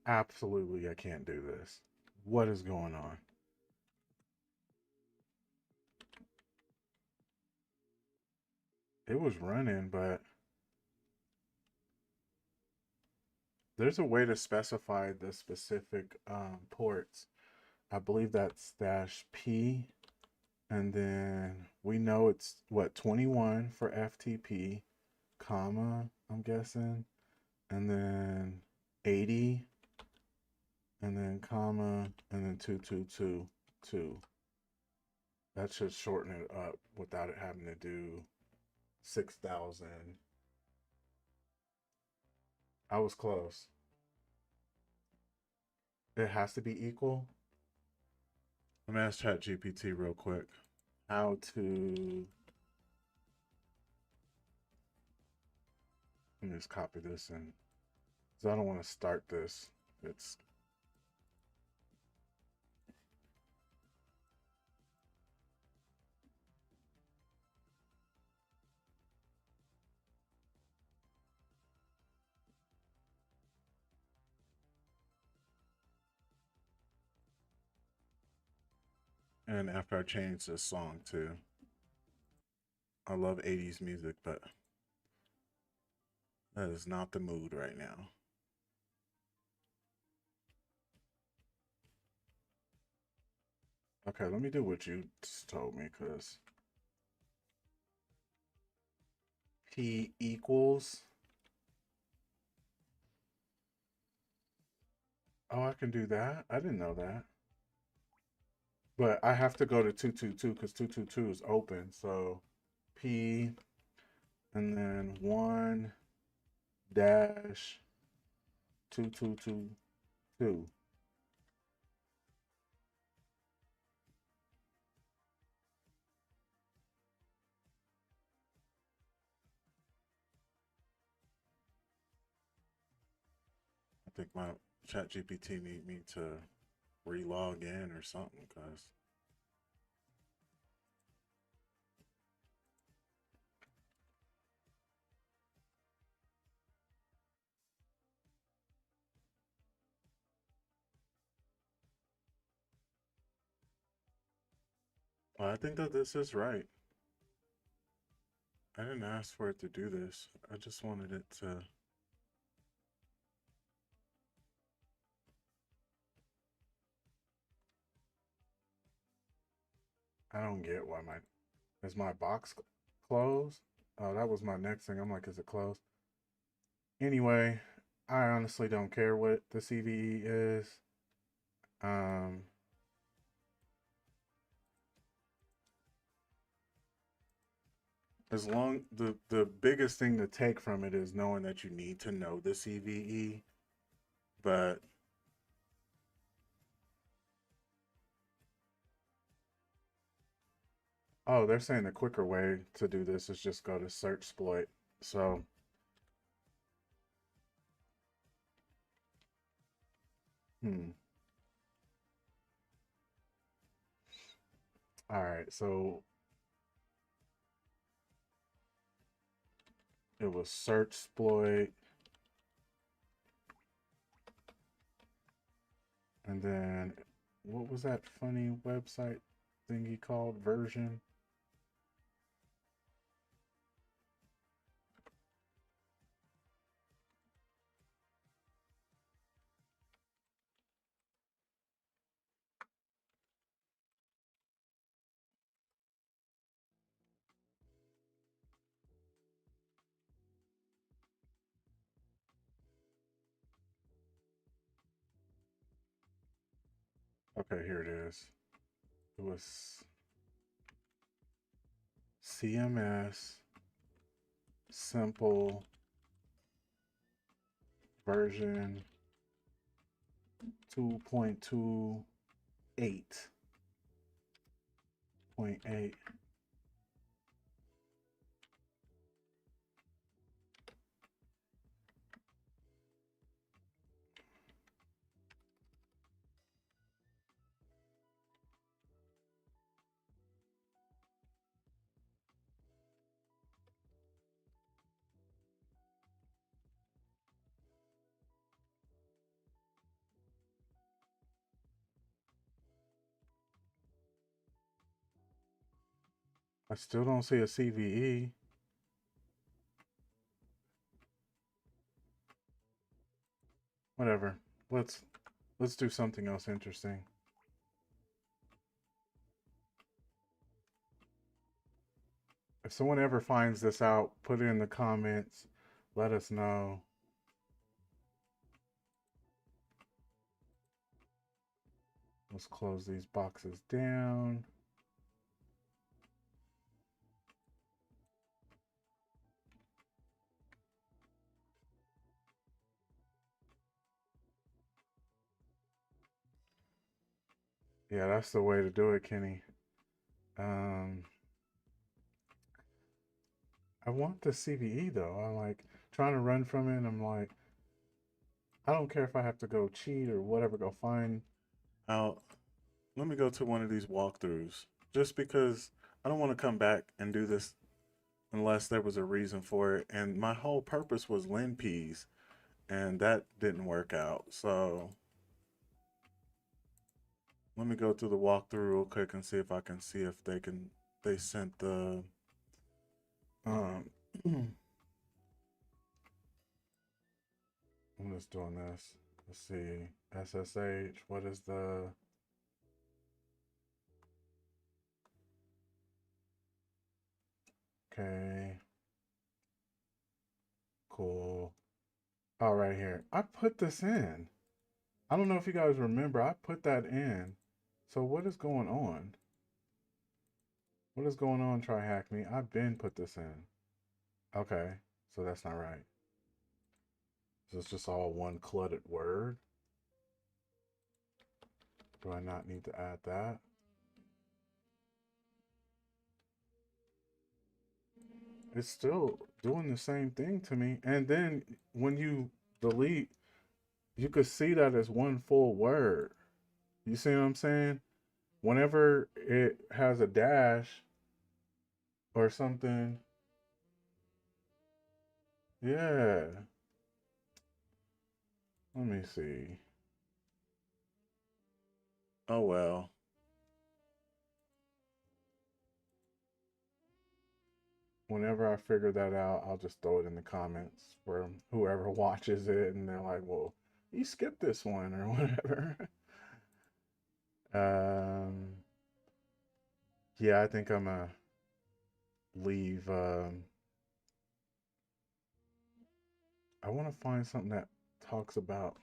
Absolutely, I can't do this. What is going on? It was running, but there's a way to specify the specific ports. I believe that's -P, and then we know it's what, 21 for FTP, comma, I'm guessing, and then 80, and then comma, and then 2222. That should shorten it up without it having to do 6,000. I was close. It has to be equal. Let me ask ChatGPT real quick. How to. Let me just copy this in. Because I don't want to start this. It's. And after I changed this song too. I love 80s music, but that is not the mood right now. Okay, let me do what you just told me, because P equals. Oh, I can do that? I didn't know that. But I have to go to 222 because 222 is open. So P and then 1 dash 2222. I think my chat GPT need me to re-log in or something, because I think that this is right. I didn't ask for it to do this. I just wanted it to. I don't get why is my box closed? Oh, that was my next thing. I'm like, is it closed? Anyway, I honestly don't care what the CVE is. Um, as long the biggest thing to take from it is knowing that you need to know the CVE, but oh, they're saying the quicker way to do this is just go to search exploit. So, hmm. All right, so it was search exploit, and then what was that funny website thingy called? Version. Okay, here it is. It was CMS simple version 2.28.8. I still don't see a CVE. Whatever. Let's do something else interesting. If someone ever finds this out, put it in the comments. Let us know. Let's close these boxes down. Yeah, that's the way to do it, Kenny. I want the CVE though. I'm like trying to run from it, and I'm like, I don't care if I have to go cheat or whatever, go find out. Let me go to one of these walkthroughs just because I don't want to come back and do this unless there was a reason for it. And my whole purpose was LinPs, and that didn't work out. So let me go through the walkthrough real quick and see if I can see if they sent the I'm just doing this. Let's see. SSH, what is the okay. Cool. Oh, right here. I put this in. I don't know if you guys remember. I put that in. So what is going on? What is going on, TryHackMe? I've been put this in. Okay. So that's not right. So it's just all one cluttered word. Do I not need to add that? It's still doing the same thing to me. And then when you delete, you could see that as one full word. You see what I'm saying? Whenever it has a dash or something, yeah. Let me see. Oh well. Whenever I figure that out, I'll just throw it in the comments for whoever watches it and they're like, well, you skipped this one or whatever. um, yeah, I think I'm gonna leave. I want to find something that talks about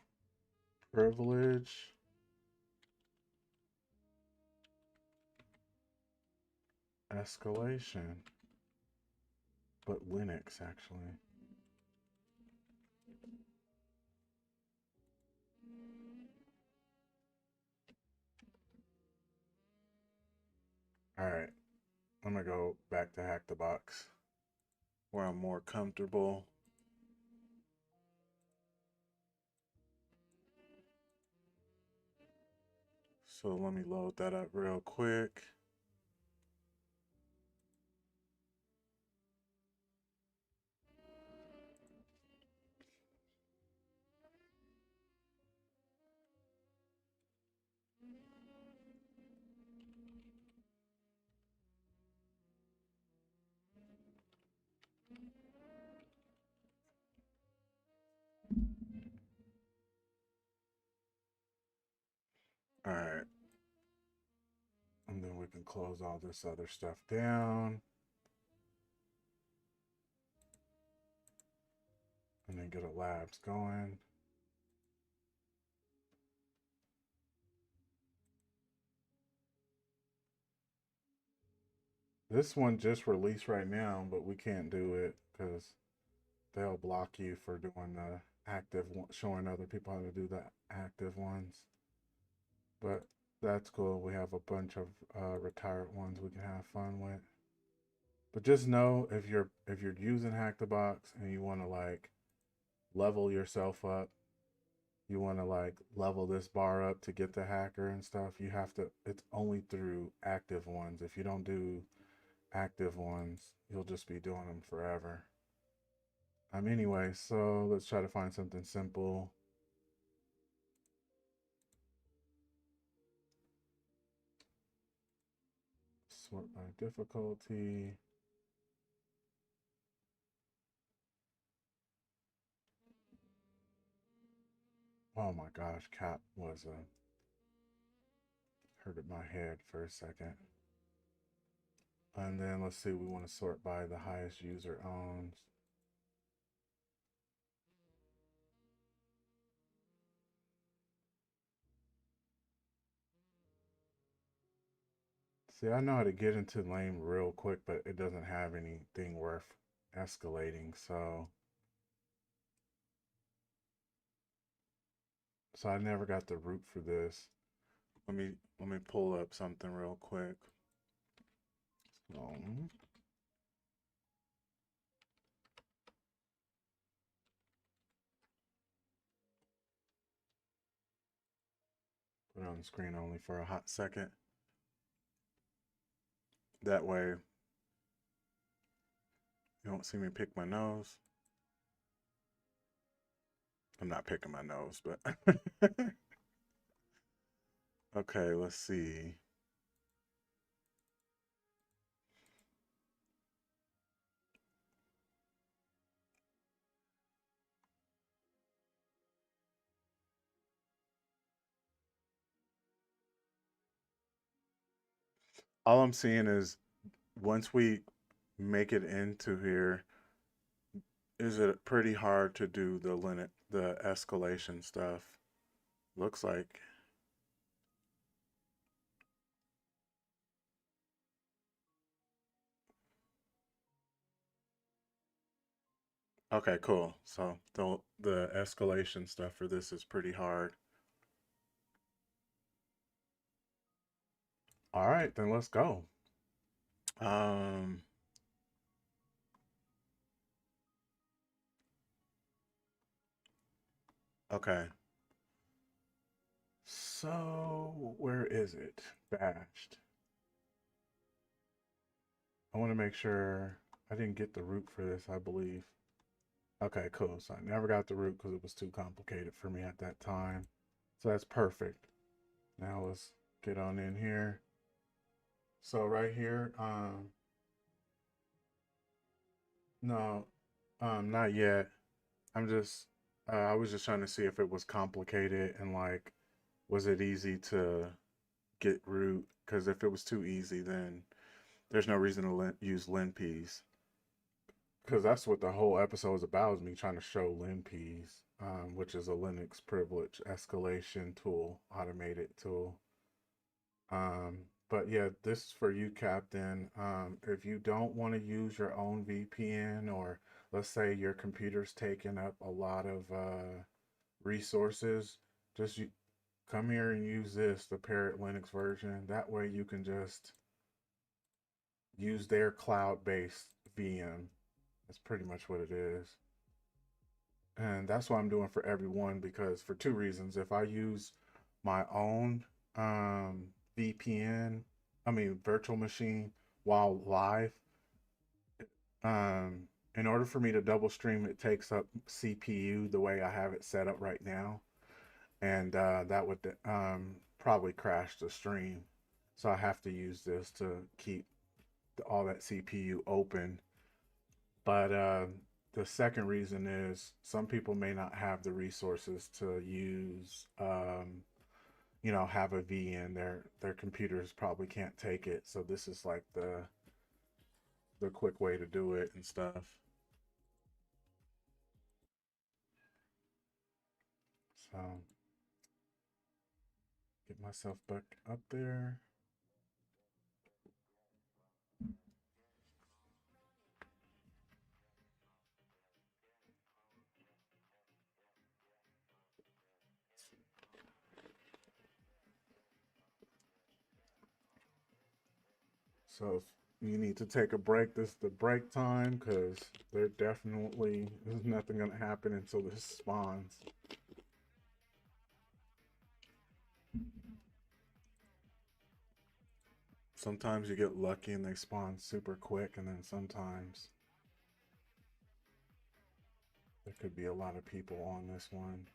privilege. Escalation, but Linux actually. All right, I'm gonna go back to HackTheBox where I'm more comfortable. So let me load that up real quick. All right. And then we can close all this other stuff down. And then get a labs going. This one just released right now, but we can't do it because they'll block you for doing the active one, showing other people how to do the active ones. But that's cool. We have a bunch of retired ones we can have fun with. But just know if you're using HackTheBox and you want to like level yourself up, you want to like level this bar up to get the hacker and stuff, you have to, it's only through active ones. If you don't do active ones, you'll just be doing them forever. Anyway, so let's try to find something simple. Sort by difficulty. Oh my gosh, cap was hurted my head for a second. And then let's see, we want to sort by the highest user owns. See, I know how to get into lane real quick, but it doesn't have anything worth escalating, so I never got the root for this. Let me pull up something real quick. Put it on the screen only for a hot second. That way you don't see me pick my nose. I'm not picking my nose, but Okay, let's see. All I'm seeing is once we make it into here, is it pretty hard to do the escalation stuff? Looks like. Okay, cool. So the escalation stuff for this is pretty hard. All right, then let's go. Um, okay. So where is it? Bashed. I want to make sure I didn't get the root for this, I believe. Okay, cool. So I never got the root because it was too complicated for me at that time. So that's perfect. Now let's get on in here. So right here, no, not yet. I'm just, I was just trying to see if it was complicated and like, was it easy to get root? Because if it was too easy, then there's no reason to use linpeas. Because that's what the whole episode is about, is me trying to show linpeas, which is a Linux privilege escalation tool, automated tool. But yeah, this is for you, Captain. If you don't want to use your own VPN, or let's say your computer's taking up a lot of resources, just come here and use this, the Parrot Linux version. That way you can just use their cloud-based VM. That's pretty much what it is. And that's what I'm doing for everyone, because for two reasons. If I use my own VPN, I mean virtual machine, while live, um, in order for me to double stream, it takes up CPU the way I have it set up right now, and that would probably crash the stream. So I have to use this to keep all that CPU open. But the second reason is some people may not have the resources to use, have a VN. Their computers probably can't take it. So this is like the quick way to do it and stuff. So get myself back up there. So if you need to take a break, this is the break time, because there definitely is nothing gonna happen until this spawns. Sometimes you get lucky and they spawn super quick, and then sometimes there could be a lot of people on this one.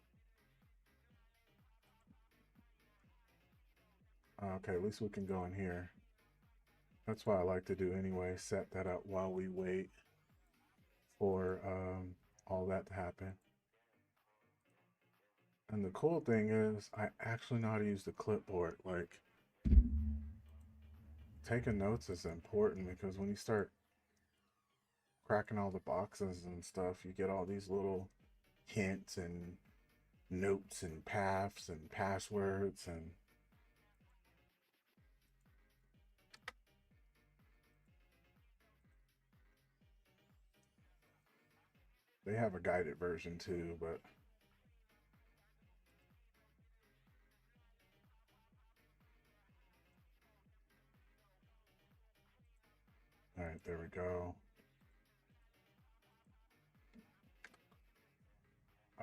Okay, at least we can go in here. That's what I like to do anyway, set that up while we wait for all that to happen. And the cool thing is, I actually know how to use the clipboard. Like, taking notes is important, because when you start cracking all the boxes and stuff, you get all these little hints and notes and paths and passwords, and they have a guided version too, but all right, there we go.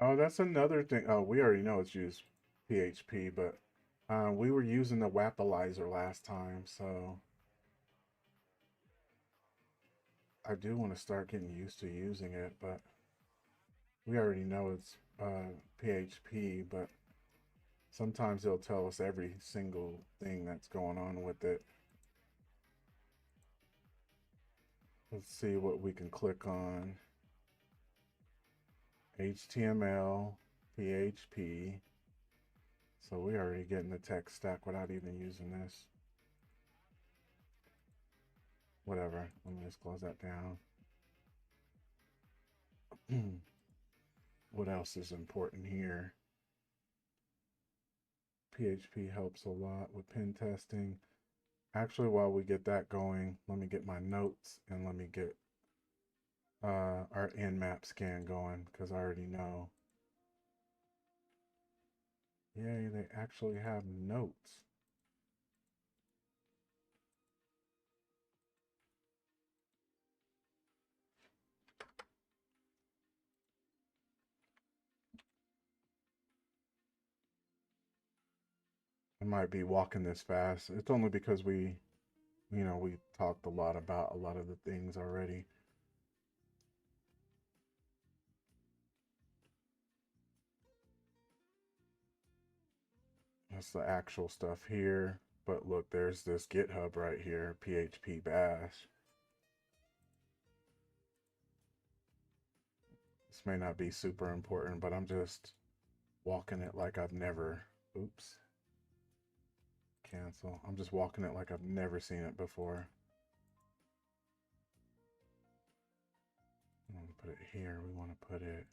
Oh, that's another thing. Oh, we already know it's used PHP, but we were using the Wapalizer last time, so I do want to start getting used to using it, but we already know it's PHP, but Sometimes it'll tell us every single thing that's going on with it. Let's see what we can click on. HTML, PHP. So we already getting the tech stack without even using this. Whatever, let me just close that down. What else is important here? PHP helps a lot with pen testing. Actually, while we get that going, let me get my notes and let me get our nmap scan going, because I already know. Yay, they actually have notes. I might be walking this fast. It's only because we talked a lot about a lot of the things already. That's the actual stuff here. But look, there's this GitHub right here, PHP bash. This may not be super important, but I'm just walking it like I've never, oops, cancel. I'm just walking it like I've never seen it before. I want to put it here. We want to put it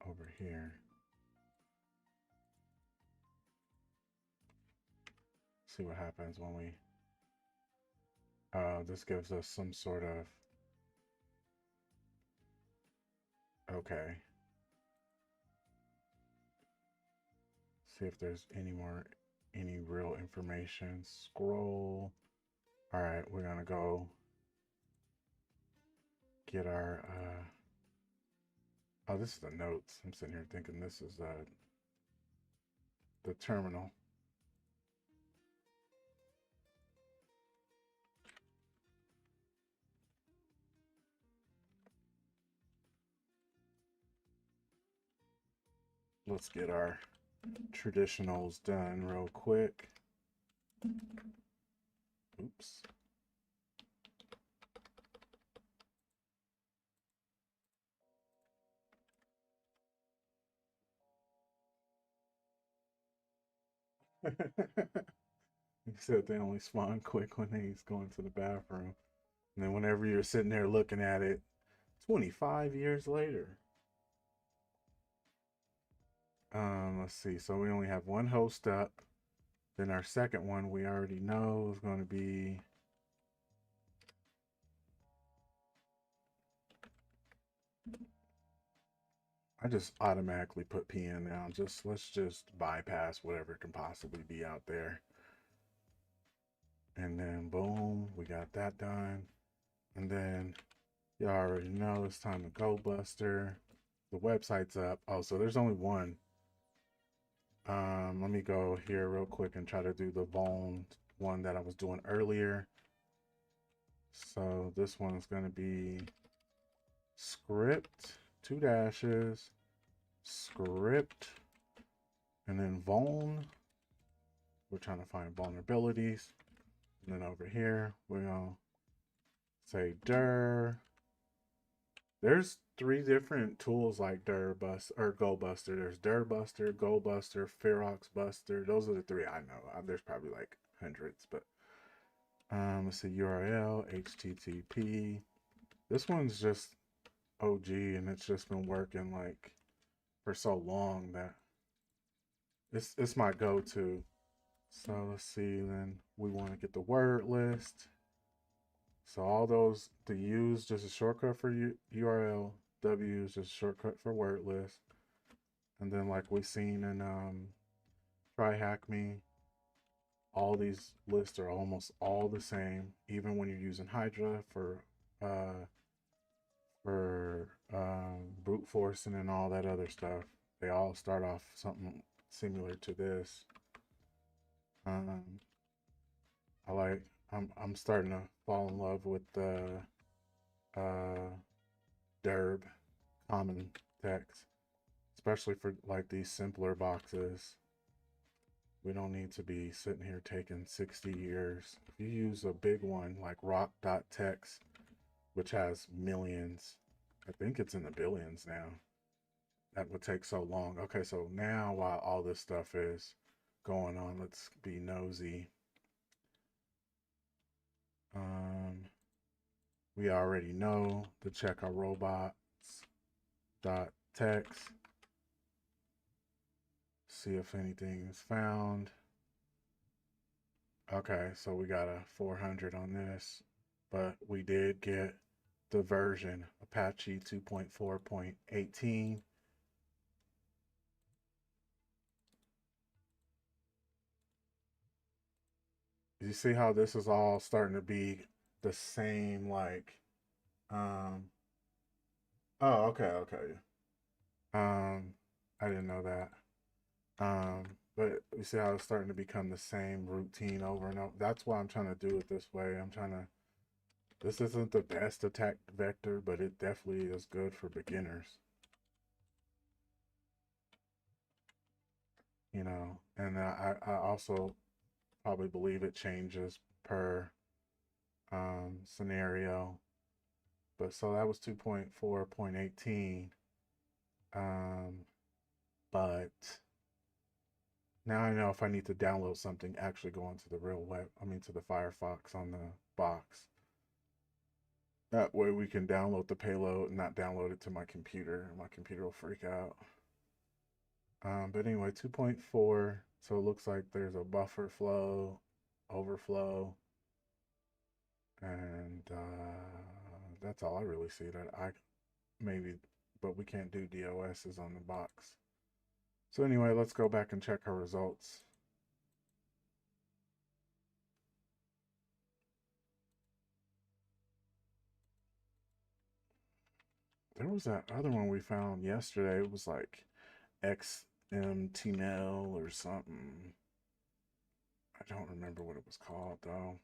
over here. See what happens when we, this gives us some sort of, okay. See if there's any real information. Scroll. All right, we're gonna go get our, oh, this is the notes. I'm sitting here thinking this is the terminal. Let's get our traditionals done real quick. Oops. He said they only spawn quick when he's going to the bathroom. And then whenever you're sitting there looking at it, 25 years later. Let's see. So we only have one host up. Then our second one we already know is going to be I just automatically put PN now. Let's just bypass whatever can possibly be out there. And then boom, we got that done. And then you already know it's time to go buster. The website's up. Oh, so there's only one. Let me go here real quick and try to do the Vuln one that I was doing earlier. So this one is going to be script, 2 dashes, script, and then Vuln. We're trying to find vulnerabilities. And then over here, we're going to say dir. There's 3 different tools like dir bust or go buster. There's dir buster, go buster, ferox buster. Those are the 3 I know. There's probably like hundreds, but let's see, URL, HTTP. This one's just OG, and it's just been working like for so long that it's my go-to. So let's see, then we want to get the word list. So all those, the U is just a shortcut for URL, W is just a shortcut for word list. And then like we seen in TryHackMe, all these lists are almost all the same, even when you're using Hydra for brute forcing and all that other stuff. They all start off something similar to this. I'm starting to fall in love with the derb common text. It's especially for like these simpler boxes. We don't need to be sitting here taking 60 years. If you use a big one like rock.txt, which has millions, I think it's in the billions now, that would take so long. Okay, so now while all this stuff is going on, let's be nosy. We already know to check our robots.txt, see if anything is found. Okay, so we got a 400 on this, but we did get the version Apache 2.4.18. You see how this is all starting to be the same, like, um, oh, okay. I didn't know that. But you see how it's starting to become the same routine over and over. That's why I'm trying to do it this way. This isn't the best attack vector, but it definitely is good for beginners. You know, and I also probably believe it changes per scenario. But so that was 2.4.18. But now I know if I need to download something, actually go onto the real web, to the Firefox on the box. That way we can download the payload and not download it to my computer. My computer will freak out. But anyway, 2.4. So it looks like there's a buffer flow, overflow, and that's all I really see that I maybe, but we can't do DOSs on the box. So anyway, let's go back and check our results. There was that other one we found yesterday. It was like XMTML or something. I don't remember what it was called though.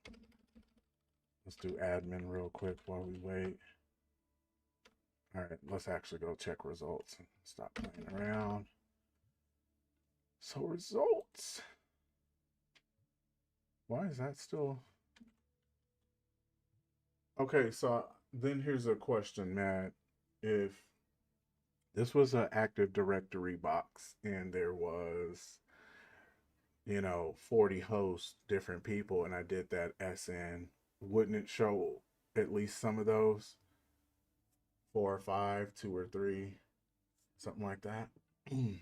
Let's do admin real quick while we wait. All right, let's actually go check results and stop playing around. So results. Why is that still? Okay, so then here's a question, Matt. If this was an Active Directory box and there was, 40 hosts, different people, and I did that SN, wouldn't it show at least some of those? 4 or 5, 2 or 3, something like that. And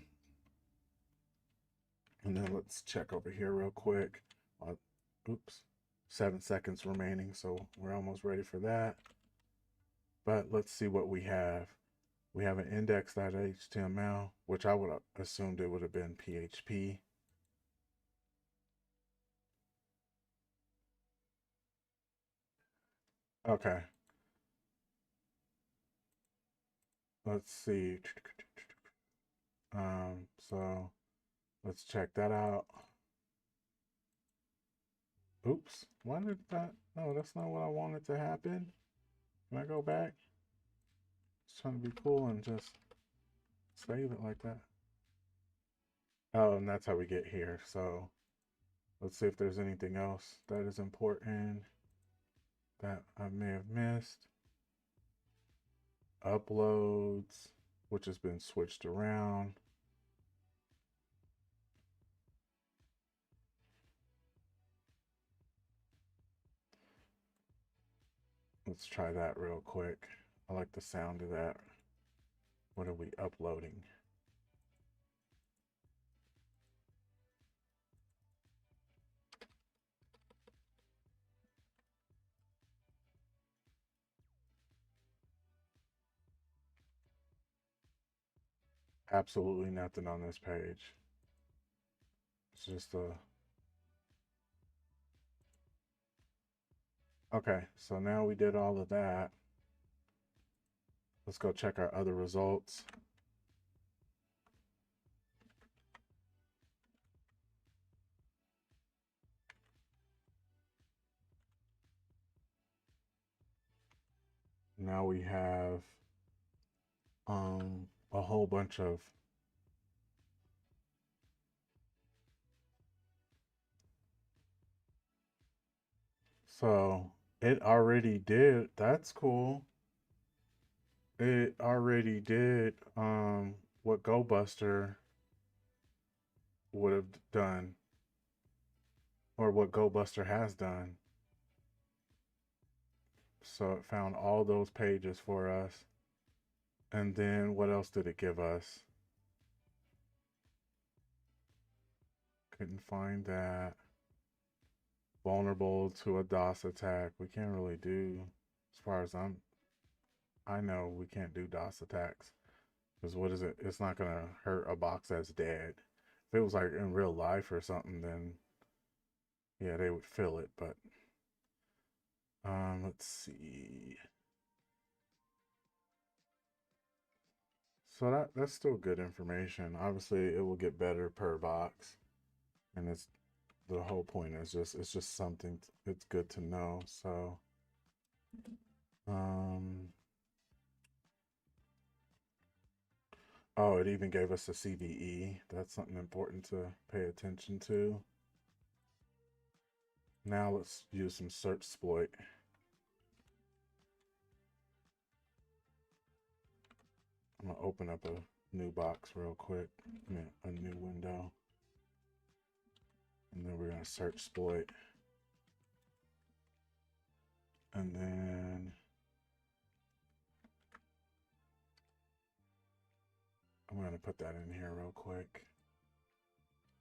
then let's check over here real quick. Oops, 7 seconds remaining, so we're almost ready for that. But let's see what we have. We have an index.html, which I would have assumed it would have been PHP. Okay. Let's see. So let's check that out. Oops. Why did that? No, that's not what I wanted to happen. Can I go back? Just trying to be cool and just save it like that. Oh, and that's how we get here. So let's see if there's anything else that is important that I may have missed. Uploads, which has been switched around. Let's try that real quick. I like the sound of that. What are we uploading? Absolutely nothing on this page. It's just a... Okay, so now we did all of that. Let's go check our other results. Now we have a whole bunch of So it already did. That's cool. It already did what GoBuster would have done, or what GoBuster has done. So it found all those pages for us. And then what else did it give us? Couldn't find that. Vulnerable to a DOS attack. We can't really do, as far as I know, we can't do DOS attacks. Because what is it? It's not gonna hurt a box that's dead. If it was like in real life or something, then yeah, they would feel it. But let's see. So that's still good information. Obviously, it will get better per box, and it's the whole point is just it's just something it's good to know. So um oh, it even gave us a CVE. That's something important to pay attention to. Now let's use some search exploit. I'm gonna open up a new box real quick. I mean, a new window. And then we're gonna search exploit. And then I'm gonna put that in here real quick.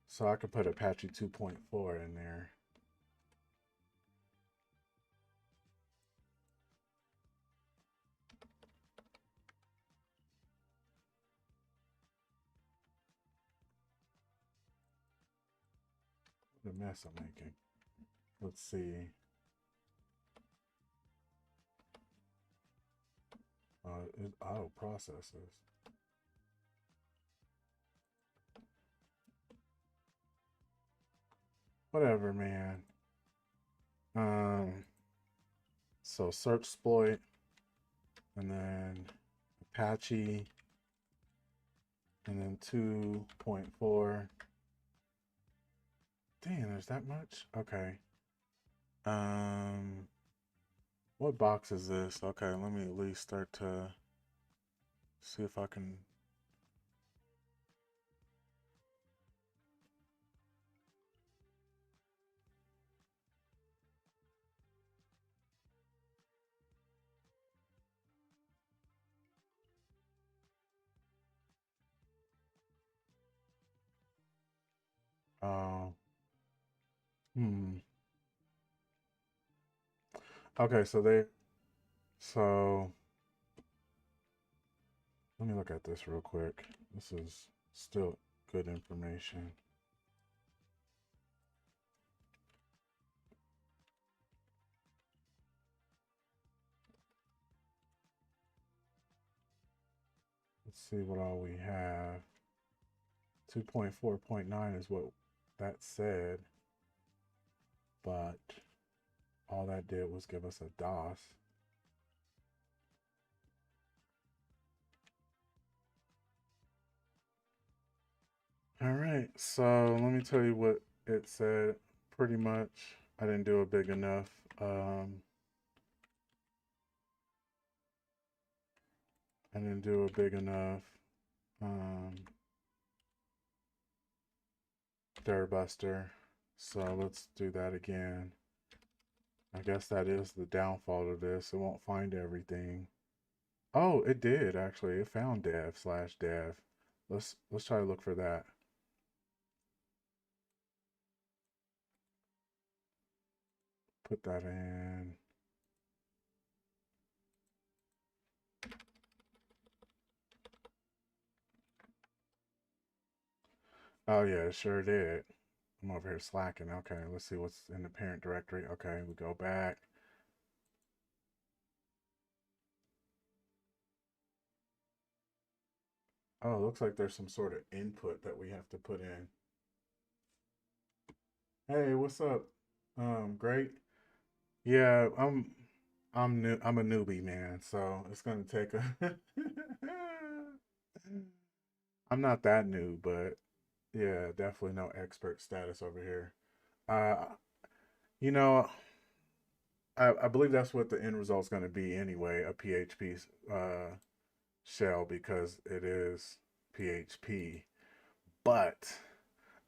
So I could put Apache 2.4 in there. What a mess I'm making. Let's see. It auto processes. Whatever, man. So search exploit, and then Apache, and then 2.4. Damn, there's that much? Okay. What box is this? Okay, let me at least start to see if I can. Uh, hmm. Okay, so let me look at this real quick. This is still good information. Let's see what all we have. 2.4.9 is what that said, but all that did was give us a DOS. All right, so let me tell you what it said. Pretty much, I didn't do a big enough. I didn't do a big enough Buster. So let's do that again. I guess that is the downfall of this. It won't find everything. Oh, it did actually. It found dev/dev. Let's try to look for that. Put that in. Oh yeah, it sure did. I'm over here slacking. Okay, let's see what's in the parent directory. Okay, we go back. Oh, it looks like there's some sort of input that we have to put in. Hey, what's up? Great. Yeah, I'm new. I'm a newbie, man. So it's gonna take a. I'm not that new, but yeah, definitely no expert status over here. Uh, you know, I believe that's what the end result is going to be anyway, a PHP shell because it is PHP. But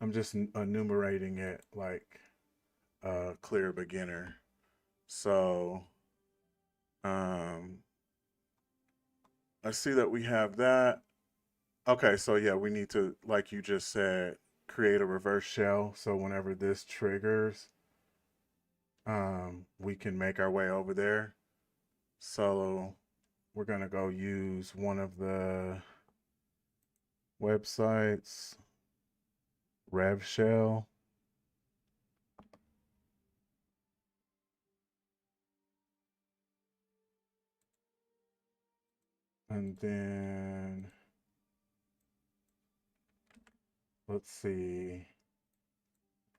I'm just enumerating it like a clear beginner. So um, I see that we have that. Okay, so yeah, we need to, like you just said, create a reverse shell. So whenever this triggers, we can make our way over there. So we're gonna go use one of the websites, Rev Shell. And then let's see,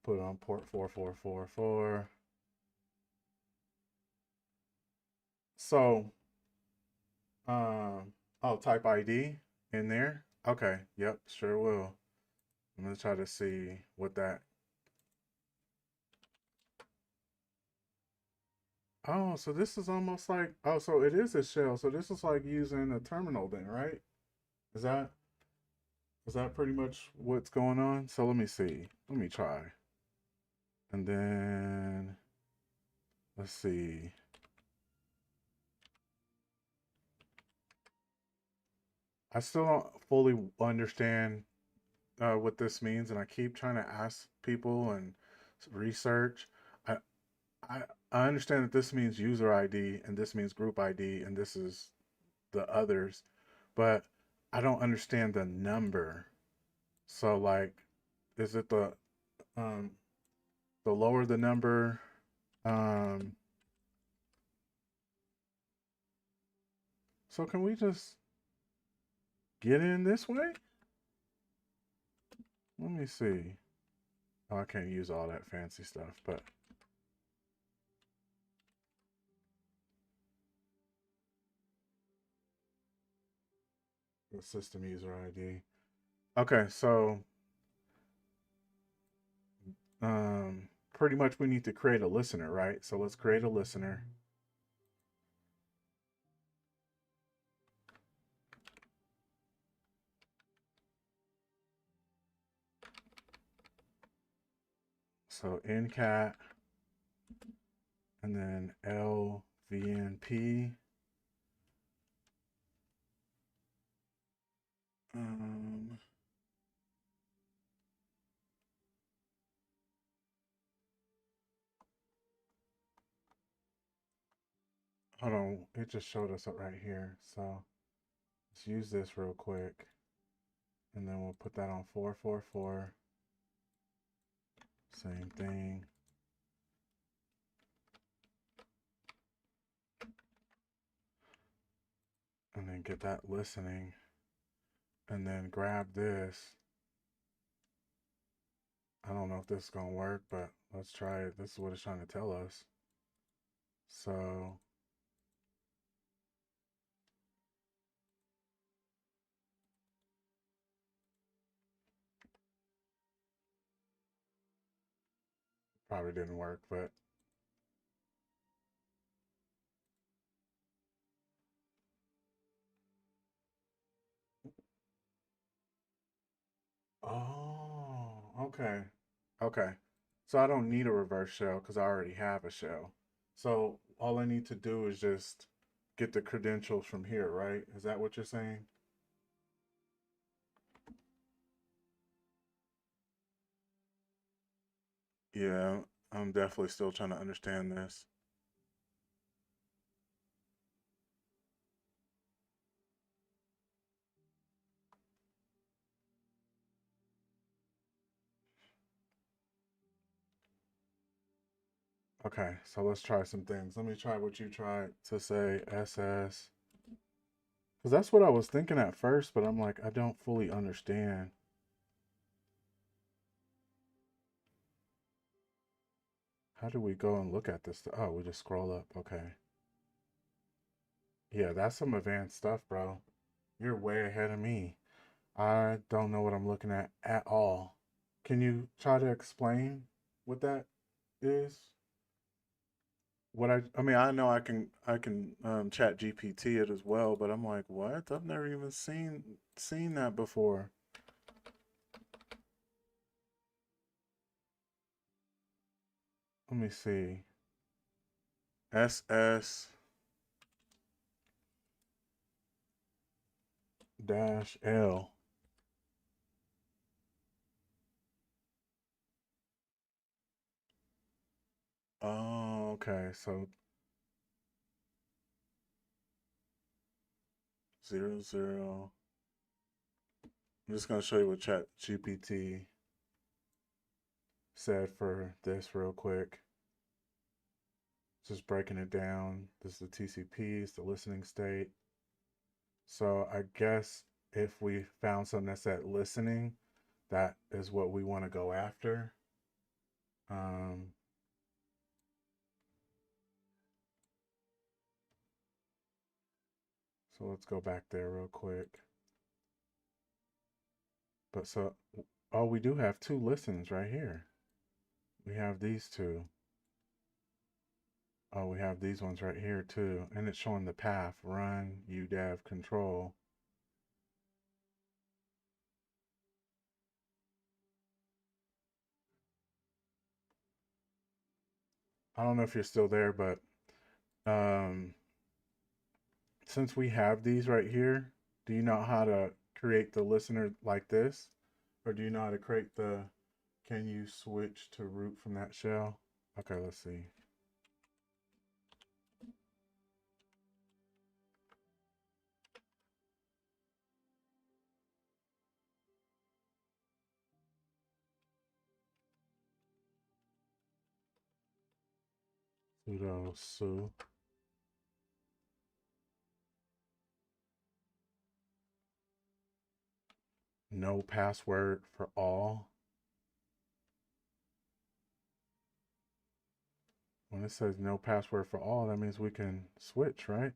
put on port 4444. So, oh, type ID in there. Okay, yep, sure will. I'm gonna try to see what that. Oh, so this is almost like, oh, so it is a shell. So this is like using a terminal then, right? Is that is that pretty much what's going on? So let me see. Let me try. And then let's see. I still don't fully understand what this means, and I keep trying to ask people and research. I, I I understand that this means user ID and this means group ID and this is the others, but I don't understand the number. So like, is it um the lower the number? Um, so can we just get in this way? Let me see. Oh, I can't use all that fancy stuff, but the system user ID. Okay, so pretty much we need to create a listener, right? So let's create a listener. So ncat and then lvnp. Um, hold on, it just showed us up right here. So let's use this real quick. And then we'll put that on 444. Same thing. And then get that listening. And then grab this. I don't know if this is going to work, but let's try it. This is what it's trying to tell us. So probably didn't work, but oh, okay. Okay. So I don't need a reverse shell because I already have a shell. So all I need to do is just get the credentials from here, right? Is that what you're saying? Yeah, I'm definitely still trying to understand this. Okay, so let's try some things. Let me try what you tried to say SS. Because that's what I was thinking at first, but I'm like, I don't fully understand. How do we go and look at this? Oh, we just scroll up. Okay. Yeah, that's some advanced stuff, bro. You're way ahead of me. I don't know what I'm looking at all. Can you try to explain what that is? I mean, I know I can chat GPT it as well, but I'm like, what? I've never even seen that before. Let me see. SS dash L. Oh, okay. So 00. I'm just gonna show you what Chat GPT said for this real quick. Just breaking it down. This is the TCP, it's the listening state. So I guess if we found something that's at listening, that is what we want to go after. Um, so let's go back there real quick. But so, oh, we do have two listens right here. We have these two. Oh, we have these ones right here too. And it's showing the path, run, udev, control. I don't know if you're still there, but um, since we have these right here, do you know how to create the listener like this? Or do you know how to create the, can you switch to root from that shell? Okay, let's see. Sudo su. No password for all. When it says no password for all, that means we can switch, right?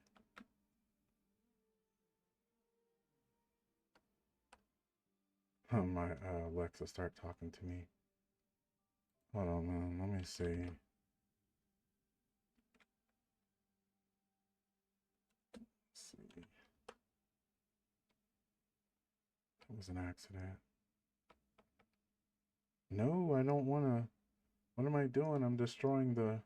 My Alexa start talking to me. Hold on, man. Let me see. Let's see. It was an accident. No, I don't want to. What am I doing? I'm destroying the.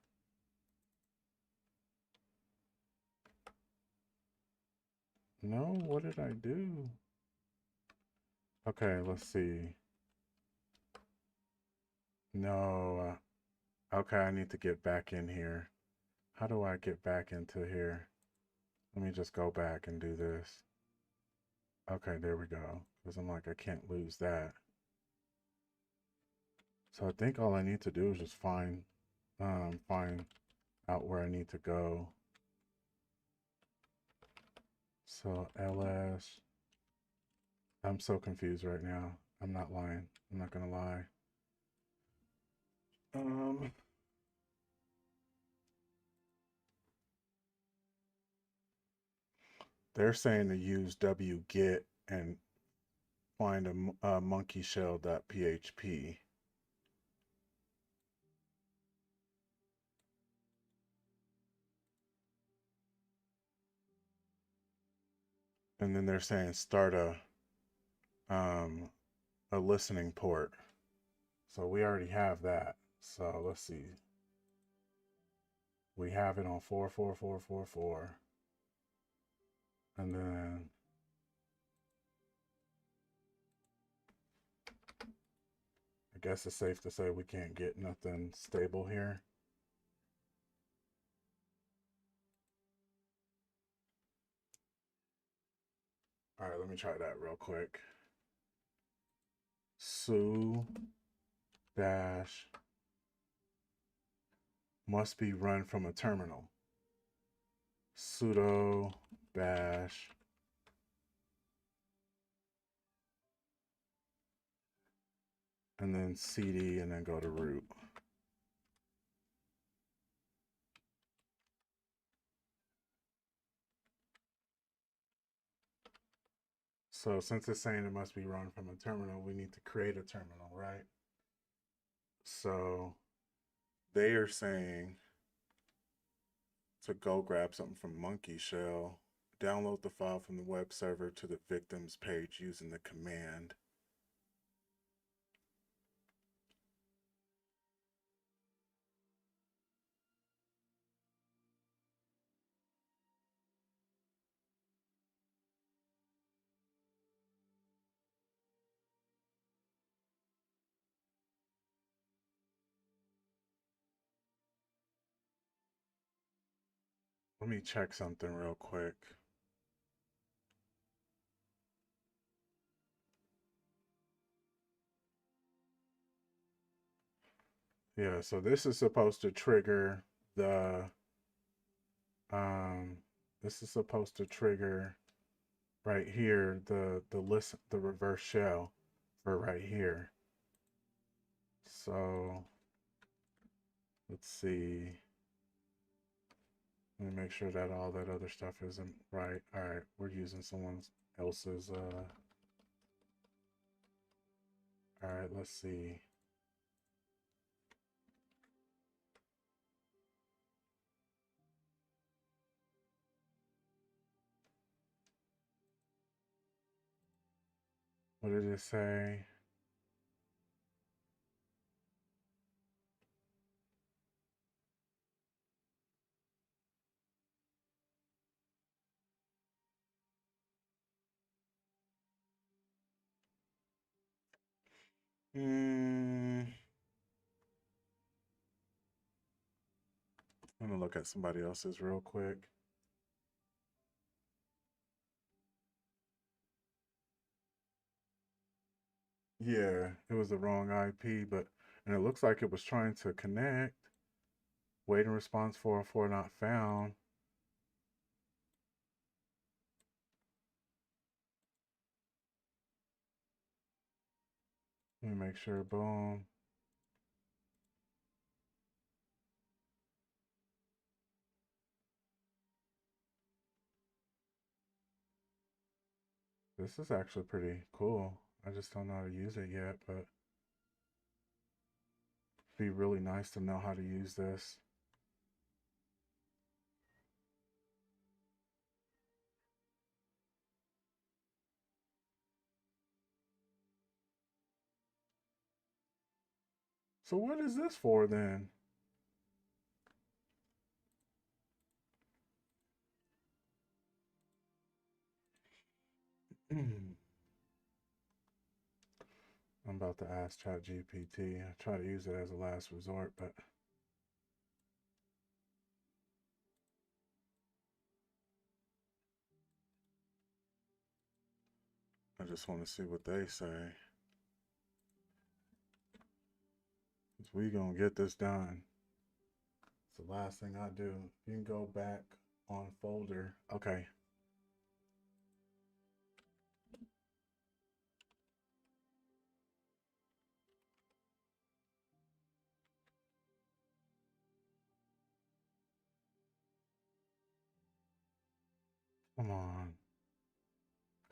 No, what did I do? Okay, let's see. No. Okay, I need to get back in here. How do I get back into here? Let me just go back and do this. Okay, there we go. Because I'm like, I can't lose that. So I think all I need to do is just find out where I need to go. So ls. I'm so confused right now. I'm not lying. I'm not gonna lie. Um, they're saying to use wget and find a monkey shell.php. And then they're saying start a listening port. So we already have that. So let's see. We have it on 44444. And then I guess it's safe to say we can't get nothing stable here. All right, let me try that real quick. Su dash must be run from a terminal. Sudo bash and then cd and then go to root. So since it's saying it must be run from a terminal, we need to create a terminal, right? So they are saying to go grab something from Monkey Shell. Download the file from the web server to the victims page using the command. Let me check something real quick. Yeah, so this is supposed to trigger the this is supposed to trigger right here the reverse shell for right here. So let's see. Let me make sure that all that other stuff isn't right. All right, we're using someone else's all right, let's see. What did it say? I'm gonna look at somebody else's real quick. Yeah, it was the wrong IP, and it looks like it was trying to connect. Waiting response 404 not found. Let me make sure. Boom. This is actually pretty cool. I just don't know how to use it yet, but it'd be really nice to know how to use this. So what is this for then? I'm about to ask ChatGPT. I try to use it as a last resort, but I just want to see what they say. We gonna get this done. It's the last thing I do. You can go back on folder. Okay. Come on.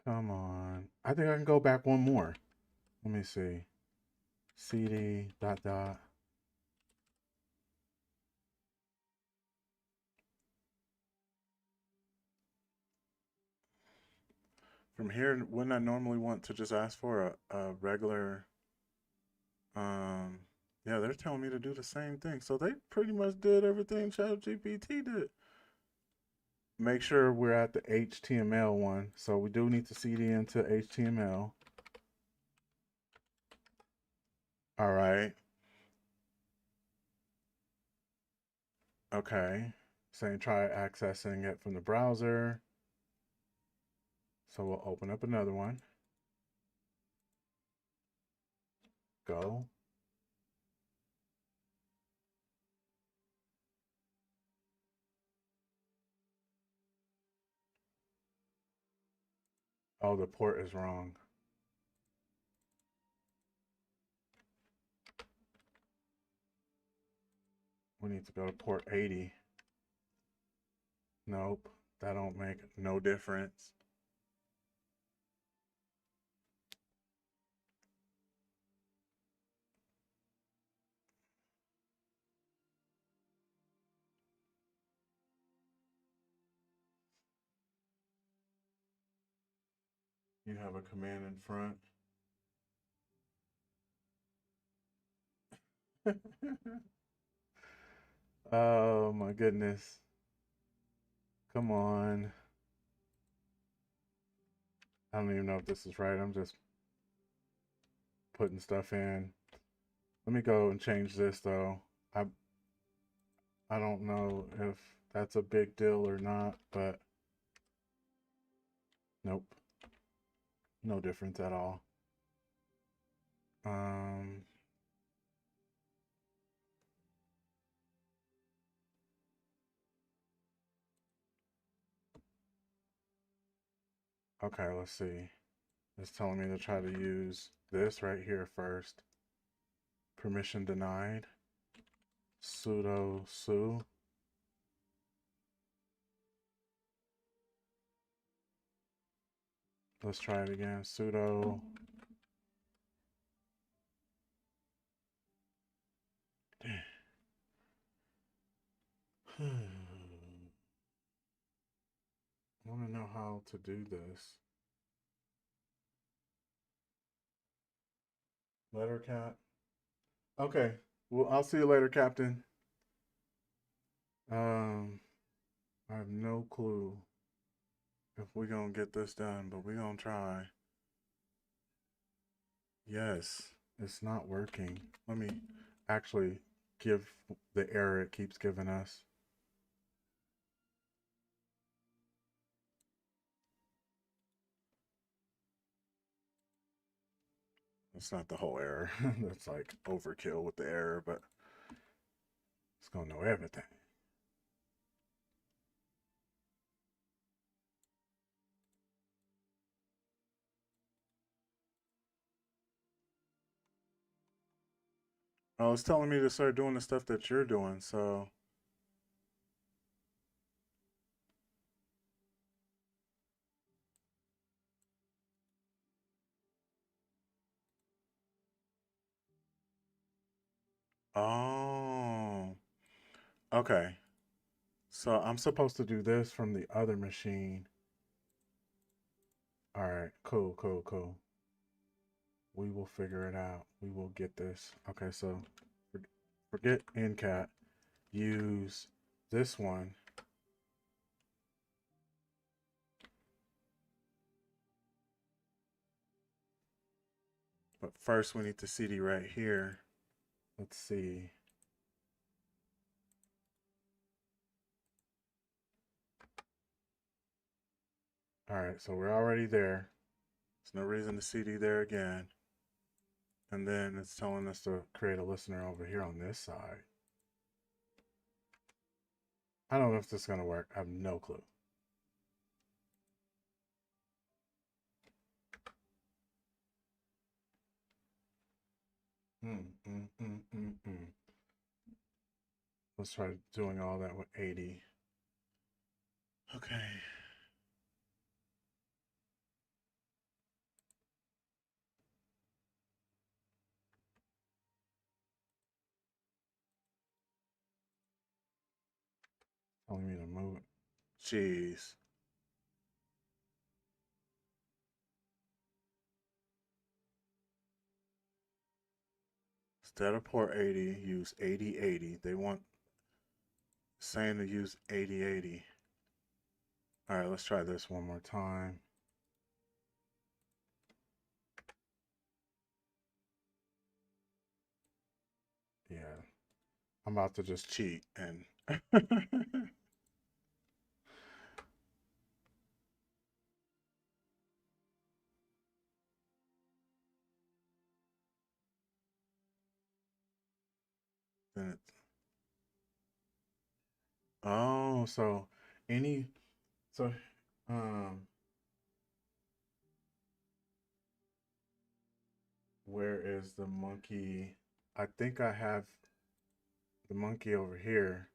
Come on. I think I can go back one more. Let me see. CD dot dot. From here, wouldn't I normally want to just ask for a regular, yeah, they're telling me to do the same thing. So they pretty much did everything ChatGPT did. Make sure we're at the HTML one. So we do need to CD into HTML. All right. Okay. Saying try accessing it from the browser. So we'll open up another one. Go. Oh, the port is wrong. We need to go to port 80. Nope, that don't make no difference. You have a command in front. Oh my goodness. Come on. I don't even know if this is right. I'm just putting stuff in. Let me go and change this though. I I don't know if that's a big deal or not, but nope. No difference at all. Um okay, let's see. It's telling me to try to use this right here first. Permission denied. Sudo su. Let's try it again. Sudo. I want to know how to do this. Letter cat. Okay. Well, I'll see you later, Captain. I have no clue if we're gonna get this done, but we're gonna try. Yes, it's not working. Let me actually give the error it keeps giving us. It's not the whole error. That's like overkill with the error, but it's gonna know everything. Oh, it's telling me to start doing the stuff that you're doing, so oh, okay. So I'm supposed to do this from the other machine. All right, cool, cool, cool. We will figure it out. We will get this. Okay, so forget ncat. Use this one. But first we need to CD right here. Let's see. All right, so we're already there. There's no reason to CD there again. And then it's telling us to create a listener over here on this side. I don't know if this is going to work. I have no clue. Let's try doing all that with 80. Okay. Telling me to move it. Jeez. Instead of port 80, use 8080. They want saying to use 8080. All right, let's try this one more time. Yeah, I'm about to just cheat and then it's, oh, so any so um where is the monkey? I think I have the monkey over here.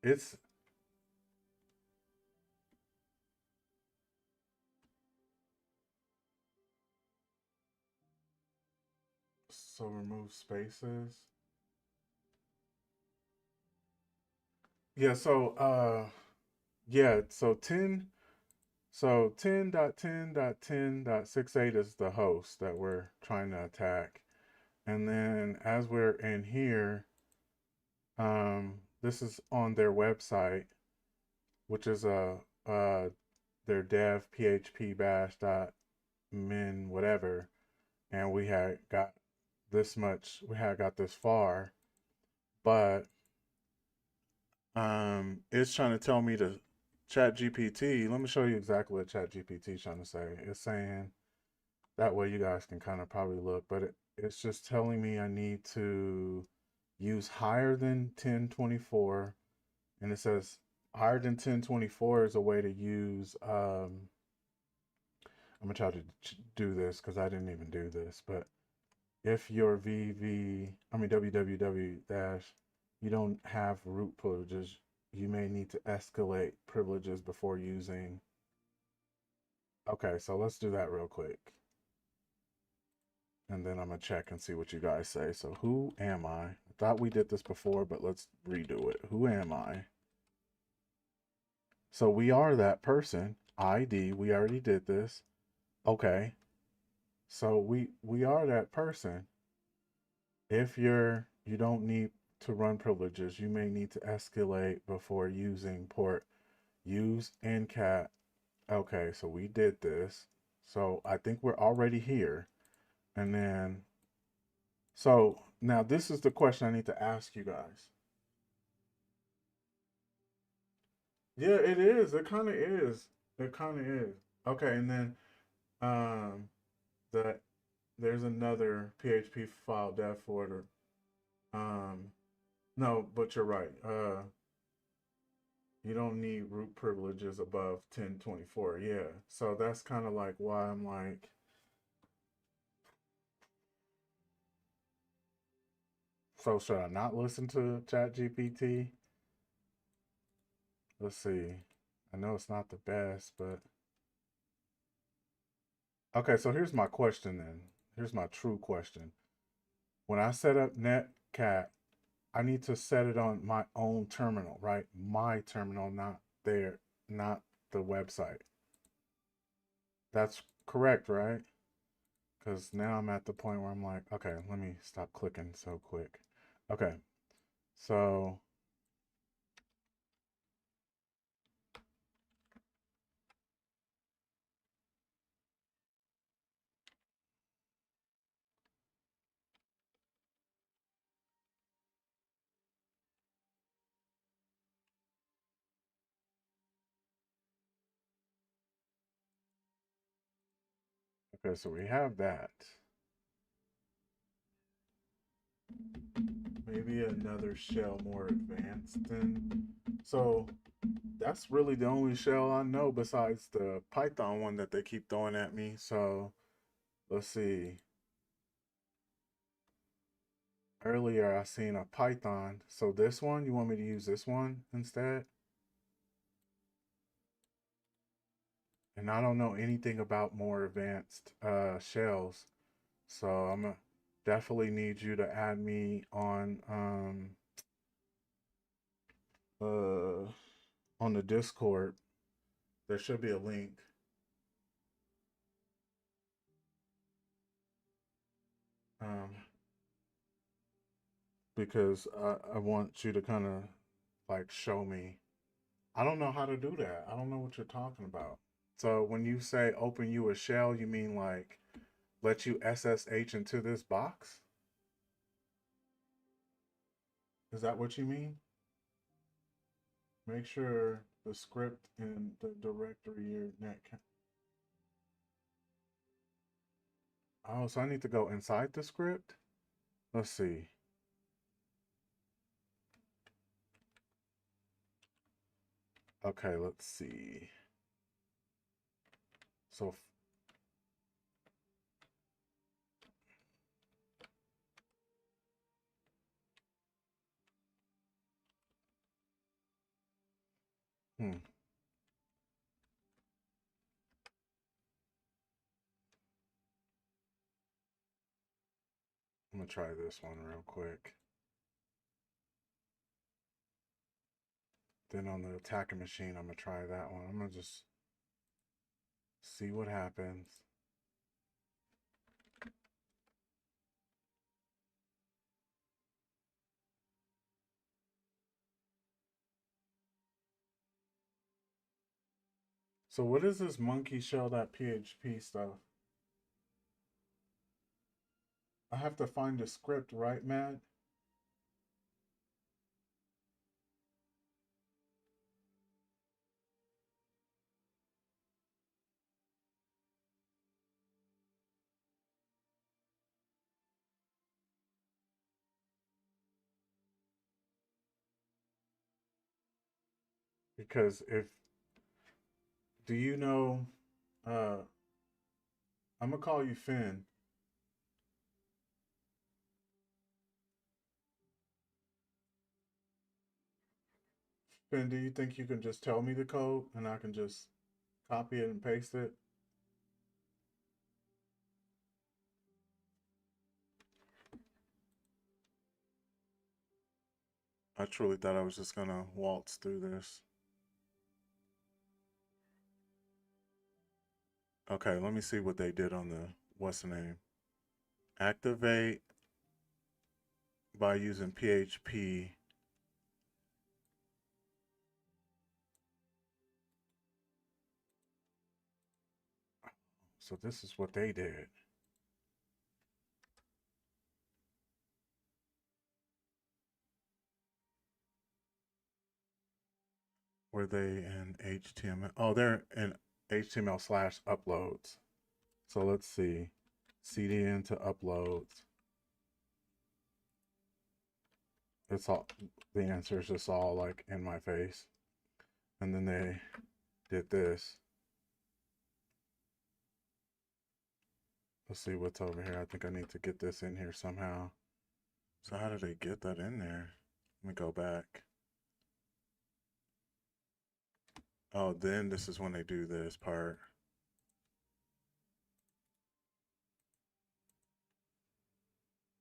It's so remove spaces. Yeah, yeah, so 10.10.10.68 is the host that we're trying to attack. And then as we're in here, this is on their website, which is their dev php bash dot min whatever, and we had got this much, we had got this far, but it's trying to tell me to chat GPT. Let me show you exactly what chat GPT is trying to say. It's saying that way you guys can kind of probably look, but it's just telling me I need to use higher than 1024, and it says higher than 1024 is a way to use I'm gonna try to do this because I didn't even do this, but if your www dash, you don't have root privileges, you may need to escalate privileges before using. Okay, so let's do that real quick. And then I'm gonna check and see what you guys say. So who am I? I thought we did this before, but let's redo it. Who am I? So we are that person. ID, we already did this. Okay. So we are that person. If you don't need to run privileges, you may need to escalate before using port. Use ncat. Okay, so we did this. So I think we're already here. And then so now this is the question I need to ask you guys. Yeah, it is. It kind of is. It kind of is. Okay, and then um the there's another PHP file dev folder. Um no, but you're right. You don't need root privileges above 1024. Yeah. So that's kind of like why I'm like, so should I not listen to ChatGPT? Let's see. I know it's not the best, but okay, so here's my question then. Here's my true question. When I set up netcat, I need to set it on my own terminal, right? My terminal, not there, not the website. That's correct, right? Because now I'm at the point where I'm like, okay, let me stop clicking so quick. Okay, so okay, so we have that. Maybe another shell more advanced than. So that's really the only shell I know besides the Python one that they keep throwing at me. So let's see. Earlier I seen a Python. So this one, you want me to use this one instead? And I don't know anything about more advanced shells. So I'm gonna definitely need you to add me uh on the Discord. There should be a link. Um because I want you to kind of like show me. I don't know how to do that. I don't know what you're talking about. So when you say open you a shell, you mean like let you SSH into this box? Is that what you mean? Make sure the script in the directory your net. Oh, so I need to go inside the script? Let's see. Okay, let's see. So, hmm, I'm gonna try this one real quick. Then on the attacker machine, I'm gonna try that one. I'm gonna just see what happens. So what is this monkey shell.php stuff? I have to find a script, right, Matt? Because if, do you know, uh, I'm gonna call you Finn. Finn, do you think you can just tell me the code and I can just copy it and paste it? I truly thought I was just gonna waltz through this. Okay, let me see what they did on the, what's the name? Activate by using PHP. So this is what they did. Were they in HTML? Oh, they're in HTML/uploads. So let's see. CD into uploads. It's all, the answer is just all like in my face. And then they did this. Let's see what's over here. I think I need to get this in here somehow. So how did they get that in there? Let me go back. Oh, then this is when they do this part.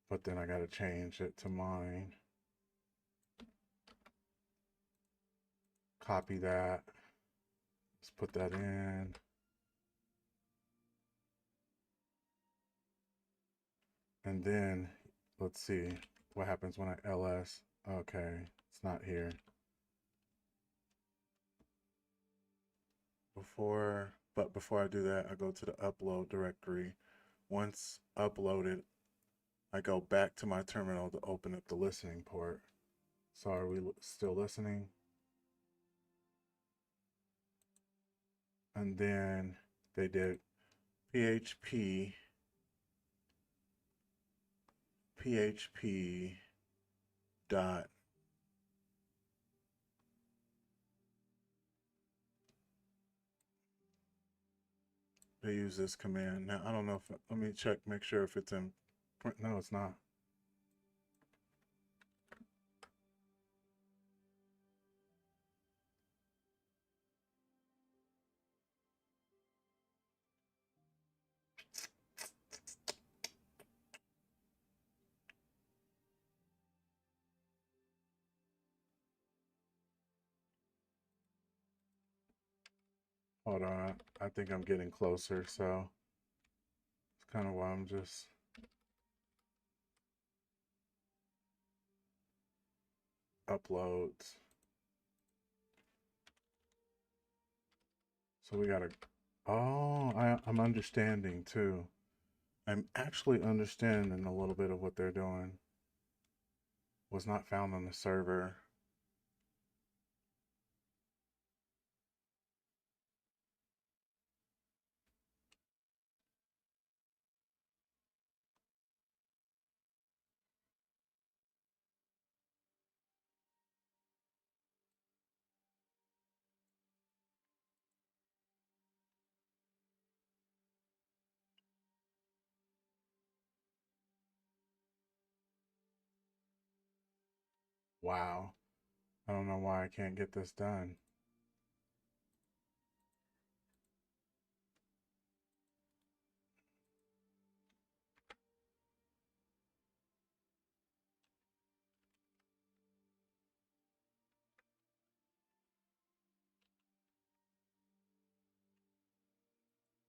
But then I got to change it to mine. Copy that. Let's put that in. And then let's see what happens when I ls. Okay, it's not here. Before I do that, I go to the upload directory. Once uploaded, I go back to my terminal to open up the listening port. So are we still listening? And then they did PHP dot they use this command. Now I don't know if, let me check, make sure if it's in print. No, it's not. Hold on, I think I'm getting closer, so it's kind of why I'm just uploads. So we gotta, oh, I'm understanding too. I'm actually understanding a little bit of what they're doing. Was not found on the server. Wow. I don't know why I can't get this done.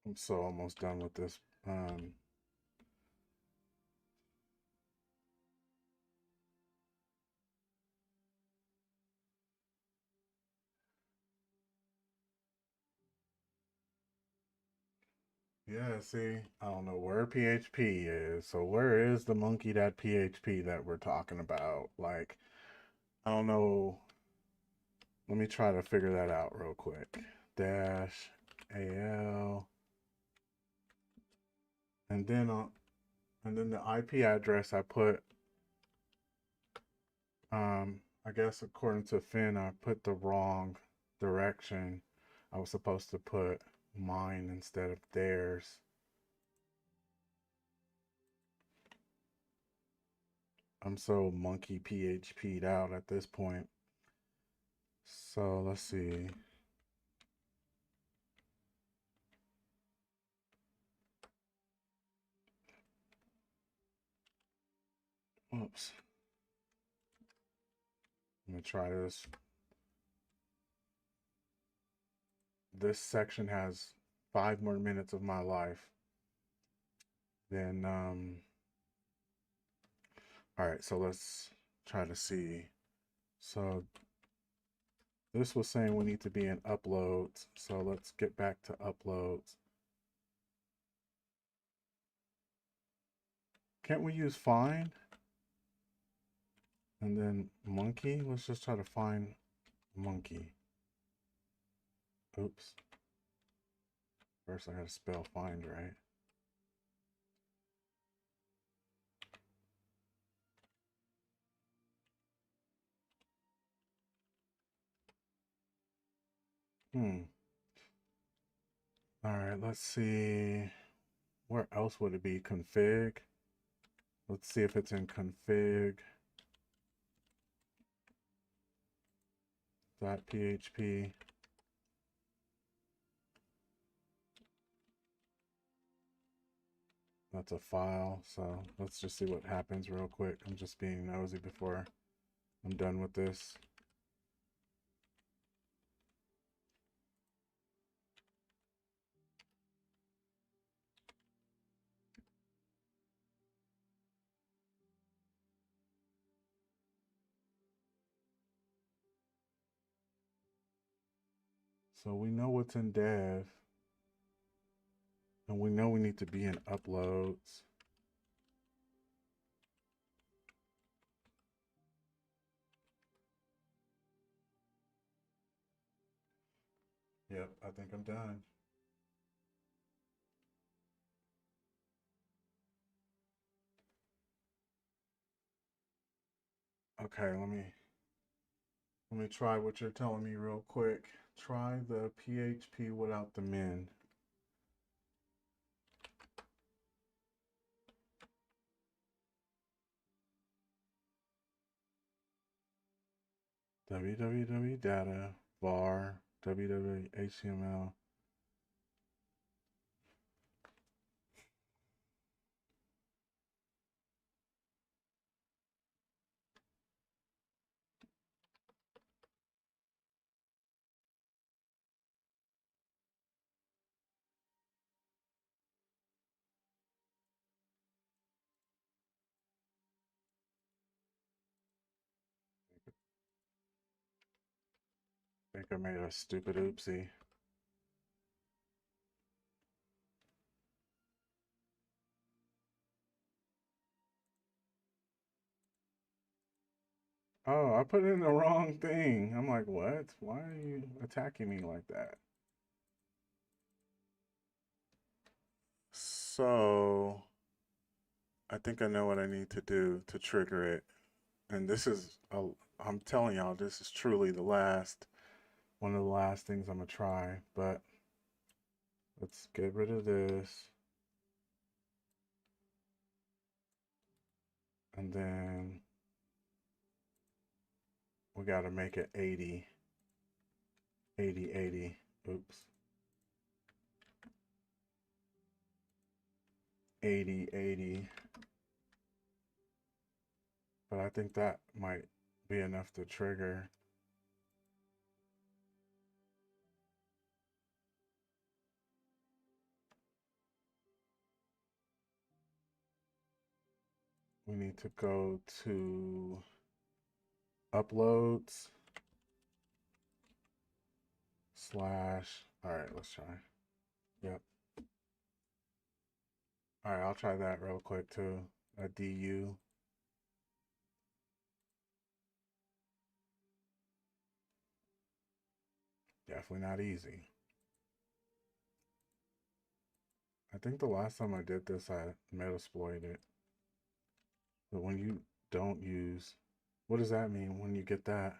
I'm so almost done with this. Yeah, see, I don't know where PHP is. So where is the monkey.php that we're talking about? Like, I don't know. Let me try to figure that out real quick. Dash AL, and then the IP address I put, I guess according to Finn, I put the wrong direction. I was supposed to put mine instead of theirs. I'm so monkey PHP'd out at this point. So let's see. Oops. I'm gonna try this. This section has 5 more minutes of my life. Then all right, so let's try to see. So this was saying we need to be in uploads. So let's get back to uploads. Can't we use find? And then monkey? Let's just try to find monkey. Oops. First I gotta spell find right. All right, let's see. Where else would it be? Config. Let's see if it's in config. .php. That's a file, so let's just see what happens real quick. I'm just being nosy before I'm done with this. So we know what's in dev, and we know we need to be in uploads. Yep, I think I'm done. Okay, let me try what you're telling me real quick. Try the PHP without the min. www data var www html. I think I made a stupid oopsie. Oh, I put in the wrong thing. I'm like, what? Why are you attacking me like that? So, I think I know what I need to do to trigger it. And this is, I'm telling y'all, this is truly one of the last things I'm gonna try. But let's get rid of this. And then we gotta make it 80. 80, 80. Oops. 80, 80. But I think that might be enough to trigger. we need to go to uploads / all right, let's try. Yep. All right, I'll try that real quick too. A DU. Definitely not easy. I think the last time I did this, I metasploited. But when you don't use, what does that mean when you get that?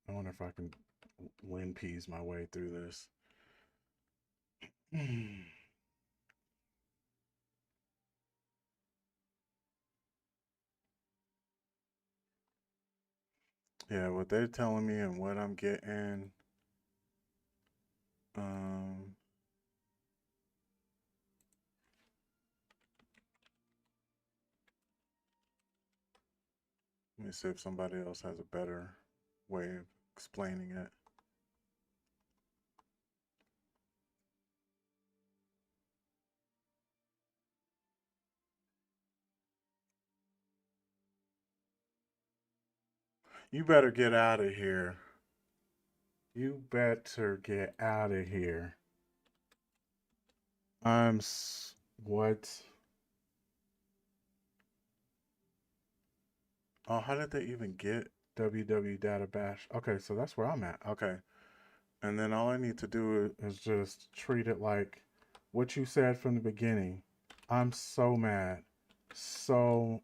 I wonder if I can win peas my way through this. Yeah, what they're telling me and what I'm getting, let me see if somebody else has a better way of explaining it. You better get out of here. You better get out of here. What? Oh, how did they even get www data bash? Okay, so that's where I'm at. Okay. And then all I need to do is just treat it like what you said from the beginning. I'm so mad. So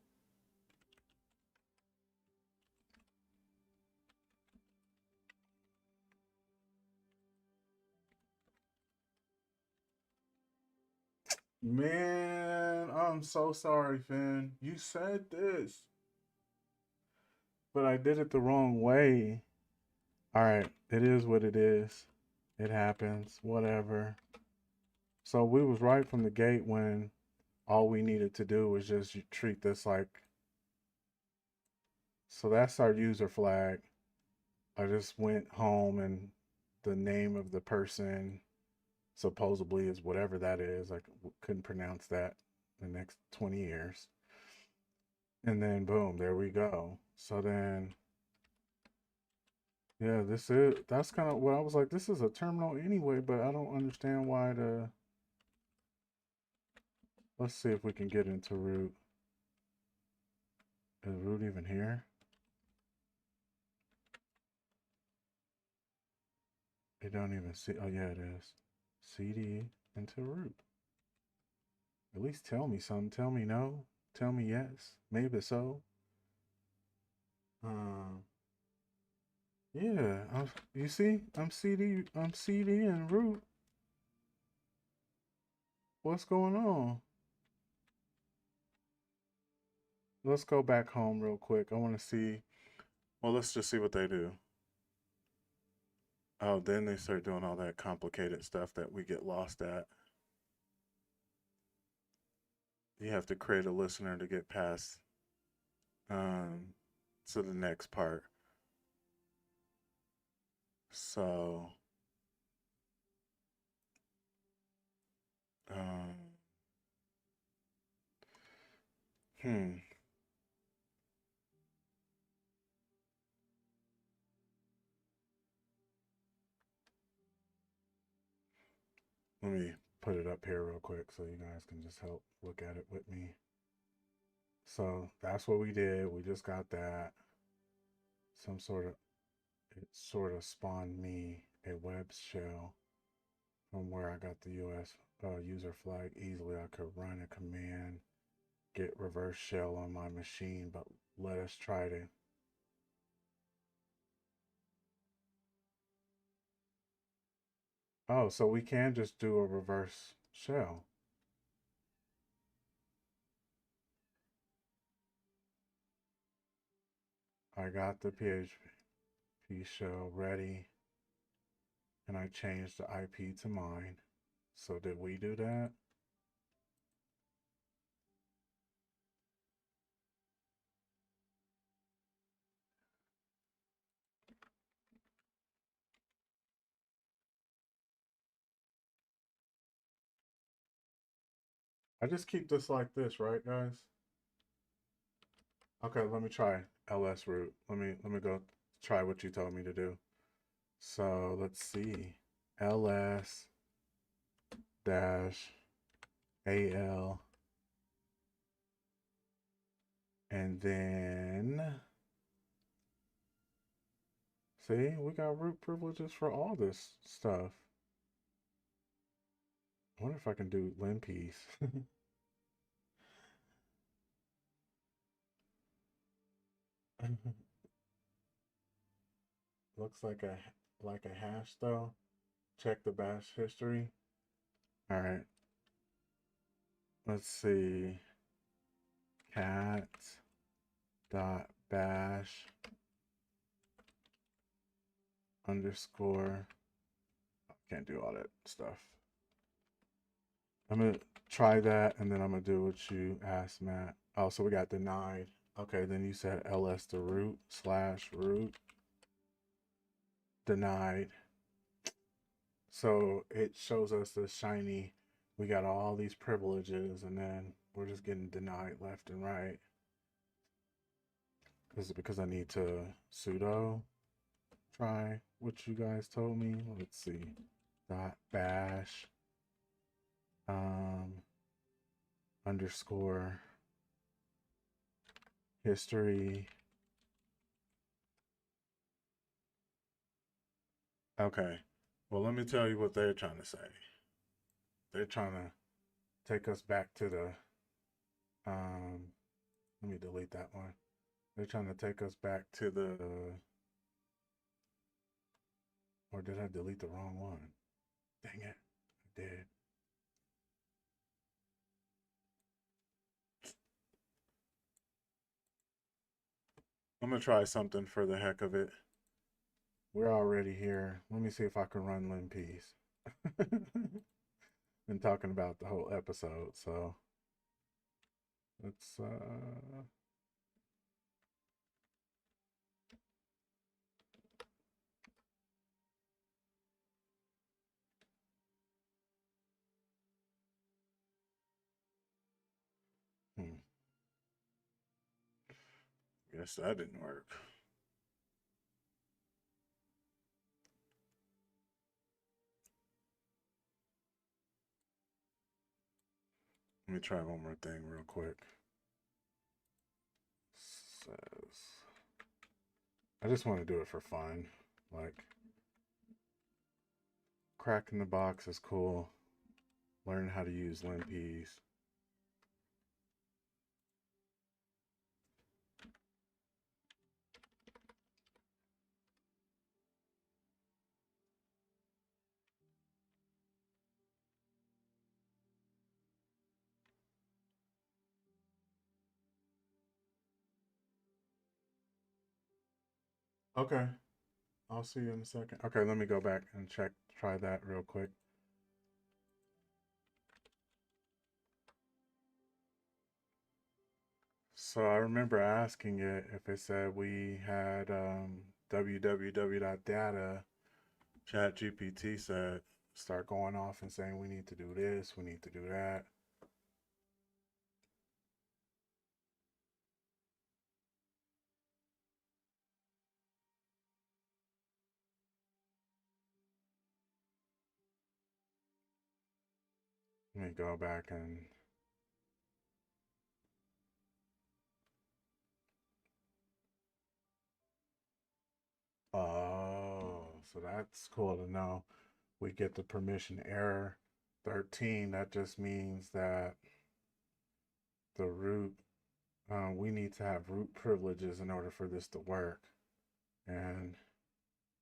man, I'm so sorry, Finn. You said this, but I did it the wrong way. All right, it is what it is. It happens. Whatever. So we was right from the gate when all we needed to do was just treat this like. So that's our user flag. I just went home and the name of the person supposedly is whatever that is. I couldn't pronounce that the next 20 years. And then boom, there we go. So then, yeah, that's kind of what I was like, this is a terminal anyway, but I don't understand why let's see if we can get into root. Is root even here? It don't even see, oh yeah, it is. CD into root. At least tell me something. Tell me no. Tell me yes. Maybe so. Um, yeah. You see, I'm CD. I'm CD and root. What's going on? Let's go back home real quick. I want to see. Well, let's just see what they do. Oh, then they start doing all that complicated stuff that we get lost at. You have to create a listener to get past to the next part. So, um, hmm. Let me put it up here real quick so you guys can just help look at it with me. So that's what we did. We just got that. It sort of spawned me a web shell from where I got the US user flag easily. I could run a command, get reverse shell on my machine, but let us try to. Oh, so we can just do a reverse shell. I got the PHP shell ready and I changed the IP to mine. So did we do that? I just keep this like this, right, guys? Okay, let me try ls root. Let me go try what you told me to do. So let's see. ls dash al, and then see, we got root privileges for all this stuff. I wonder if I can do lim piece. Looks like a hash though. Check the bash history. All right. Let's see. Cat dot bash underscore. Can't do all that stuff. I'm gonna try that, and then I'm gonna do what you asked, Matt. Oh, so we got denied. Okay, then you said ls to root slash root denied. So it shows us the shiny. We got all these privileges, and then we're just getting denied left and right. Is it because I need to sudo try what you guys told me? Let's see. Dot bash underscore history. Okay. Well, let me tell you what they're trying to say. They're trying to take us back to the let me delete that one. They're trying to take us back to the, or did I delete the wrong one? Dang it. I did. I'm gonna try something for the heck of it. We're already here. Let me see if I can run lim piece. Been talking about the whole episode, so let's guess that didn't work. Let me try one more thing real quick. Says, I just want to do it for fun. Like, cracking the box is cool. Learn how to use lim piece. Okay. I'll see you in a second. Okay, let me go back and try that real quick. So I remember asking it if it said we had www.data. ChatGPT said start going off and saying we need to do this, we need to do that. Let me go back and oh, so that's cool to know. We get the permission error 13. That just means that the root, we need to have root privileges in order for this to work and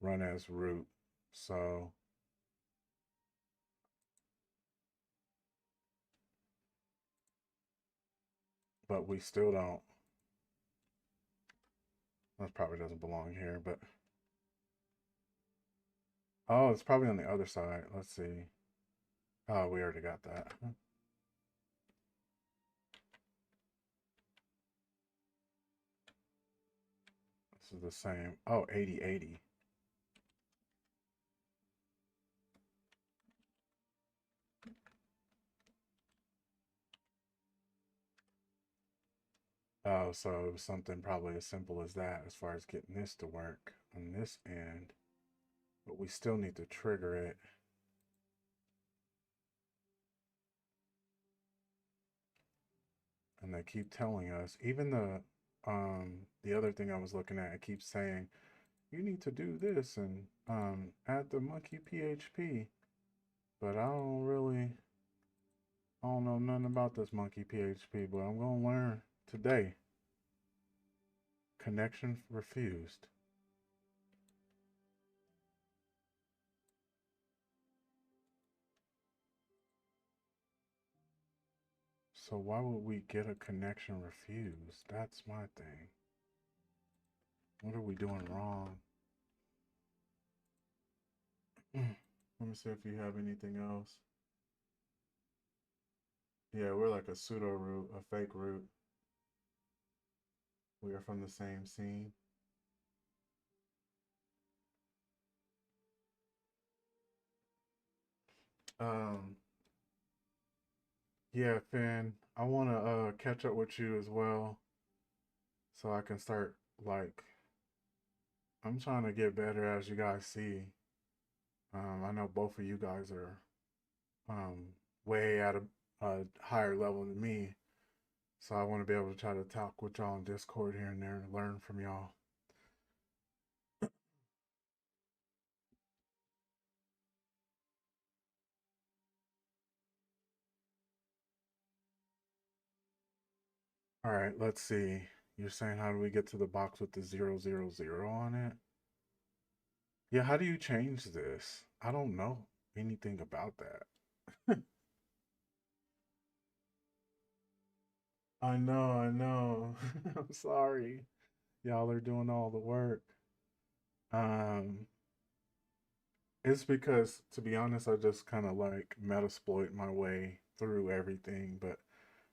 run as root. So but we still don't. That probably doesn't belong here, but oh, it's probably on the other side. Let's see. Oh, we already got that. This is the same. Oh, 8080. Oh, so it was something probably as simple as that as far as getting this to work on this end. But we still need to trigger it. And they keep telling us, even the other thing I was looking at, it keeps saying, you need to do this and add the monkey PHP. But I don't know nothing about this monkey PHP, but I'm gonna learn today. Connection refused. So why would we get a connection refused? That's my thing. What are we doing wrong? Let me see if you have anything else. Yeah, we're like a pseudo root, a fake root. We are from the same scene. Um, yeah, Finn, I want to catch up with you as well so I can start like I'm trying to get better as you guys see. I know both of you guys are um way at a higher level than me. So I want to be able to try to talk with y'all on Discord here and there and learn from y'all. All right, let's see. You're saying how do we get to the box with the 000 on it? Yeah, how do you change this? I don't know anything about that. I know. I'm sorry. Y'all are doing all the work. Um, it's because, to be honest, I just kind of like metasploit my way through everything. But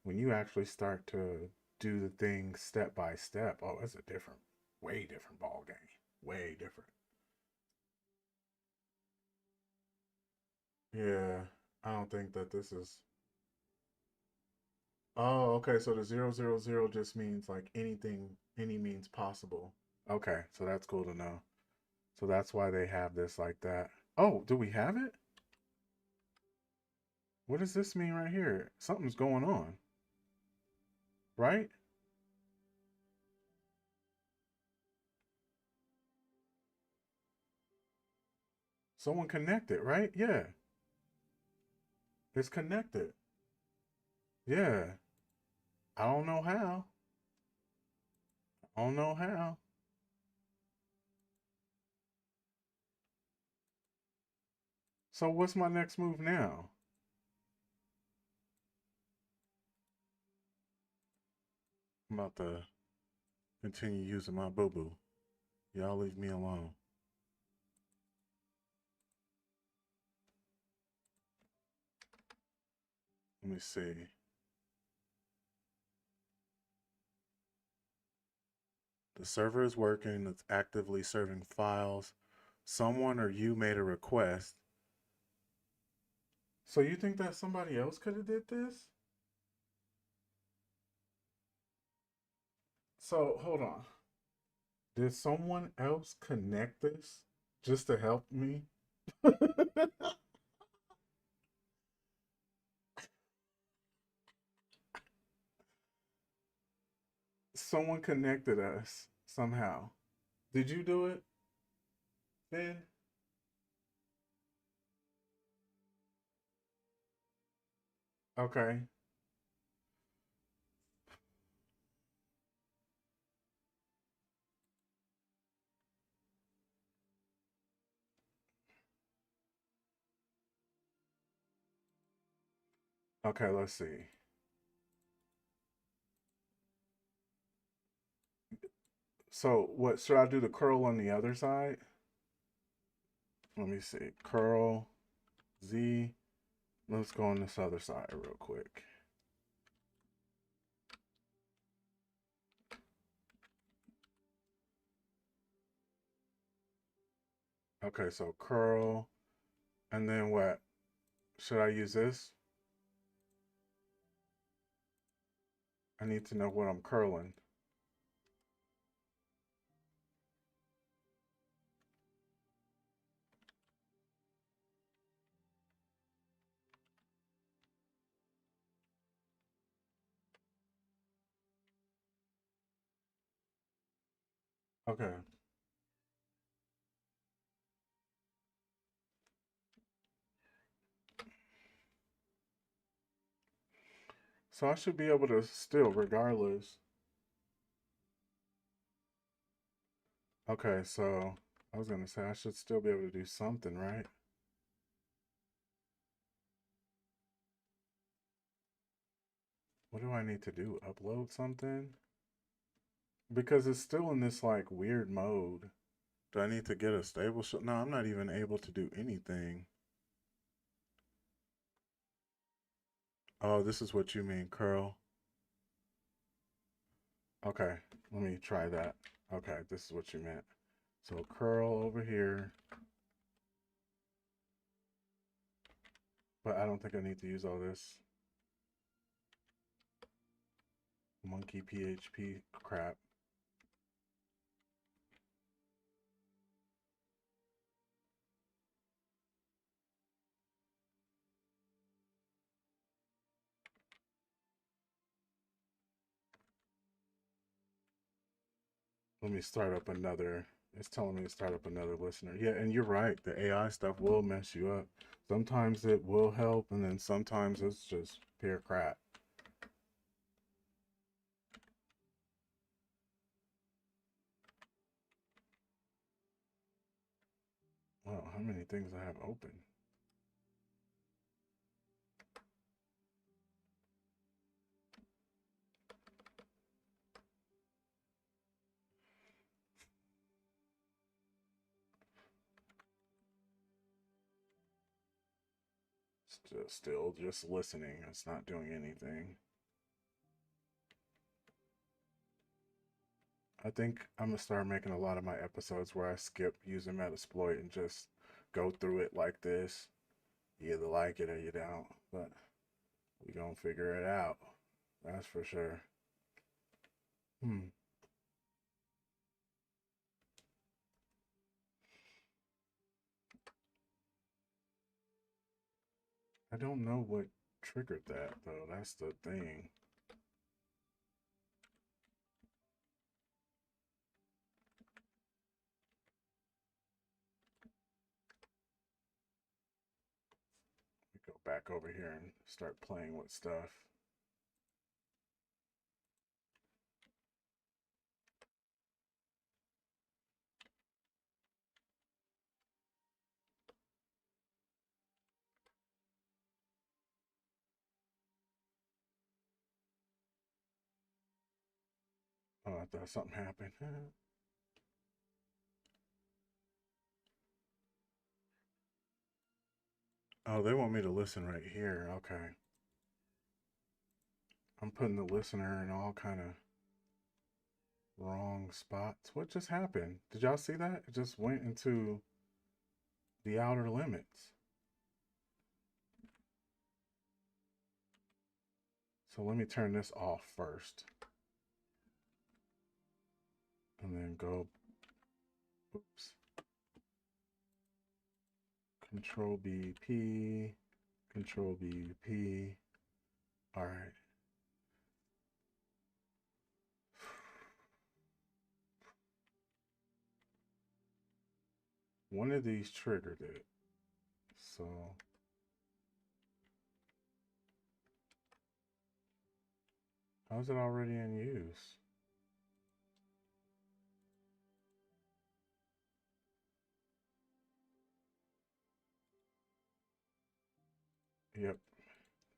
when you actually start to do the thing step by step, oh, it's a different, way different ball game. Way different. Yeah, I don't think that this is. Oh, okay. So the 000 just means like anything, any means possible. Okay, so that's cool to know. So that's why they have this like that. Oh, do we have it? What does this mean right here? Something's going on, right? Someone connected, right? Yeah, it's connected. Yeah, I don't know how. I don't know how. So what's my next move now? I'm about to continue using my boo boo. Y'all leave me alone. Let me see. The server is working, it's actively serving files. Someone or you made a request. So you think that somebody else could have did this? So hold on. Did someone else connect this just to help me? Someone connected us somehow. Did you do it, Ben? Okay. Okay, let's see. So what should I do the curl on the other side? Let me see. Curl Z. Let's go on this other side real quick. Okay, so curl. And then what? Should I use this? I need to know what I'm curling. Okay. So I should be able to still, regardless. Okay, so I was gonna say I should still be able to do something, right? What do I need to do? Upload something? Because it's still in this like weird mode. Do I need to get a stable show? No, I'm not even able to do anything. Oh, this is what you mean, curl. Okay, let me try that. Okay, this is what you meant. So curl over here, but I don't think I need to use all this monkey PHP crap. Let me start up another. It's telling me to start up another listener. Yeah, and you're right. The AI stuff will mess you up. Sometimes it will help, and then sometimes it's just pure crap. Wow, how many things I have open? Still just listening. It's not doing anything. I think I'm gonna start making a lot of my episodes where I skip using Metasploit and just go through it like this. You either like it or you don't, but we gonna figure it out. That's for sure. Hmm. I don't know what triggered that though. That's the thing. We go back over here and start playing with stuff. Oh, I thought something happened. Oh, they want me to listen right here. Okay. I'm putting the listener in all kind of wrong spots. What just happened? Did y'all see that? It just went into the outer limits. So let me turn this off first. And then go, oops. Control BP, Control BP. All right. One of these triggered it. So how's it already in use? Yep.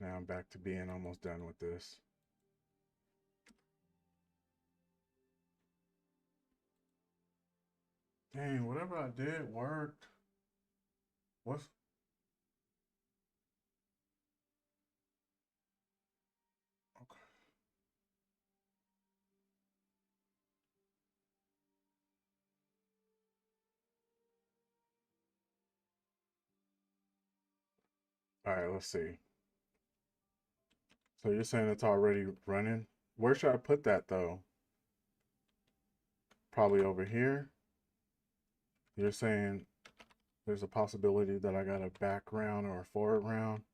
Now I'm back to being almost done with this. Dang, whatever I did worked. What's okay? All right, let's see. So you're saying it's already running? Where should I put that though? Probably over here. You're saying there's a possibility that I got a background or a forward round.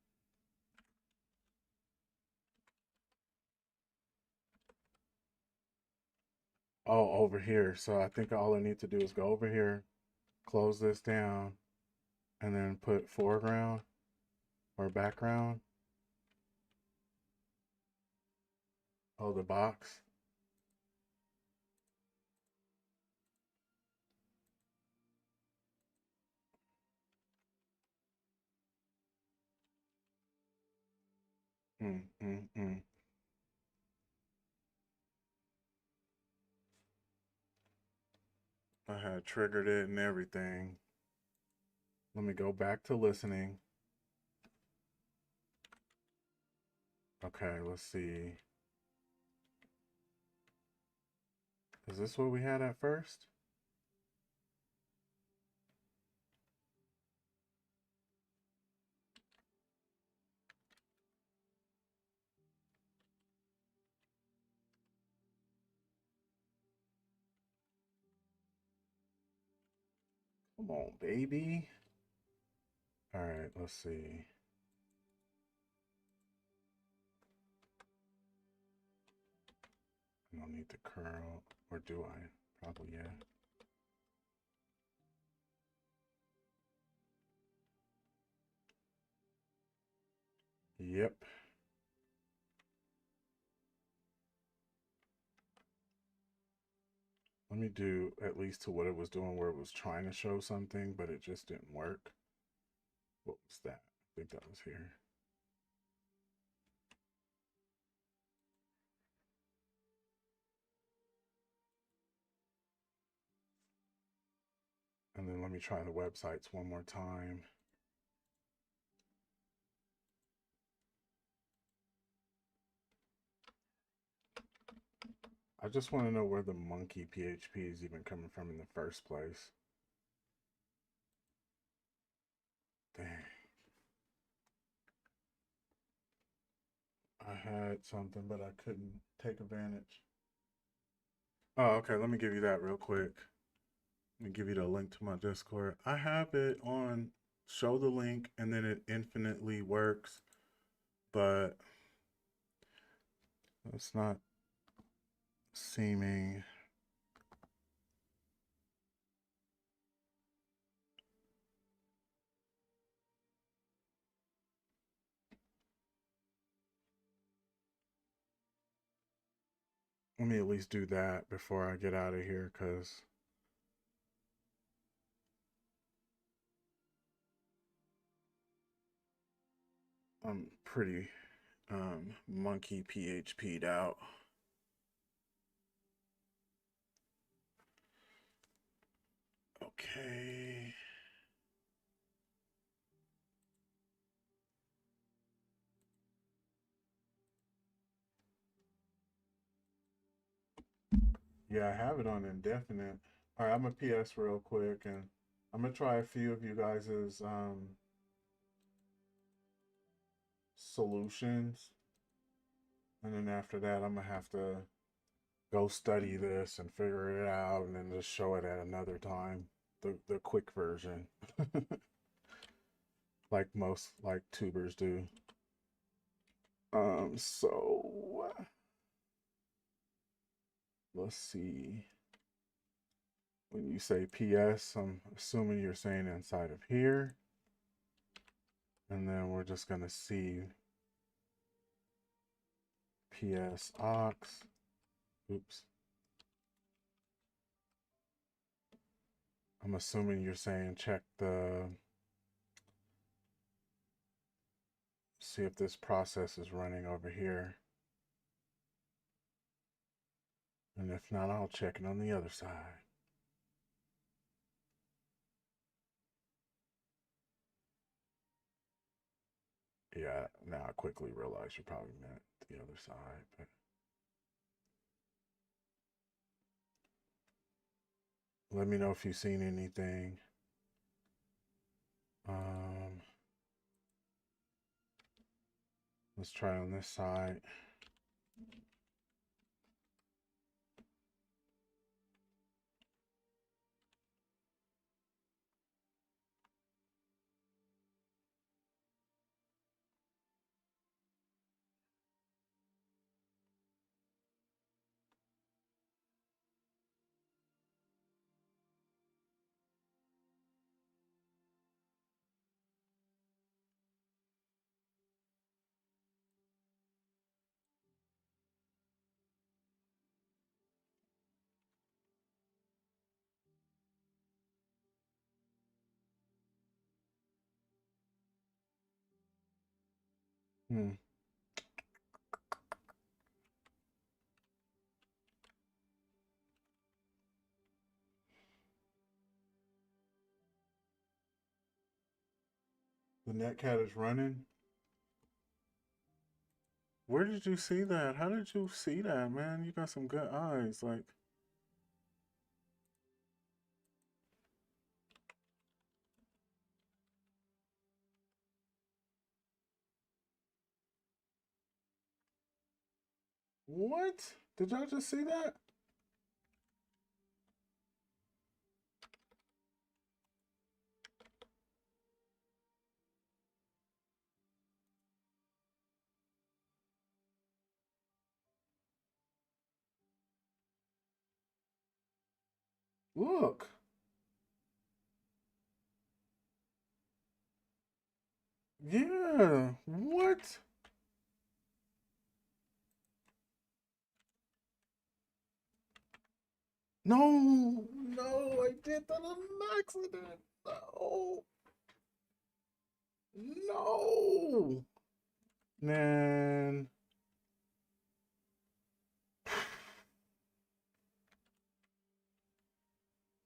Oh, over here. So I think all I need to do is go over here, close this down, and then put foreground or background. Oh, the box. Mm, mm, mm. I had triggered it and everything. Let me go back to listening. Okay, let's see. Is this what we had at first? Come on, baby. All right, let's see. I don't need the curl, or do I? Probably, yeah. Yep. Let me do at least to what it was doing where it was trying to show something, but it just didn't work. What was that? I think that was here. And then let me try the websites one more time. I just want to know where the monkey PHP is even coming from in the first place. Dang. I had something, but I couldn't take advantage. Oh, okay. Let me give you that real quick. Let me give you the link to my Discord. I have it on show the link and then it infinitely works, but it's not seeming. Let me at least do that before I get out of here because I'm pretty monkey PHP'd out. Okay. Yeah, I have it on indefinite. All right, I'm gonna PS real quick and I'm gonna try a few of you guys's solutions. And then after that, I'm gonna have to go study this and figure it out and then just show it at another time. The quick version. Like most like tubers do. So let's see. When you say PS, I'm assuming you're saying inside of here. And then we're just gonna see PS aux. Oops. I'm assuming you're saying check the, see if this process is running over here. And if not, I'll check it on the other side. Yeah, now I quickly realize you probably meant the other side, but let me know if you've seen anything. Um, let's try on this side. Hmm. The netcat is running. Where did you see that? How did you see that, man? You got some good eyes. Like, what? Did y'all just see that? Look. Yeah. What? No. No, I did that on accident. No. No. Man.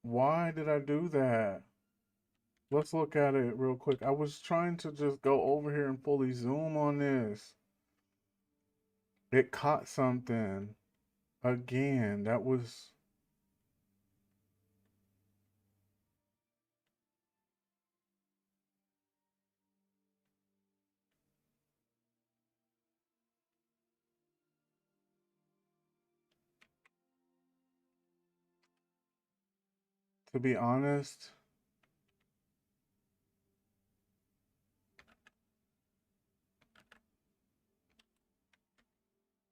Why did I do that? Let's look at it real quick. I was trying to just go over here and fully zoom on this. It caught something. Again, that was, to be honest,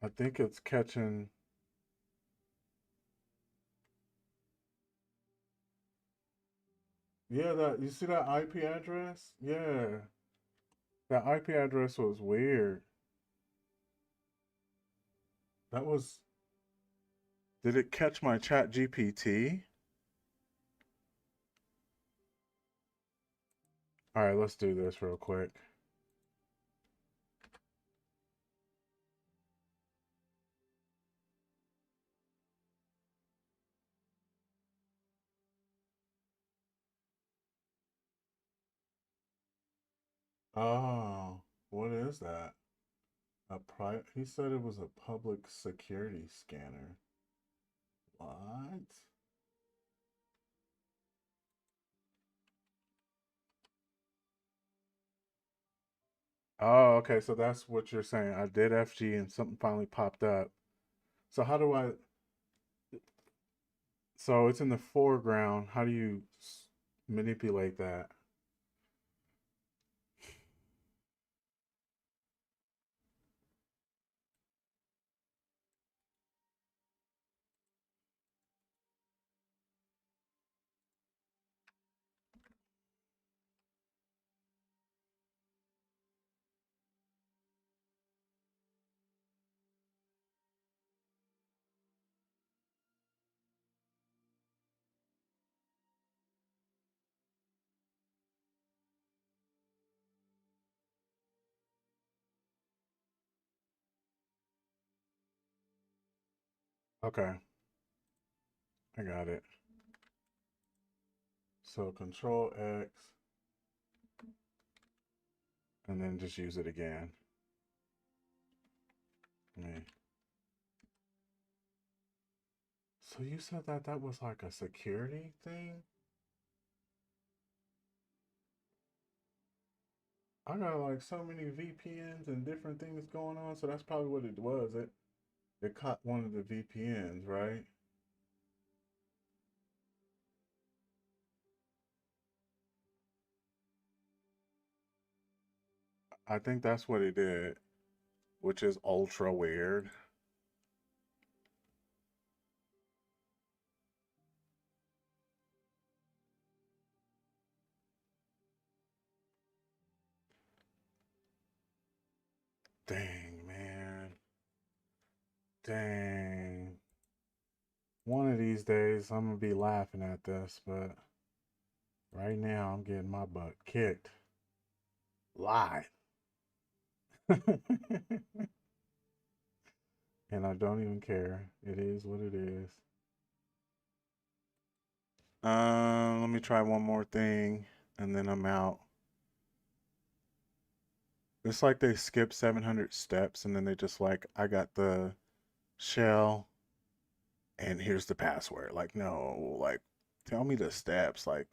I think it's catching. Yeah, that you see that IP address? Yeah. That IP address was weird. That was, did it catch my chat GPT? All right, let's do this real quick. Oh, what is that? He said it was a public security scanner. What? Oh, okay. So that's what you're saying. I did FG and something finally popped up. So how do I? So it's in the foreground. How do you manipulate that? Okay, I got it. So Control X, and then just use it again. Me. So you said that that was like a security thing? I got like so many VPNs and different things going on, so that's probably what it was. It caught one of the VPNs, right? I think that's what it did, which is ultra weird. Dang, man. Dang. One of these days I'm gonna be laughing at this, but right now I'm getting my butt kicked live. And I don't even care. It is what it is. Let me try one more thing and then I'm out. It's like they skip 700 steps and then they just like, I got the shell and here's the password. Like, no, like, tell me the steps. Like,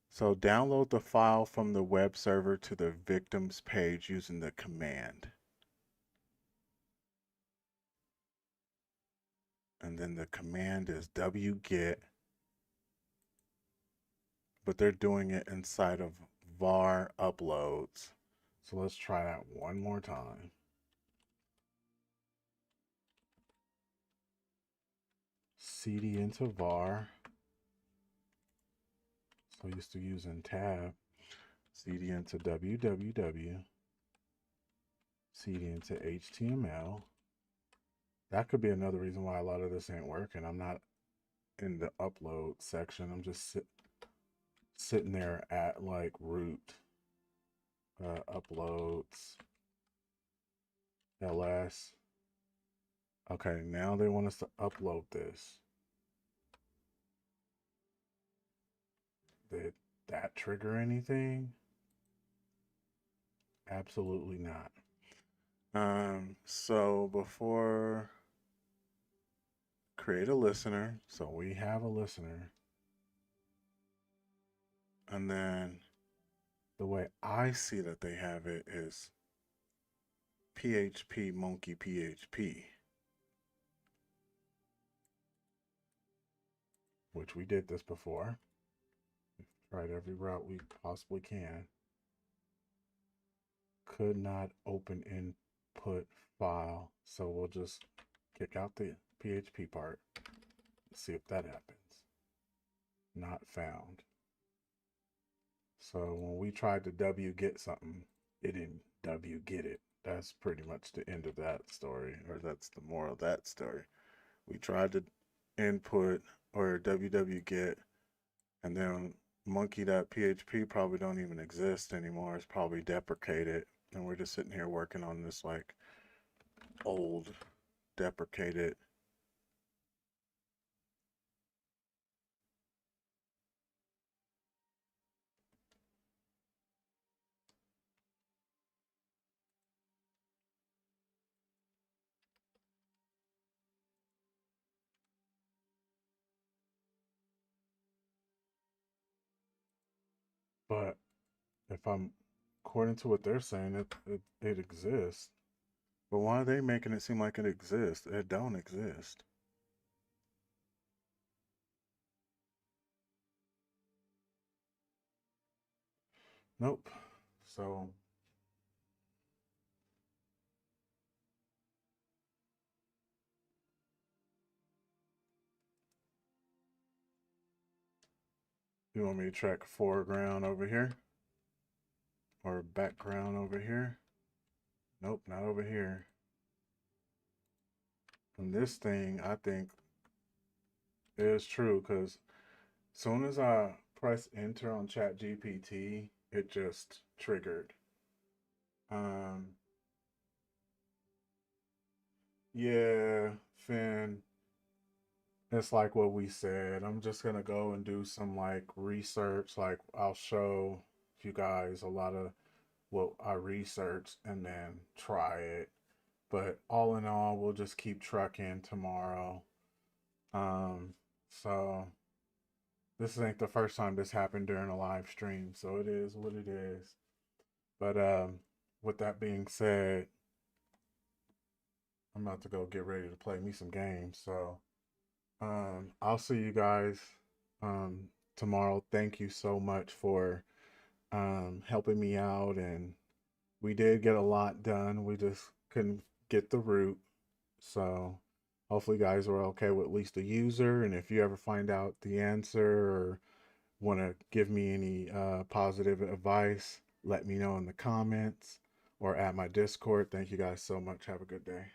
so download the file from the web server to the victim's page using the command. And then the command is wget, but they're doing it inside of var uploads. So let's try that one more time. cd into var. So used to using tab. cd into www. cd into html. That could be another reason why a lot of this ain't working. I'm not in the upload section. I'm just sitting there at like root, uploads, ls. Okay, now they want us to upload this. Did that trigger anything? Absolutely not. So before create a listener, so we have a listener. And then the way I see that they have it is PHP monkey PHP, which we did this before. We've tried every route we possibly can. Could not open input file, so we'll just kick out the PHP part. See if that happens. Not found. So when we tried to wget something, it didn't wget it. That's pretty much the end of that story, or that's the moral of that story. We tried to input or wwget, and then monkey.php probably don't even exist anymore. It's probably deprecated, and we're just sitting here working on this like old deprecated. But if I'm according to what they're saying, it exists. But why are they making it seem like it exists? It don't exist. Nope. So you want me to track foreground over here? Or background over here? Nope, not over here. And this thing, I think, is true because soon as I press enter on ChatGPT, it just triggered. Um, yeah, Finn, it's like what we said. I'm just gonna go and do some like research. Like I'll show you guys a lot of what I researched and then try it. But all in all, we'll just keep trucking tomorrow. So this ain't the first time this happened during a live stream, so it is what it is. But with that being said, I'm about to go get ready to play me some games. So I'll see you guys tomorrow. Thank you so much for helping me out, and we did get a lot done. We just couldn't get the root. So hopefully you guys are okay with at least the user. And if you ever find out the answer or want to give me any positive advice, let me know in the comments or at my Discord. Thank you guys so much. Have a good day.